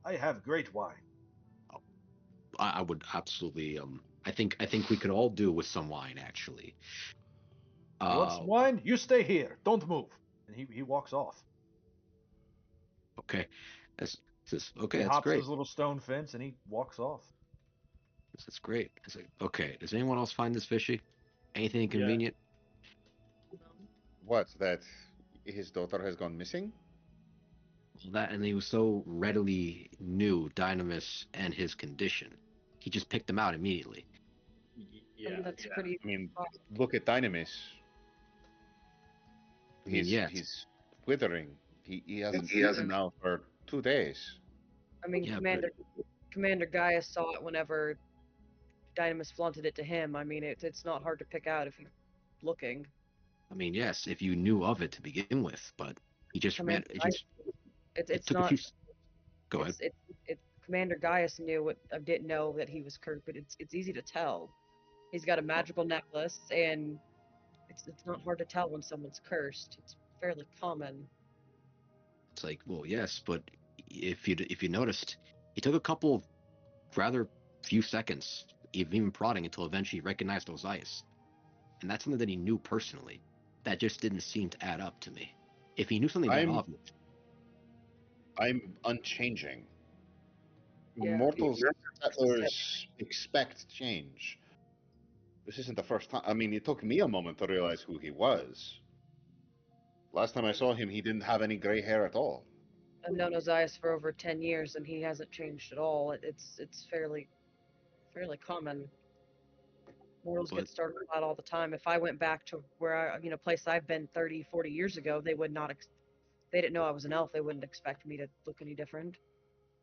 I have great wine. I would absolutely. I think we could all do with some wine, actually. You want some wine? You stay here. Don't move. And he walks off. Okay. Okay, He that's hops great. his little stone fence and he walks off. That's great. Okay, does anyone else find this fishy? Anything inconvenient? What, that his daughter has gone missing? Well, that, and he was so readily knew Dynamis and his condition. He just picked them out immediately. Yeah. That's pretty. I mean, look at Dynamis. I mean, yes. He's withering. He hasn't eaten now for 2 days. I mean, Yeah, Commander Gaius saw it whenever Dynamis flaunted it to him. I mean, it's not hard to pick out if you're looking. I mean, yes, if you knew of it to begin with, but he just ran. It took not. a few. Go ahead. Commander Gaius didn't know that he was cursed, but it's easy to tell. He's got a magical necklace, and it's not hard to tell when someone's cursed. It's fairly common. It's like, well, yes, but if you noticed, he took a couple of rather few seconds, even prodding, until eventually he recognized Osias, and that's something that he knew personally. That just didn't seem to add up to me. If he knew something that obvious, I'm unchanging. Yeah, Mortals settlers expect change. This isn't the first time. I mean, it took me a moment to realize who he was. Last time I saw him, he didn't have any gray hair at all. I've known Osias for over 10 years, and he hasn't changed at all. It's fairly common. Mortals get started out all the time. If I went back to where place I've been 30, 40 years ago, they would not. They didn't know I was an elf. They wouldn't expect me to look any different.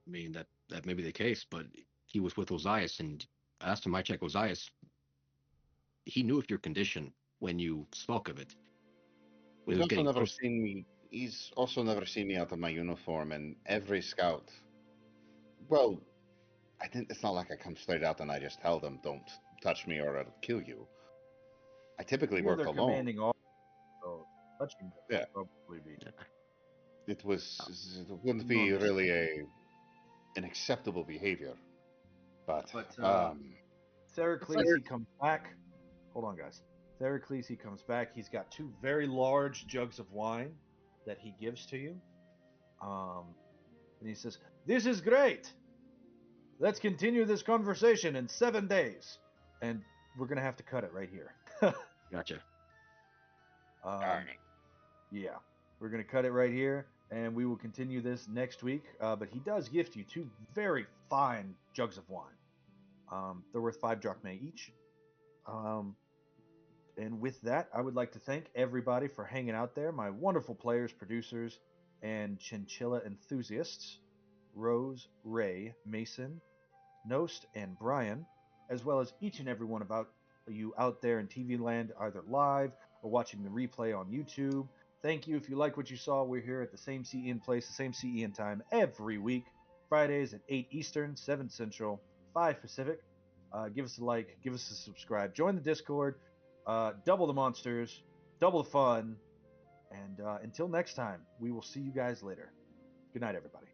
I mean, that may be the case, but he was with Osias, and last time I checked Osias, he knew of your condition when you spoke of it. We He's were also getting never close. seen me. He's also never seen me out of my uniform, and every scout. Well, I think it's not like I come straight out and I just tell them, "Don't touch me or I'll kill you." I typically You're work their alone. commanding officer, so touching them Yeah. would probably be It wouldn't be non-issue. really an acceptable behavior. But But It's like- Theracles, he comes back. Hold on, guys. Theracles, he comes back. He's got two very large jugs of wine that he gives to you. And he says, "This is great. Let's continue this conversation in 7 days." And we're going to have to cut it right here. Gotcha. Yeah, we're going to cut it right here. And we will continue this next week. But he does gift you two very fine jugs of wine. They're worth 5 drachmae each. And with that, I would like to thank everybody for hanging out there, my wonderful players, producers, and chinchilla enthusiasts, Rose, Ray, Mason, Nost, and Brian, as well as each and every one about you out there in TV land, either live or watching the replay on YouTube. Thank you. If you like what you saw, we're here at the same CEN place, the same CEN time every week, Fridays at 8 Eastern, 7 Central, 5 Pacific. Give us a like, give us a subscribe, join the Discord, double the monsters, double the fun, and until next time, we will see you guys later. Good night, everybody.